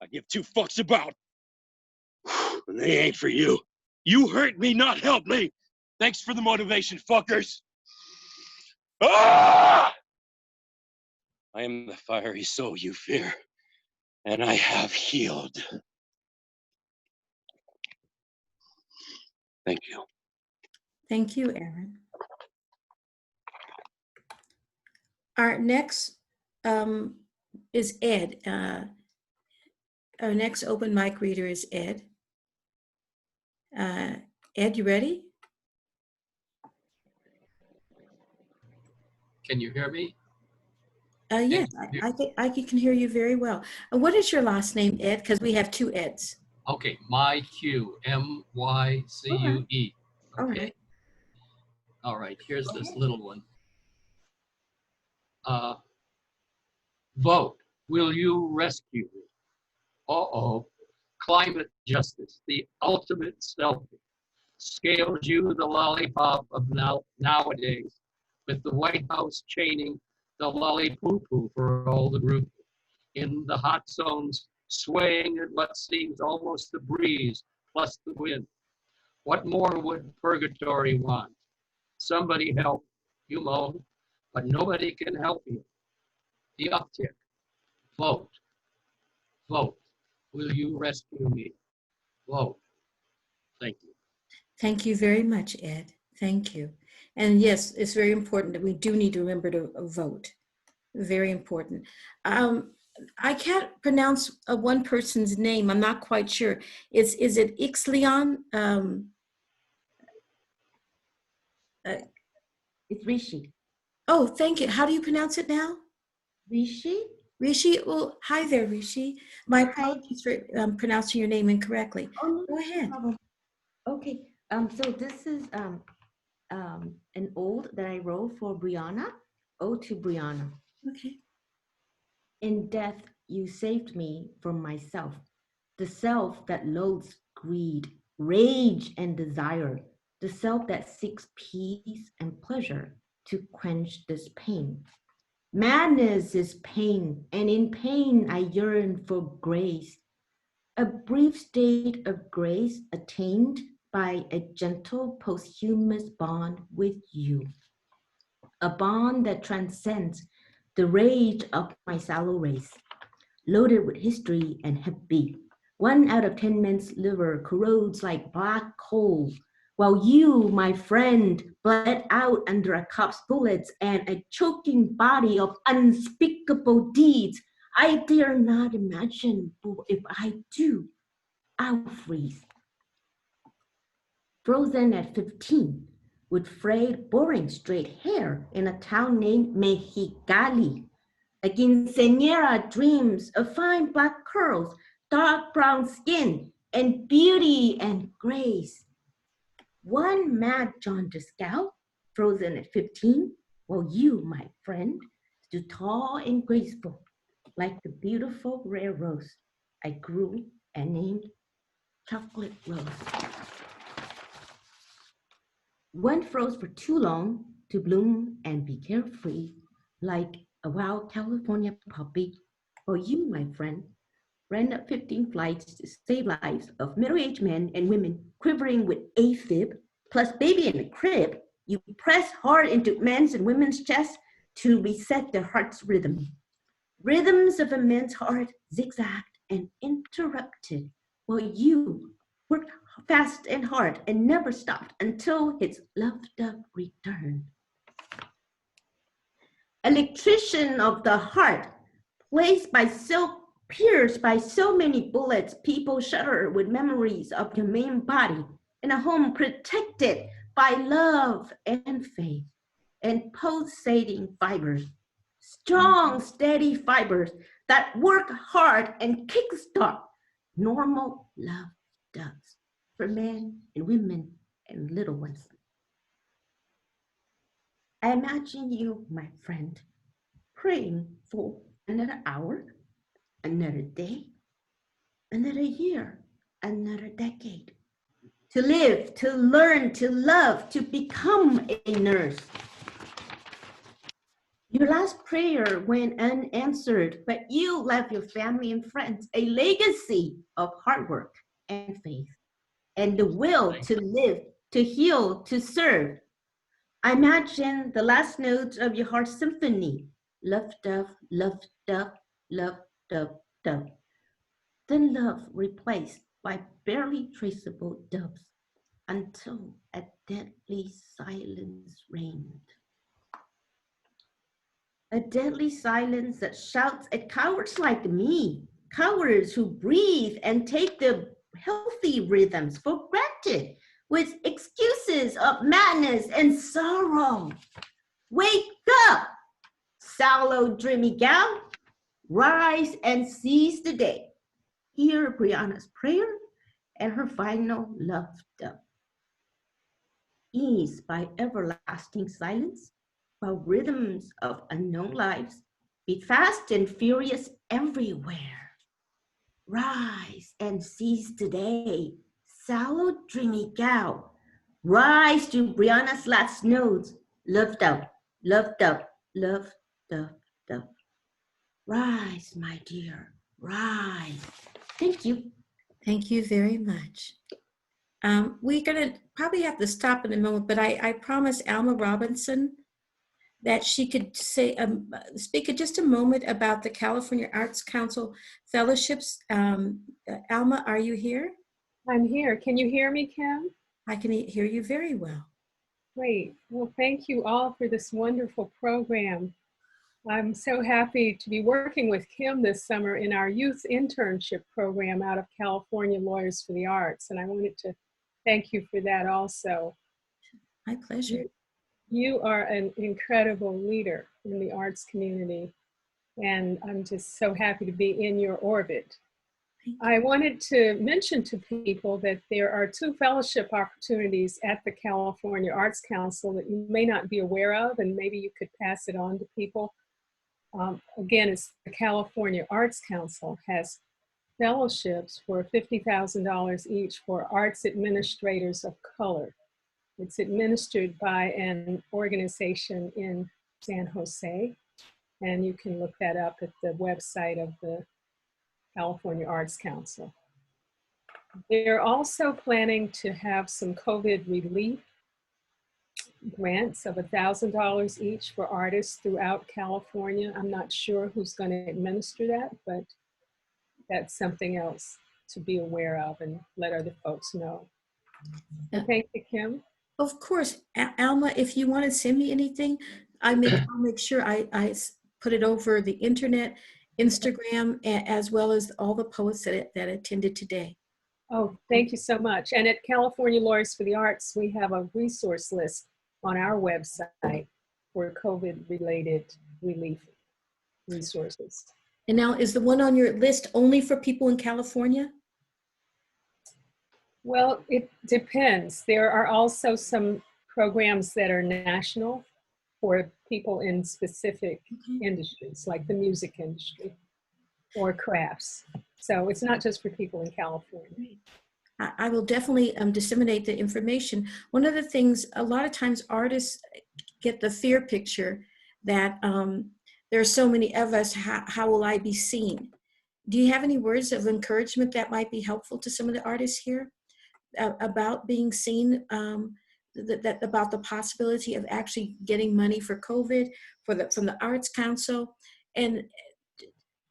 I give two fucks about. And they ain't for you. You hurt me, not help me. Thanks for the motivation, fuckers. Ah! I am the fiery soul you fear, and I have healed. Thank you. Thank you, Aaron. Our next is Ed. Our next open mic reader is Ed. Ed, you ready? Can you hear me? Yes, I can hear you very well. What is your last name, Ed? Because we have two Eds. Okay, Mycue, M-Y-C-U-E. All right. All right, here's this little one. Vote, will you rescue me? Uh-oh, climate justice, the ultimate selfie, scales you the lollipop of nowadays, with the White House chaining the lolly-poo-poo for all the group. In the hot zones, swaying at what seems almost a breeze, plus the wind. What more would purgatory want? Somebody help, you moan, but nobody can help you. The uptick, vote, vote. Will you rescue me? Vote. Thank you. Thank you very much, Ed. Thank you. And yes, it's very important that we do need to remember to vote. Very important. I can't pronounce one person's name. I'm not quite sure. Is it Ixlion? It's Rishi. Oh, thank you. How do you pronounce it now? Rishi? Rishi? Well, hi there, Rishi. My apologies for pronouncing your name incorrectly. Oh, no, Go ahead. problem. Okay. So this is an ode that I wrote for Brianna. Ode to Brianna. Okay. In death, you saved me from myself, the self that loathes greed, rage, and desire, the self that seeks peace and pleasure to quench this pain. Madness is pain, and in pain I yearn for grace, a brief state of grace attained by a gentle posthumous bond with you, a bond that transcends the rage of my sallow race, loaded with history and heavy. 1 out of 10 men's liver corrodes like black coal, while you, my friend, bled out under a cop's bullets and a choking body of unspeakable deeds. I dare not imagine, for if I do, I'll freeze. Frozen at 15, with frayed, boring straight hair in a town named Mexicali. A quinceañera dreams of fine black curls, dark brown skin, and beauty and grace. One mad jaundice gal, frozen at 15, while you, my friend, stood tall and graceful, like the beautiful rare rose I grew and named Chocolate Rose. One froze for too long to bloom and be carefree, like a wild California poppy, while you, my friend, ran up 15 flights to save lives of middle-aged men and women quivering with AFib, plus baby in the crib. You press hard into men's and women's chests to reset their heart's rhythm. Rhythms of a man's heart zigzagged and interrupted, while you worked fast and hard and never stopped until his loved-up return. Electrician of the heart, pierced by so many bullets, people shudder with memories of your main body in a home protected by love and faith and pulsating fibers, strong, steady fibers that work hard and kickstart normal love does for men and women and little ones. I imagine you, my friend, praying for another hour, another day, another year, another decade. To live, to learn, to love, to become a nurse. Your last prayer went unanswered, but you left your family and friends a legacy of hard work and faith, and the will to live, to heal, to serve. I imagine the last notes of your heart symphony, love, dove, love, dove, love, dove, dove. Then love replaced by barely traceable doves until a deadly silence reigned. A deadly silence that shouts at cowards like me, cowards who breathe and take the healthy rhythms for granted with excuses of madness and sorrow. Wake up, sallow, dreamy gal, rise and seize the day. Hear Brianna's prayer and her final love dove. Eased by everlasting silence, while rhythms of unknown lives beat fast and furious everywhere. Rise and seize the day, sallow, dreamy gal. Rise to Brianna's last notes. Love dove, love dove, love dove, dove. Rise, my dear, rise. Thank you. Thank you very much. We're going to probably have to stop in a moment, but I promised Alma Robinson that she could say, speak just a moment about the California Arts Council fellowships. Alma, are you here? I'm here. Can you hear me, Kim? I can hear you very well. Great. Well, thank you all for this wonderful program. I'm so happy to be working with Kim this summer in our youth internship program out of California Lawyers for the Arts. And I wanted to thank you for that also. My pleasure. You are an incredible leader in the arts community, and I'm just so happy to be in your orbit. I wanted to mention to people that there are 2 fellowship opportunities at the California Arts Council that you may not be aware of, and maybe you could pass it on to people. Again, it's the California Arts Council has fellowships for $50,000 each for arts administrators of color. It's administered by an organization in San Jose, and you can look that up at the website of the California Arts Council. They're also planning to have some COVID relief grants of $1,000 each for artists throughout California. I'm not sure who's going to administer that, but that's something else to be aware of and let other folks know. Thank you, Kim. Of course, Alma, if you want to send me anything, I'll make sure I put it over the internet, Instagram, as well as all the poets that attended today. Oh, thank you so much. And at California Lawyers for the Arts, we have a resource list on our website for COVID-related relief resources. And now, is the one on your list only for people in California? Well, it depends. There are also some programs that are national for people in specific industries, like the music industry or crafts. So it's not just for people in California. I will definitely disseminate the information. One of the things, a lot of times artists get the fear picture that there are so many of us, how will I be seen? Do you have any words of encouragement that might be helpful to some of the artists here about being seen, about the possibility of actually getting money for COVID from the Arts Council? And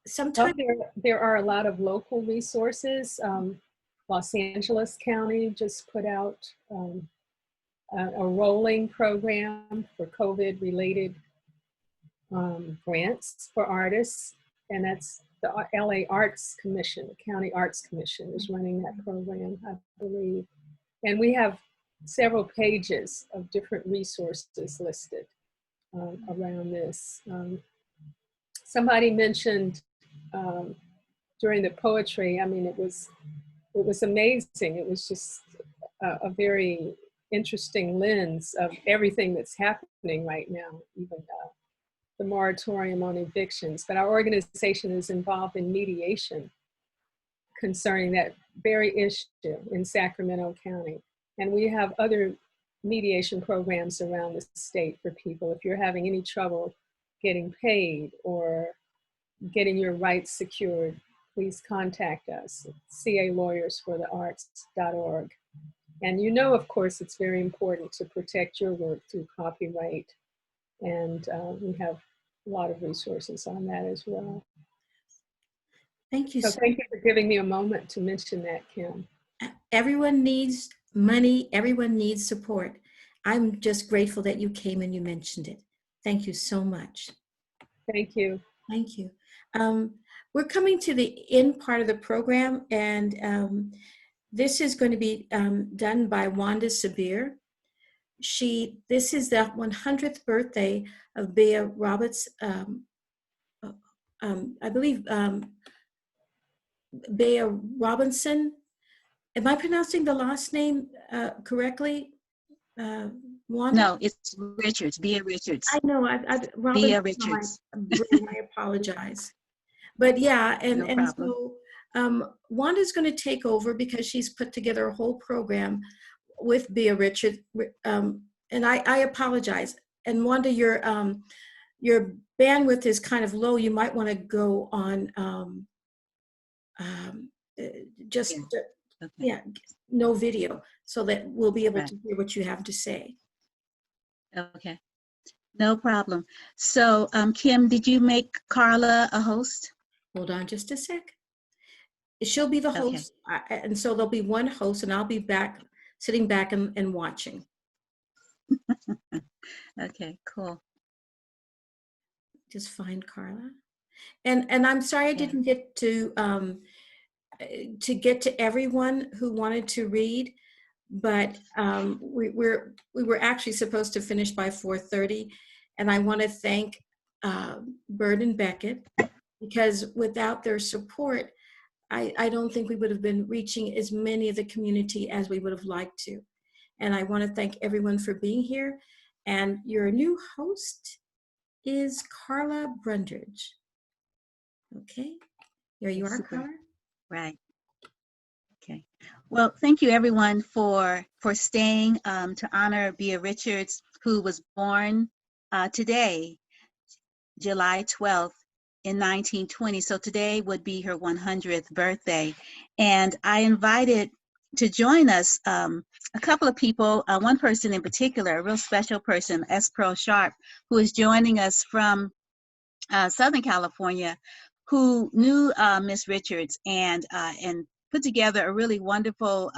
sometimes there are a lot of local resources. Los Angeles County just put out a rolling program for COVID-related grants for artists, and that's the LA Arts Commission, the County Arts Commission is running that program, I believe. And we have several pages of different resources listed around this. Somebody mentioned during the poetry, I mean, it was amazing. It was just a very interesting lens of everything that's happening right now, even the moratorium on evictions. But our organization is involved in mediation concerning that very issue in Sacramento County. And we have other mediation programs around the state for people. If you're having any trouble getting paid or getting your rights secured, please contact us at calawyersforthearts.org. And you know, of course, it's very important to protect your work through copyright. And we have a lot of resources on that as well. Thank you. So thank you for giving me a moment to mention that, Kim. Everyone needs money. Everyone needs support. I'm just grateful that you came and you mentioned it. Thank you so much. Thank you. Thank you. We're coming to the end part of the program, and this is going to be done by Wanda Sabir. This is the 100th birthday of Bea Roberts. I believe Bea Robinson. Am I pronouncing the last name correctly? Wanda? No, it's Richards, Bea Richards. I know, Bea Richards. I apologize. But yeah, and so Wanda's going to take over because she's put together a whole program with Bea Richards. And I apologize. And Wanda, your bandwidth is kind of low. You might want to go on no video so that we'll be able to hear what you have to say. Okay, no problem. So Kim, did you make Carla a host? Hold on just a sec. She'll be the host. And so there'll be one host and I'll be back, sitting back and watching. Okay, cool. just find Carla. And I'm sorry I didn't get to get to everyone who wanted to read, but we were actually supposed to finish by 4:30, and I want to thank Bird and Beckett, because without their support, I don't think we would have been reaching as many of the community as we would have liked to. And I want to thank everyone for being here. And your new host is Carla Brundage. Okay, here you are, Super. Carla. Right. Okay. Well, thank you everyone for staying to honor Bea Richards, who was born today, July 12th in 1920. So today would be her 100th birthday. And I invited to join us a couple of people, one person in particular, a real special person, S. Pearl Sharp, who is joining us from Southern California, who knew Miss Richards and put together a really wonderful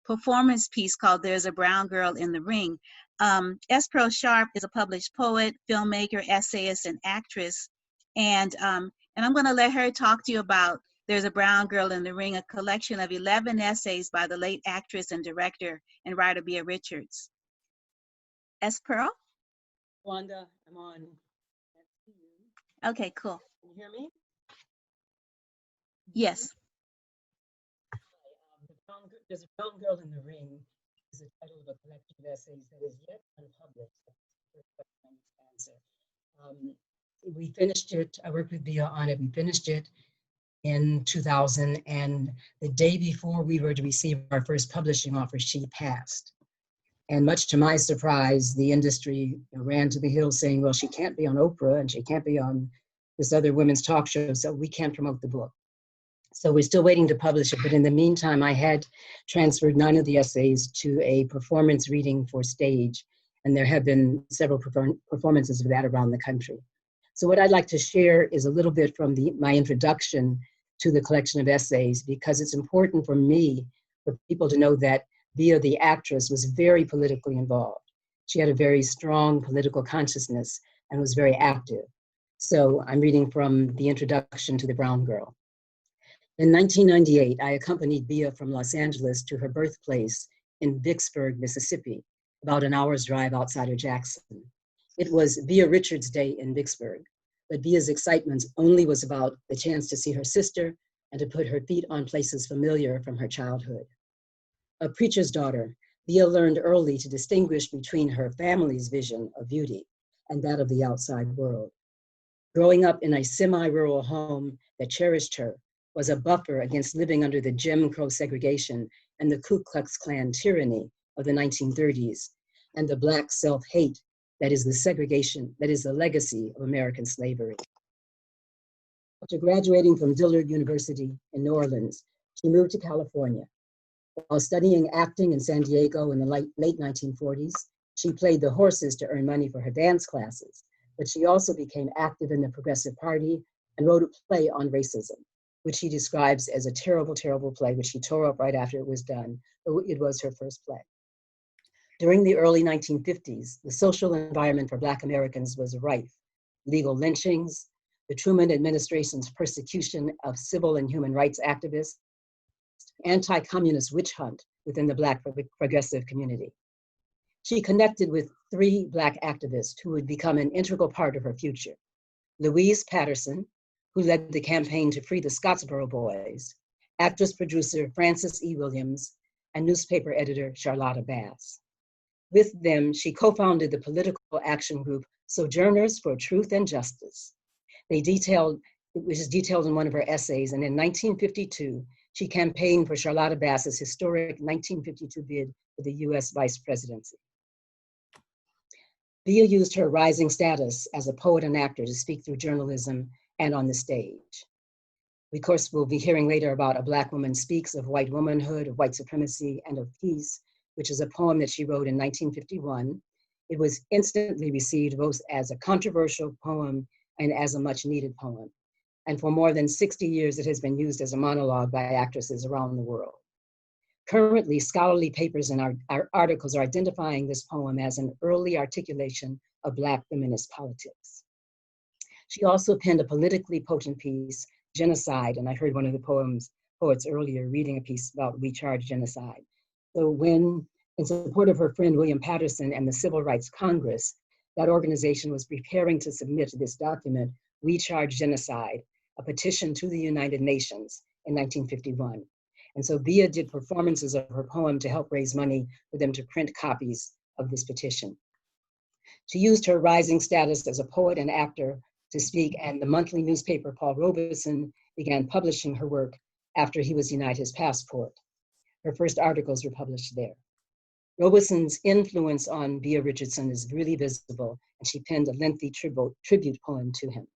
performance piece called There's a Brown Girl in the Ring. S. Pearl Sharp is a published poet, filmmaker, essayist, and actress. And I'm going to let her talk to you about There's a Brown Girl in the Ring, a collection of 11 essays by the late actress and director and writer Bea Richards. S. Pearl? Wanda, I'm on. Okay, cool. Can you hear me? Yes. There's a Brown Girl in the Ring is the title of a collection of essays that is yet unpublished. We finished it, I worked with Bea on it, we finished it in 2000, and the day before we were to receive our first publishing offer, she passed. And much to my surprise, the industry ran to the hills saying, well, she can't be on Oprah and she can't be on this other women's talk show, so we can't promote the book. So we're still waiting to publish it, but in the meantime, I had transferred 9 of the essays to a performance reading for stage, and there have been several performances of that around the country. So what I'd like to share is a little bit from my introduction to the collection of essays, because it's important for me, for people to know that Bea, the actress, was very politically involved. She had a very strong political consciousness and was very active. So I'm reading from the introduction to The Brown Girl. In 1998, I accompanied Bea from Los Angeles to her birthplace in Vicksburg, Mississippi, about an hour's drive outside of Jackson. It was Bea Richards' Day in Vicksburg, but Bea's excitement only was about the chance to see her sister and to put her feet on places familiar from her childhood. A preacher's daughter, Bea learned early to distinguish between her family's vision of beauty and that of the outside world. Growing up in a semi-rural home that cherished her was a buffer against living under the Jim Crow segregation and the Ku Klux Klan tyranny of the 1930s, and the Black self-hate that is the segregation, that is the legacy of American slavery. After graduating from Dillard University in New Orleans, she moved to California. While studying acting in San Diego in the late 1940s, she played the horses to earn money for her dance classes, but she also became active in the Progressive Party and wrote a play on racism, which she describes as a terrible, terrible play, which she tore up right after it was done, but it was her first play. During the early 1950s, the social environment for Black Americans was rife. Legal lynchings, the Truman administration's persecution of civil and human rights activists, anti-communist witch hunt within the Black progressive community. She connected with 3 Black activists who would become an integral part of her future. Louise Patterson, who led the campaign to free the Scottsboro Boys, actress-producer Frances E. Williams, and newspaper editor Charlotta Bass. With them, she co-founded the political action group Sojourners for Truth and Justice. Which is detailed in one of her essays, and in 1952, she campaigned for Charlotta Bass's historic 1952 bid for the US vice presidency. Bea used her rising status as a poet and actor to speak through journalism and on the stage. Of course, we'll be hearing later about A Black Woman Speaks of white womanhood, of white supremacy, and of peace, which is a poem that she wrote in 1951. It was instantly received both as a controversial poem and as a much needed poem. And for more than 60 years, it has been used as a monologue by actresses around the world. Currently, scholarly papers and our articles are identifying this poem as an early articulation of Black feminist politics. She also penned a politically potent piece, Genocide, and I heard one of the poets earlier reading a piece about We Charge Genocide. So when, in support of her friend William Patterson and the Civil Rights Congress, that organization was preparing to submit this document, We Charge Genocide, a petition to the United Nations in 1951. And so Bia did performances of her poem to help raise money for them to print copies of this petition. She used her rising status as a poet and actor to speak, and the monthly newspaper Paul Robeson began publishing her work after he was denied his passport. Her first articles were published there. Robeson's influence on Bia Richardson is really visible, and she penned a lengthy tribute poem to him.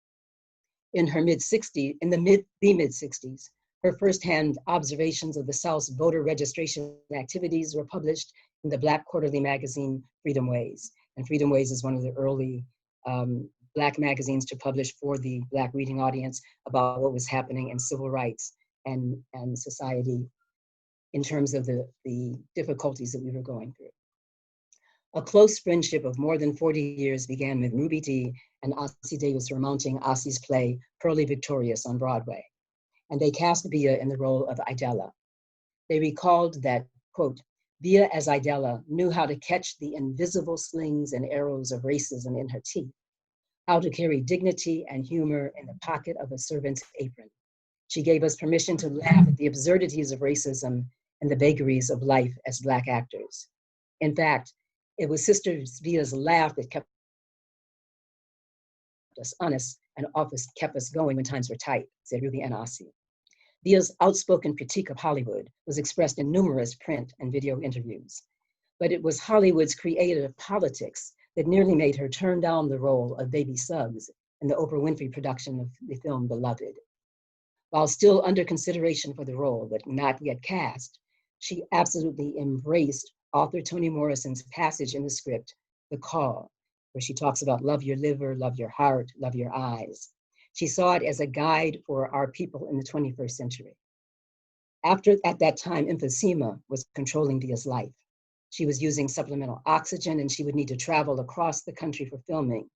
In the mid-60s, her firsthand observations of the South's voter registration activities were published in the Black quarterly magazine, Freedom Ways. And Freedom Ways is one of the early Black magazines to publish for the Black reading audience about what was happening in civil rights and society in terms of the difficulties that we were going through. A close friendship of more than 40 years began with Ruby Dee and Ossie Davis were mounting Ossie's play, Pearly Victorious, on Broadway. And they cast Bia in the role of Idella. They recalled that, quote, Bia as Idella knew how to catch the invisible slings and arrows of racism in her teeth, how to carry dignity and humor in the pocket of a servant's apron. She gave us permission to laugh at the absurdities of racism and the vagaries of life as Black actors. In fact, it was Sister Bia's laugh that kept us honest and often kept us going when times were tight, said Ruby and Ossie. Bia's outspoken critique of Hollywood was expressed in numerous print and video interviews. But it was Hollywood's creative politics that nearly made her turn down the role of Baby Suggs in the Oprah Winfrey production of the film Beloved. While still under consideration for the role, but not yet cast, she absolutely embraced author Toni Morrison's passage in the script, The Call, where she talks about love your liver, love your heart, love your eyes. She saw it as a guide for our people in the 21st century. At that time, emphysema was controlling Bia's life. She was using supplemental oxygen and she would need to travel across the country for filming,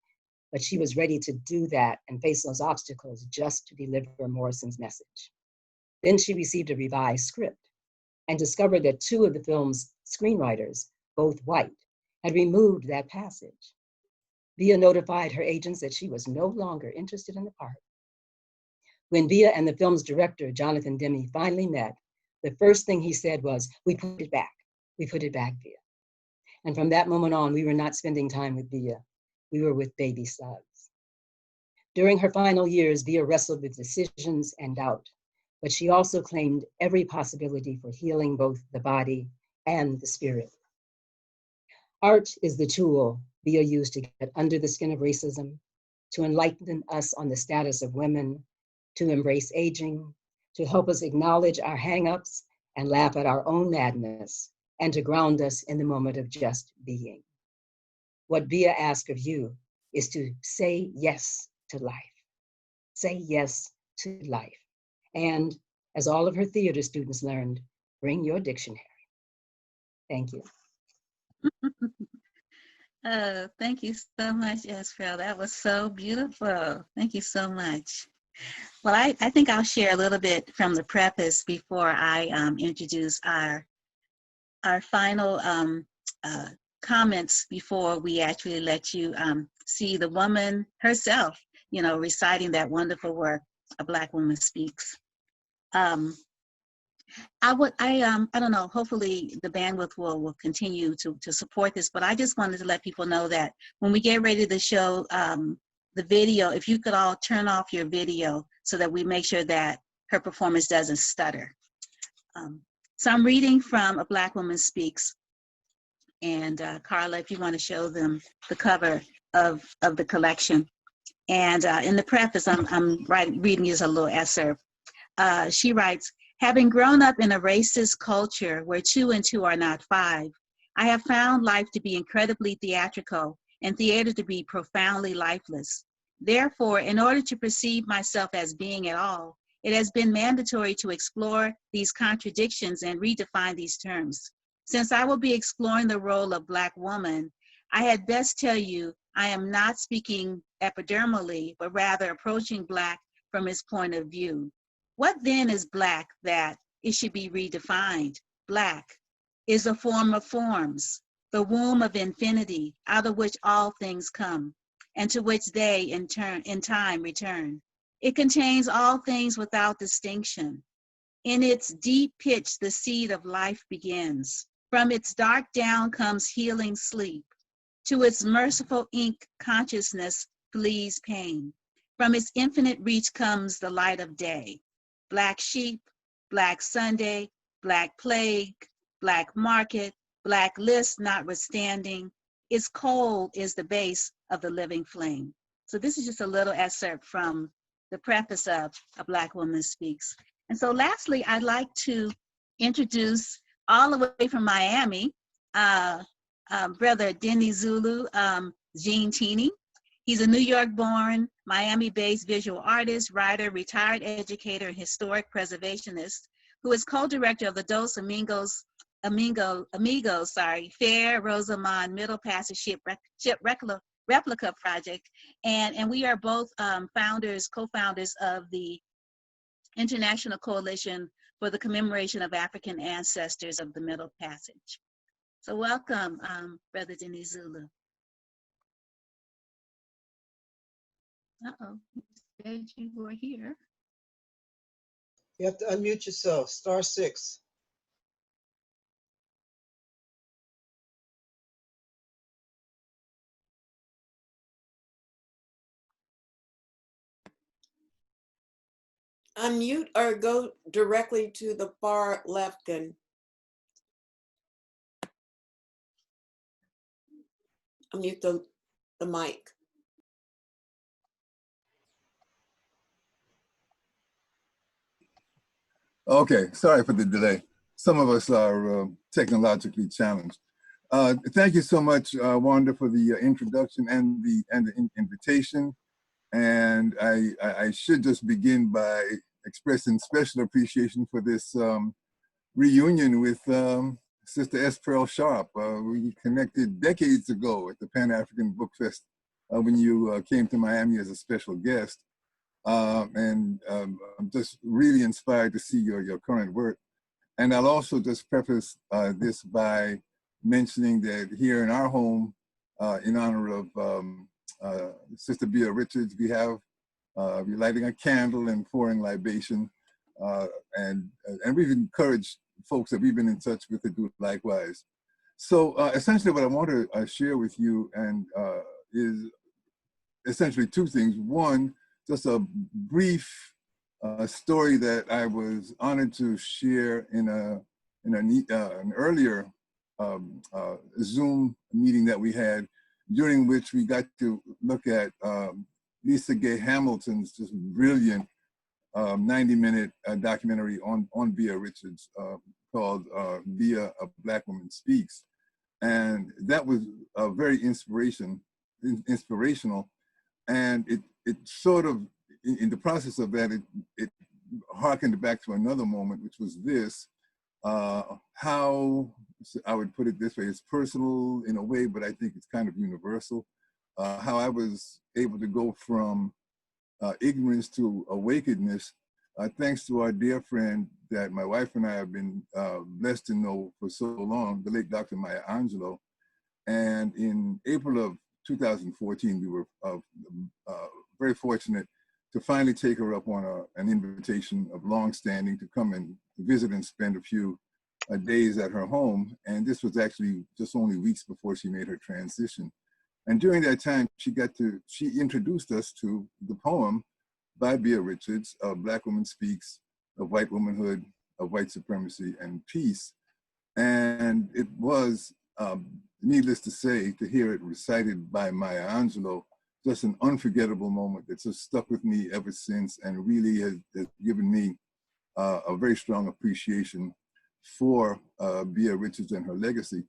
but she was ready to do that and face those obstacles just to deliver Morrison's message. Then she received a revised script and discovered that 2 of the film's screenwriters, both white, had removed that passage. Bia notified her agents that she was no longer interested in the part. When Bia and the film's director, Jonathan Demme, finally met, the first thing he said was, we put it back. We put it back, Bia. And from that moment on, we were not spending time with Bia. We were with Baby Suggs. During her final years, Bia wrestled with decisions and doubt, but she also claimed every possibility for healing both the body and the spirit. Art is the tool Bia used to get under the skin of racism, to enlighten us on the status of women, to embrace aging, to help us acknowledge our hang-ups and laugh at our own madness, and to ground us in the moment of just being. What Bia asks of you is to say yes to life. Say yes to life. And as all of her theater students learned, bring your dictionary. Thank you. Thank you so much, Esfel. That was so beautiful. Thank you so much. Well, I think I'll share a little bit from the preface before I introduce our final comments before we actually let you see the woman herself, you know, reciting that wonderful work, A Black Woman Speaks. I don't know, hopefully the bandwidth will continue to support this, but I just wanted to let people know that when we get ready to show the video, if you could all turn off your video so that we make sure that her performance doesn't stutter. So I'm reading from A Black Woman Speaks, and Carla, if you want to show them the cover of the collection. And in the preface, I'm reading you a little excerpt. She writes, having grown up in a racist culture where 2 and 2 are not 5, I have found life to be incredibly theatrical and theater to be profoundly lifeless. Therefore, in order to perceive myself as being at all, it has been mandatory to explore these contradictions and redefine these terms. Since I will be exploring the role of Black woman, I had best tell you I am not speaking epidermally, but rather approaching Black from its point of view. What then is Black that it should be redefined? Black is a form of forms, the womb of infinity, out of which all things come, and to which they in time return. It contains all things without distinction. In its deep pitch, the seed of life begins. From its dark down comes healing sleep. To its merciful ink, consciousness flees pain. From its infinite reach comes the light of day. Black sheep, Black Sunday, Black plague, Black market, Black list notwithstanding, its coal is the base of the living flame. So this is just a little excerpt from the preface of A Black Woman Speaks. And so lastly, I'd like to introduce all the way from Miami, Brother Denny Zulu, Gene Teeny. He's a New York-born, Miami-based visual artist, writer, retired educator, and historic preservationist who is co-director of the Dos Amigos, Fair Rosamond Middle Passage Ship Replica Project. And we are both co-founders of the International Coalition for the Commemoration of African Ancestors of the Middle Passage. So welcome, Brother Denny Zulu. Uh-oh, said you were here. You have to unmute yourself, *6. Unmute or go directly to the far left and unmute the mic. Okay, sorry for the delay. Some of us are technologically challenged. Thank you so much, Wanda, for the introduction and the invitation. And I should just begin by expressing special appreciation for this reunion with Sister S. Pearl Sharp. We connected decades ago at the Pan-African Book Fest when you came to Miami as a special guest. I'm just really inspired to see your current work. And I'll also just preface this by mentioning that here in our home, in honor of Sister Bea Richards, we're lighting a candle and pouring libation. And we've encouraged folks that we've been in touch with to do likewise. So essentially what I want to share with you is essentially two things. One, just a brief story that I was honored to share in an earlier Zoom meeting that we had, during which we got to look at Lisa Gay Hamilton's just brilliant 90-minute documentary on Bea Richards called Bea, A Black Woman Speaks. And that was very inspirational. And it sort of, in the process of that, it harkened back to another moment, which was this, how, I would put it this way, it's personal in a way, but I think it's kind of universal, how I was able to go from ignorance to awakenedness, thanks to our dear friend that my wife and I have been blessed to know for so long, the late Dr. Maya Angelou. And in April of 2014, we were very fortunate to finally take her up on an invitation of long-standing to come and visit and spend a few days at her home. And this was actually just only weeks before she made her transition. And during that time, she introduced us to the poem by Bea Richards, Black Woman Speaks, of White Womanhood, of White Supremacy and Peace. And it was, needless to say, to hear it recited by Maya Angelou, just an unforgettable moment that's just stuck with me ever since, and really has given me a very strong appreciation for Bea Richards and her legacy.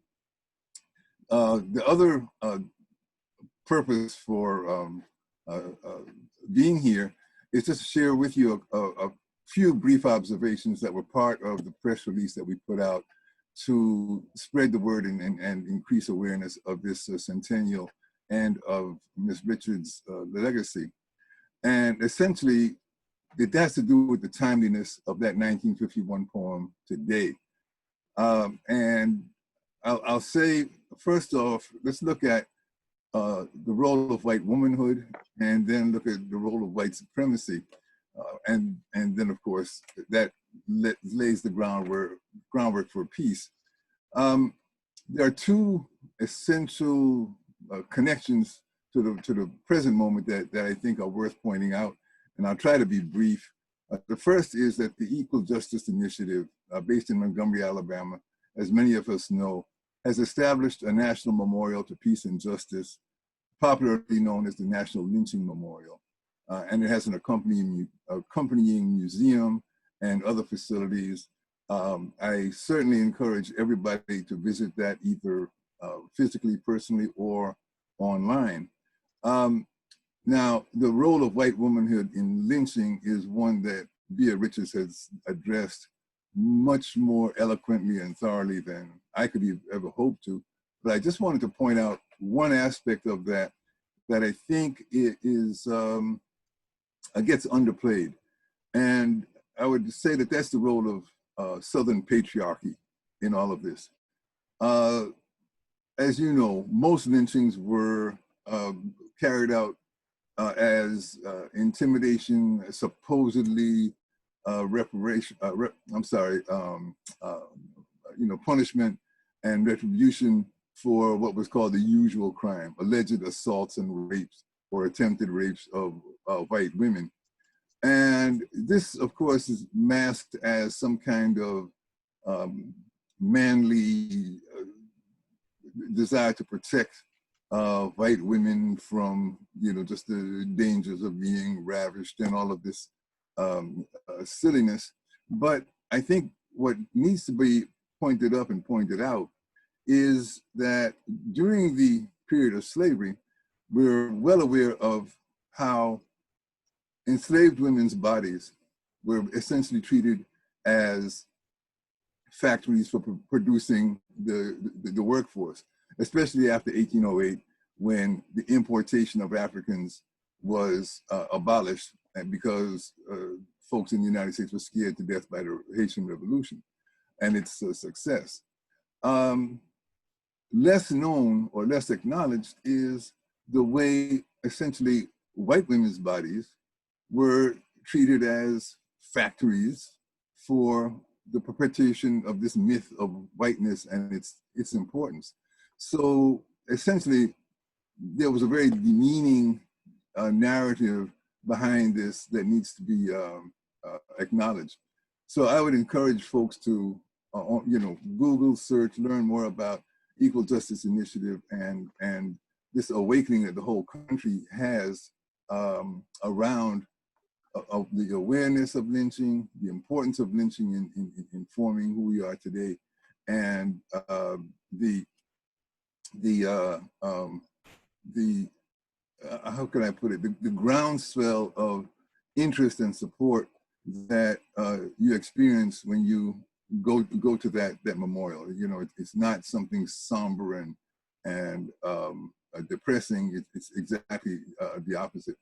The other purpose for being here is just to share with you a few brief observations that were part of the press release that we put out to spread the word and increase awareness of this centennial and of Ms. Richards' legacy. And essentially, it has to do with the timeliness of that 1951 poem today. And I'll say, first off, let's look at the role of white womanhood, and then look at the role of white supremacy. And then, of course, that lays the groundwork for peace. There are two essential connections to the present moment that I think are worth pointing out, and I'll try to be brief. The first is that the Equal Justice Initiative, based in Montgomery, Alabama, as many of us know, has established a national memorial to peace and justice, popularly known as the National Lynching Memorial. And it has an accompanying museum and other facilities. I certainly encourage everybody to visit that either physically, personally, or online. Now, the role of white womanhood in lynching is one that Bea Richards has addressed much more eloquently and thoroughly than I could ever hope to. But I just wanted to point out one aspect of that I think it is gets underplayed. And I would say that that's the role of Southern patriarchy in all of this. As you know, most lynchings were carried out as intimidation, supposedly punishment and retribution for what was called the usual crime, alleged assaults and rapes or attempted rapes of white women. And this, of course, is masked as some kind of manly desire to protect white women from, just the dangers of being ravished and all of this silliness. But I think what needs to be pointed up and pointed out is that during the period of slavery, we're well aware of how enslaved women's bodies were essentially treated as factories for producing the workforce, especially after 1808, when the importation of Africans was abolished, and because folks in the United States were scared to death by the Haitian Revolution and its success. Less known or less acknowledged is the way essentially white women's bodies were treated as factories for the perpetuation of this myth of whiteness and its importance. So essentially, there was a very demeaning narrative behind this that needs to be acknowledged. So I would encourage folks to, Google search, learn more about Equal Justice Initiative and this awakening that the whole country has around of the awareness of lynching, the importance of lynching in forming who we are today, and how can I put it? The groundswell of interest and support that you experience when you go to that memorial. It's not something somber and depressing. It's exactly the opposite.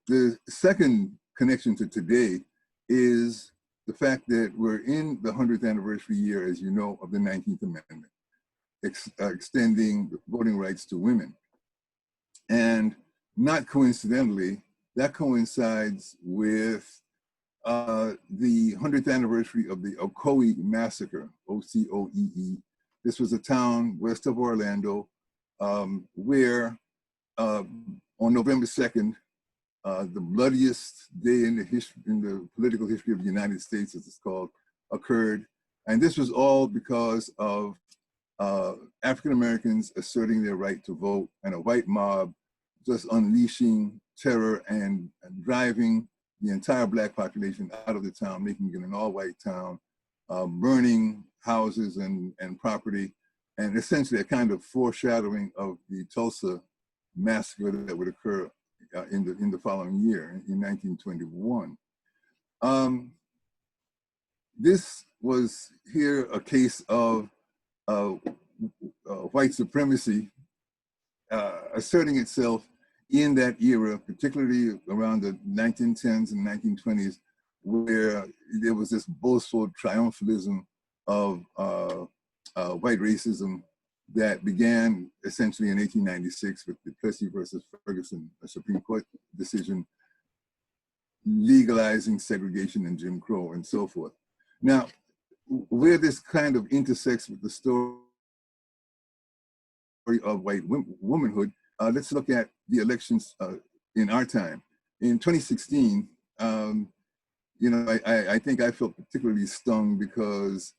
The second connection to today is the fact that we're in the 100th anniversary year, as you know, of the 19th Amendment, extending voting rights to women. And not coincidentally, that coincides with the 100th anniversary of the Ocoee Massacre, O-C-O-E-E. This was a town west of Orlando where on November 2nd, the bloodiest day in the political history of the United States, as it's called, occurred. And this was all because of African Americans asserting their right to vote and a white mob just unleashing terror and driving the entire Black population out of the town, making it an all-white town, burning houses and property, and essentially a kind of foreshadowing of the Tulsa massacre that would occur in the following year, in 1921. This was here a case of white supremacy asserting itself in that era, particularly around the 1910s and 1920s, where there was this boastful triumphalism of white racism that began essentially in 1896 with the Plessy versus Ferguson, a Supreme Court decision legalizing segregation and Jim Crow and so forth. Now, where this kind of intersects with the story of white womanhood, let's look at the elections in our time. In 2016, you know, I think I felt particularly stung because,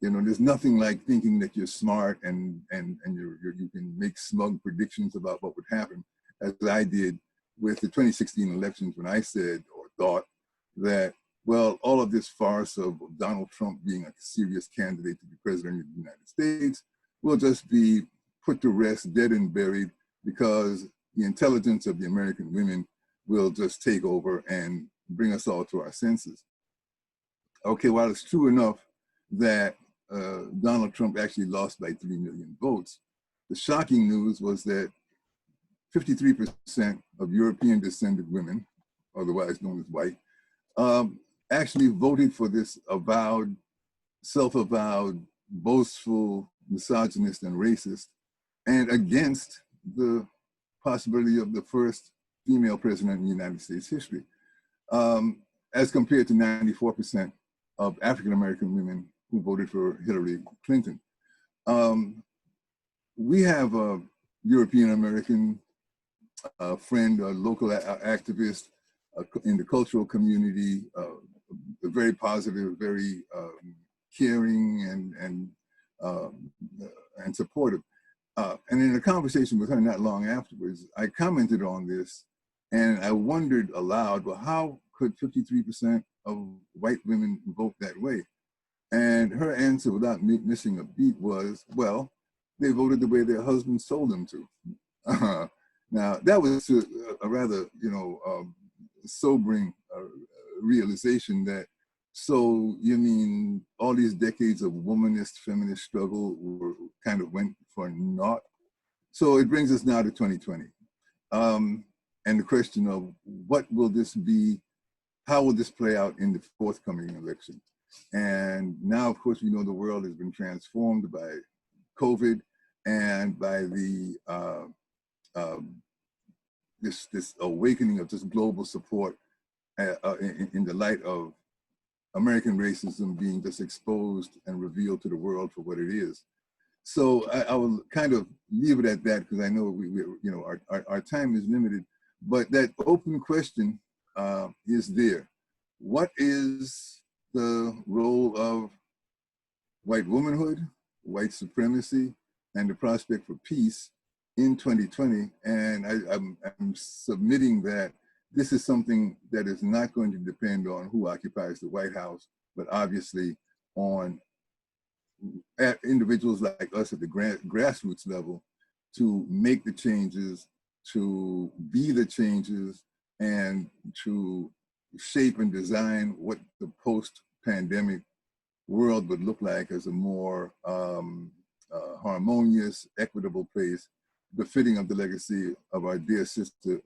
you know, there's nothing like thinking that you're smart and you can make smug predictions about what would happen, as I did with the 2016 elections when I said or thought that, well, all of this farce of Donald Trump being a serious candidate to be president of the United States will just be put to rest, dead and buried, because the intelligence of the American women will just take over and bring us all to our senses. Okay, while it's true enough that Donald Trump actually lost by 3 million votes, the shocking news was that 53% of European descended women, otherwise known as white, actually voted for this avowed, self-avowed, boastful, misogynist and racist, and against the possibility of the first female president in United States history, as compared to 94% of African-American women who voted for Hillary Clinton. We have a European-American friend, a local activist in the cultural community, very positive, very caring and supportive. And in a conversation with her not long afterwards, I commented on this and I wondered aloud, well, how could 53% of white women vote that way? And her answer, without missing a beat, was, well, they voted the way their husbands told them to. Now, that was a rather, you know, sobering realization that, so you mean all these decades of womanist, feminist struggle were kind of went for naught? So it brings us now to 2020. And the question of what will this be, how will this play out in the forthcoming election? And now, of course, we know the world has been transformed by COVID and by the this awakening of just global support in the light of American racism being just exposed and revealed to the world for what it is. So I will kind of leave it at that because I know we you know our time is limited. But that open question is there. What is the role of white womanhood, white supremacy, and the prospect for peace in 2020? And I'm submitting that this is something that is not going to depend on who occupies the White House, but obviously on individuals like us at the grassroots level to make the changes, to be the changes, and to shape and design what the post-pandemic world would look like as a more harmonious, equitable place, befitting of the legacy of our dear sister,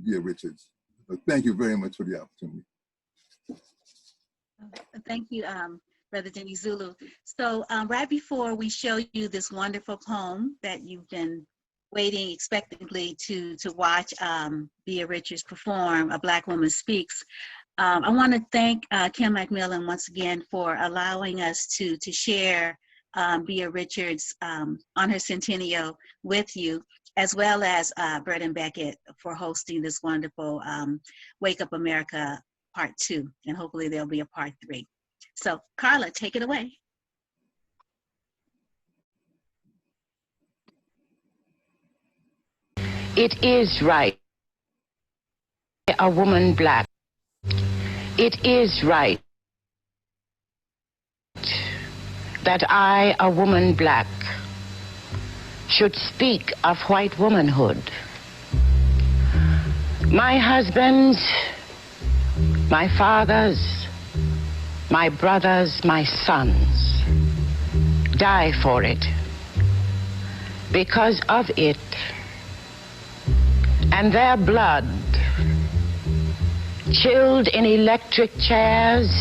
Bea Richards. But thank you very much for the opportunity. Thank you, Brother Denny Zulu. So right before we show you this wonderful poem that you've been waiting expectantly to watch Bea Richards perform, A Black Woman Speaks, I want to thank Kim McMillan once again for allowing us to share Bea Richards on her centennial with you, as well as Brett and Beckett for hosting this wonderful Wake Up America Part 2, and hopefully there'll be a Part 3. So Carla, take it away. It is right, a woman black. It is right that I, a woman black, should speak of white womanhood. My husbands, my fathers, my brothers, my sons die for it. Because of it, and their blood, chilled in electric chairs,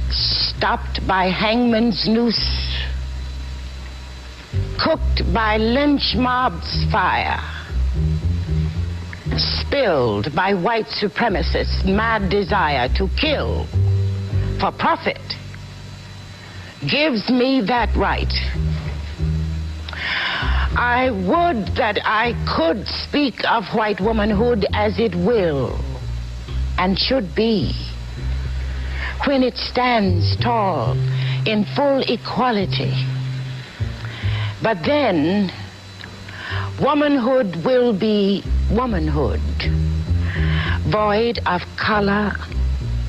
stopped by hangman's noose, cooked by lynch mob's fire, spilled by white supremacists' mad desire to kill for profit, gives me that right. I would that I could speak of white womanhood as it will and should be, when it stands tall in full equality. But then, womanhood will be womanhood, void of color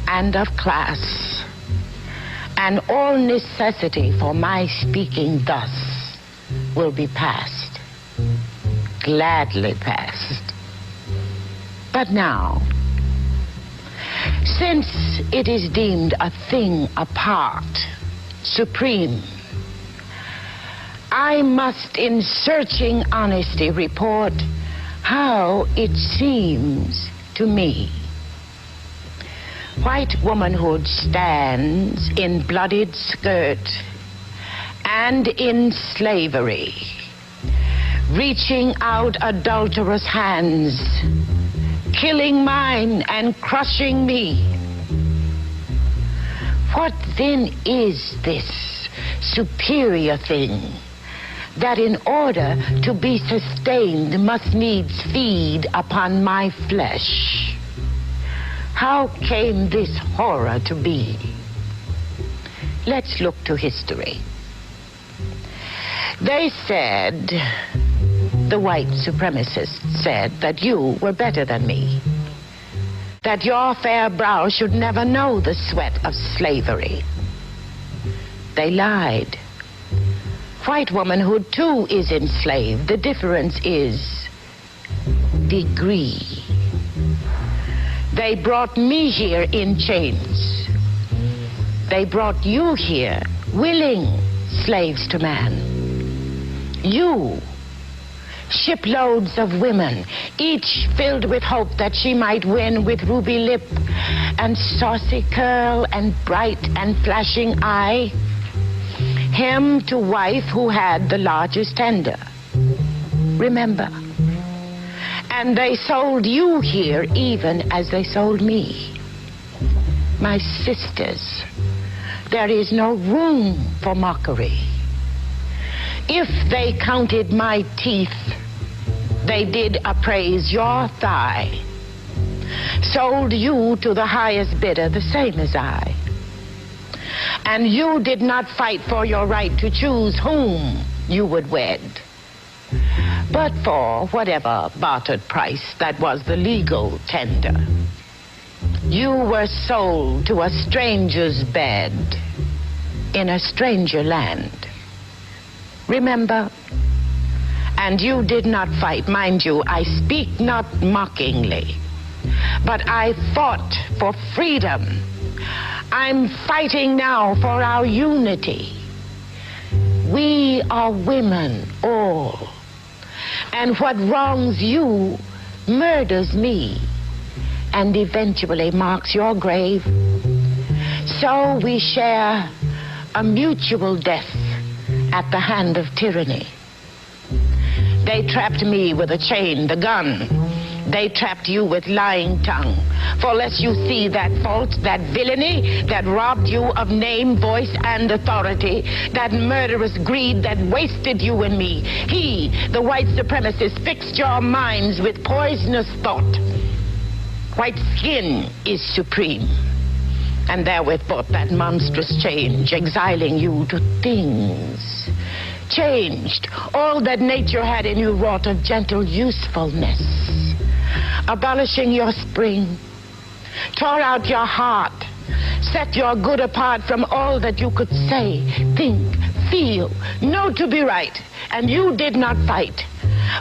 and of class, and all necessity for my speaking thus will be past, gladly past. But now, since it is deemed a thing apart, supreme, I must in searching honesty report how it seems to me. White womanhood stands in bloodied skirt and in slavery, reaching out adulterous hands, killing mine and crushing me. What then is this superior thing that in order to be sustained must needs feed upon my flesh? How came this horror to be? Let's look to history. They said, the white supremacists said, that you were better than me, that your fair brow should never know the sweat of slavery. They lied. White womanhood too is enslaved. The difference is degree. They brought me here in chains. They brought you here willing slaves to man. You, shiploads of women, each filled with hope that she might win with ruby lip and saucy curl and bright and flashing eye, him to wife who had the largest tender. Remember. And they sold you here even as they sold me. My sisters, there is no room for mockery. If they counted my teeth, they did appraise your thigh, sold you to the highest bidder, the same as I. And you did not fight for your right to choose whom you would wed, but for whatever bartered price that was the legal tender. You were sold to a stranger's bed in a stranger land. Remember? And you did not fight. Mind you, I speak not mockingly, but I fought for freedom. I'm fighting now for our unity. We are women, all. And what wrongs you murders me and eventually marks your grave. So we share a mutual death at the hand of tyranny. They trapped me with a chain, the gun. They trapped you with lying tongue. For lest you see that fault, that villainy, that robbed you of name, voice, and authority, that murderous greed that wasted you and me, he, the white supremacist, fixed your minds with poisonous thought. White skin is supreme. And therewith brought that monstrous change, exiling you to things. Changed all that nature had in you wrought of gentle usefulness. Abolishing your spring, tore out your heart, set your good apart from all that you could say, think, feel, know to be right. And you did not fight,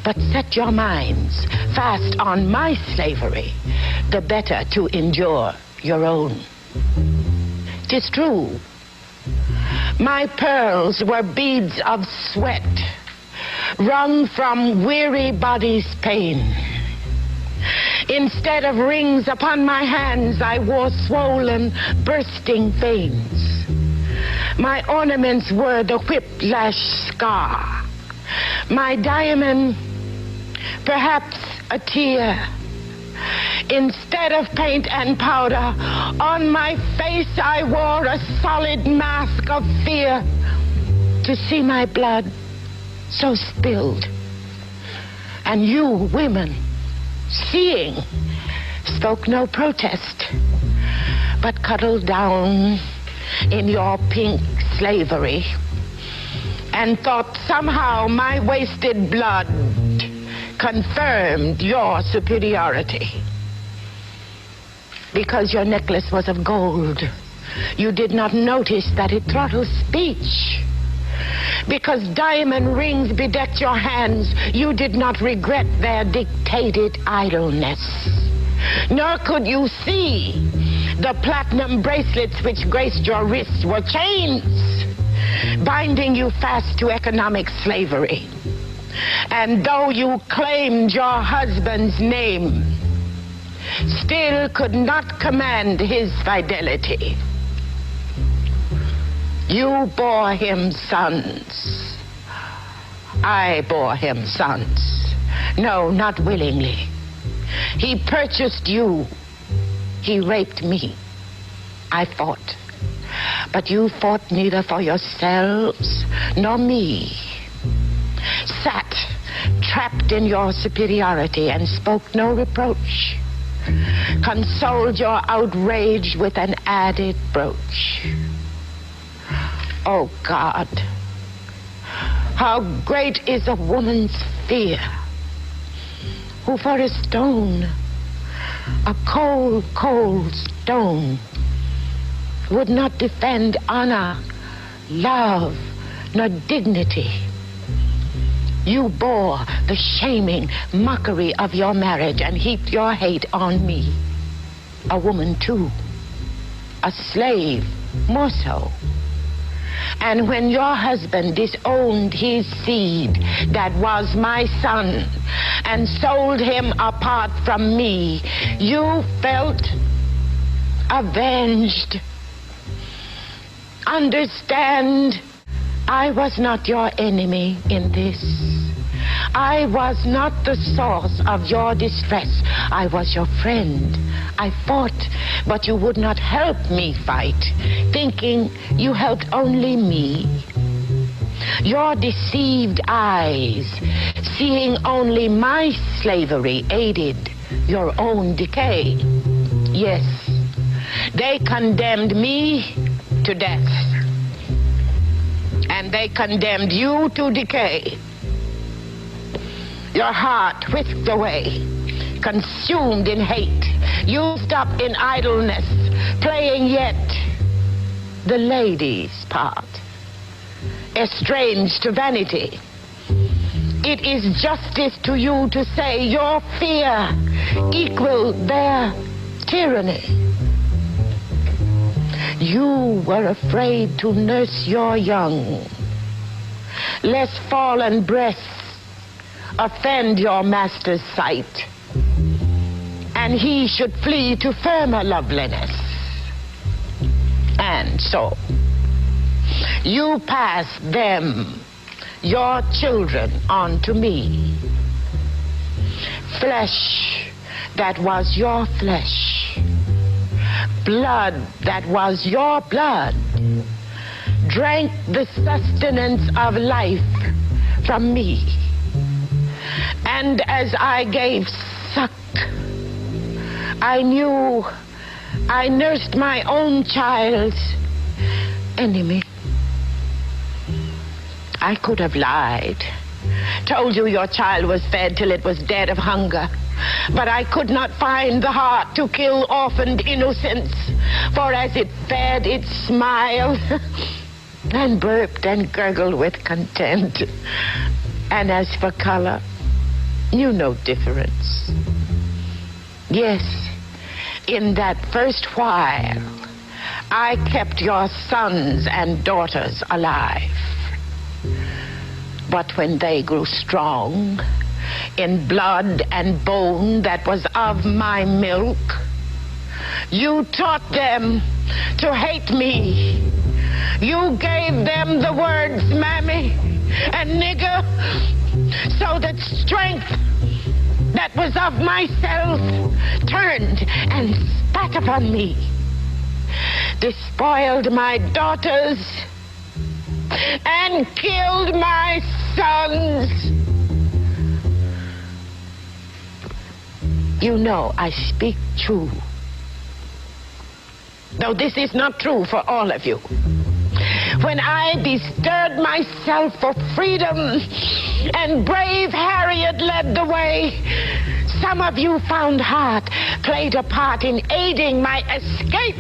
but set your minds fast on my slavery, the better to endure your own. 'Tis true, my pearls were beads of sweat, wrung from weary body's pain. Instead of rings upon my hands, I wore swollen, bursting veins. My ornaments were the whiplash scar. My diamond, perhaps a tear. Instead of paint and powder, on my face I wore a solid mask of fear. To see my blood so spilled, and you, women, seeing, spoke no protest, but cuddled down in your pink slavery, and thought somehow my wasted blood confirmed your superiority. Because your necklace was of gold, you did not notice that it throttled speech. Because diamond rings bedecked your hands, you did not regret their dictated idleness. Nor could you see the platinum bracelets which graced your wrists were chains, binding you fast to economic slavery. And though you claimed your husband's name, still could not command his fidelity. You bore him sons. I bore him sons. No, not willingly. He purchased you. He raped me. I fought. But you fought neither for yourselves nor me. Sat trapped in your superiority and spoke no reproach. Consoled your outrage with an added brooch. Oh God, how great is a woman's fear, who for a stone, a cold, cold stone, would not defend honor, love, nor dignity. You bore the shaming mockery of your marriage and heaped your hate on me, a woman too, a slave more so. And when your husband disowned his seed that was my son and sold him apart from me, you felt avenged. Understand, I was not your enemy in this. I was not the source of your distress. I was your friend. I fought, but you would not help me fight, thinking you helped only me. Your deceived eyes, seeing only my slavery, aided your own decay. Yes, they condemned me to death, and they condemned you to decay. Your heart whisked away, consumed in hate, used up in idleness, playing yet the lady's part, estranged to vanity. It is justice to you to say your fear equaled their tyranny. You were afraid to nurse your young, lest fallen breasts offend your master's sight, and he should flee to firmer loveliness. And so, you passed them, your children, on to me. Flesh that was your flesh, blood that was your blood, drank the sustenance of life from me. And as I gave suck, I knew I nursed my own child's enemy. I could have lied, told you your child was fed till it was dead of hunger, but I could not find the heart to kill orphaned innocence, for as it fed, it smiled and burped and gurgled with content. And as for color, knew no difference. Yes, in that first while, I kept your sons and daughters alive. But when they grew strong in blood and bone that was of my milk, you taught them to hate me. You gave them the words mammy and nigger, so that strength that was of myself turned and spat upon me, despoiled my daughters, and killed my sons. You know I speak true, though this is not true for all of you. When I bestirred myself for freedom and brave Harriet led the way, some of you found heart, played a part in aiding my escape.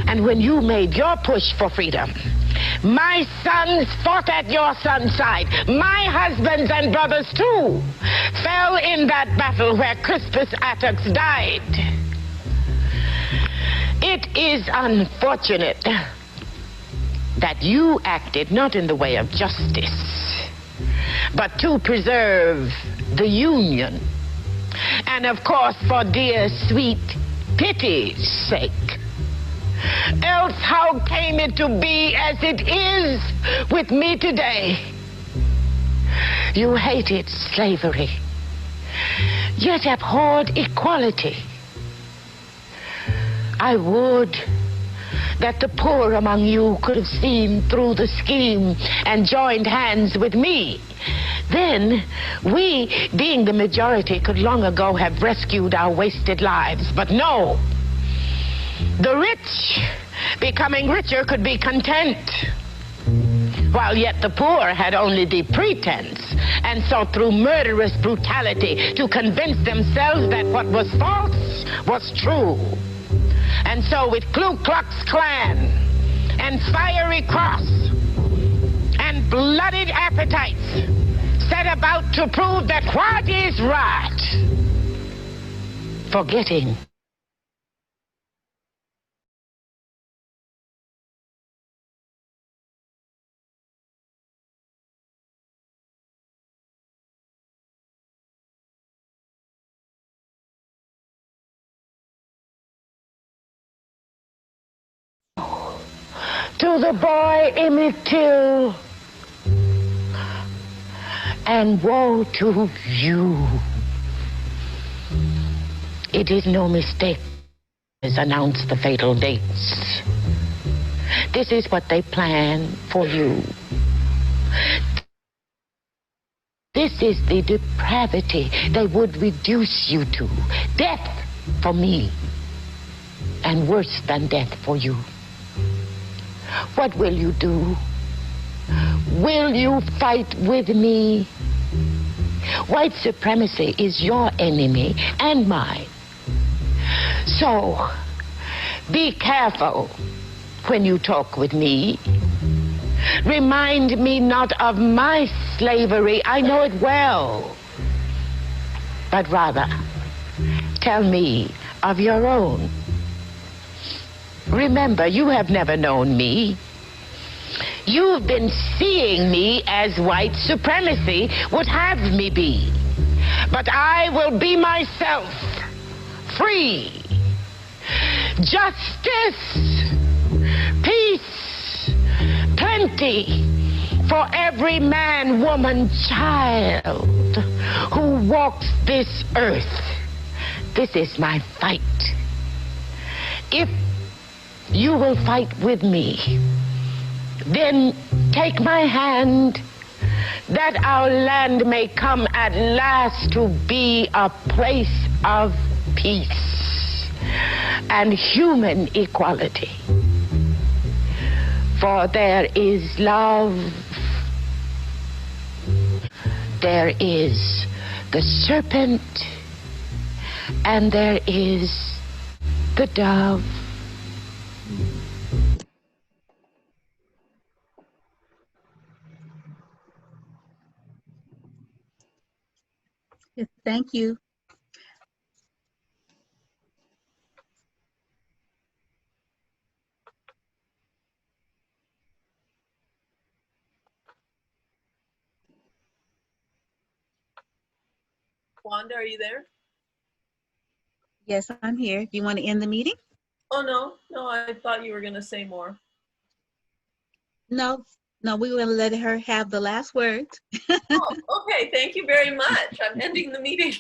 And when you made your push for freedom, my sons fought at your son's side. My husbands and brothers, too, fell in that battle where Crispus Attucks died. It is unfortunate that you acted not in the way of justice, but to preserve the Union. And of course, for dear, sweet pity's sake. Else how came it to be as it is with me today? You hated slavery, yet abhorred equality. I would that the poor among you could have seen through the scheme and joined hands with me. Then we, being the majority, could long ago have rescued our wasted lives. But no, the rich, becoming richer, could be content, while yet the poor had only the pretense, and so through murderous brutality to convince themselves that what was false was true. And so with Ku Klux Klan and Fiery Cross and blooded appetites set about to prove that what is right, forgetting to the boy Emmett Till, and woe to you. It is no mistake as announced the fatal dates. This is what they plan for you. This is the depravity they would reduce you to. Death for me, and worse than death for you. What will you do? Will you fight with me? White supremacy is your enemy and mine. So, be careful when you talk with me. Remind me not of my slavery, I know it well, but rather tell me of your own. Remember, you have never known me. You've been seeing me as white supremacy would have me be. But I will be myself, free. Justice, peace, plenty for every man, woman, child who walks this earth. This is my fight. If you will fight with me, then take my hand, that our land may come at last to be a place of peace and human equality. For there is love, there is the serpent, and there is the dove. Thank you. Wanda, are you there? Yes, I'm here. Do you want to end the meeting? Oh, no, I thought you were going to say more. No, we will let her have the last words. Oh, okay, thank you very much. I'm ending the meeting.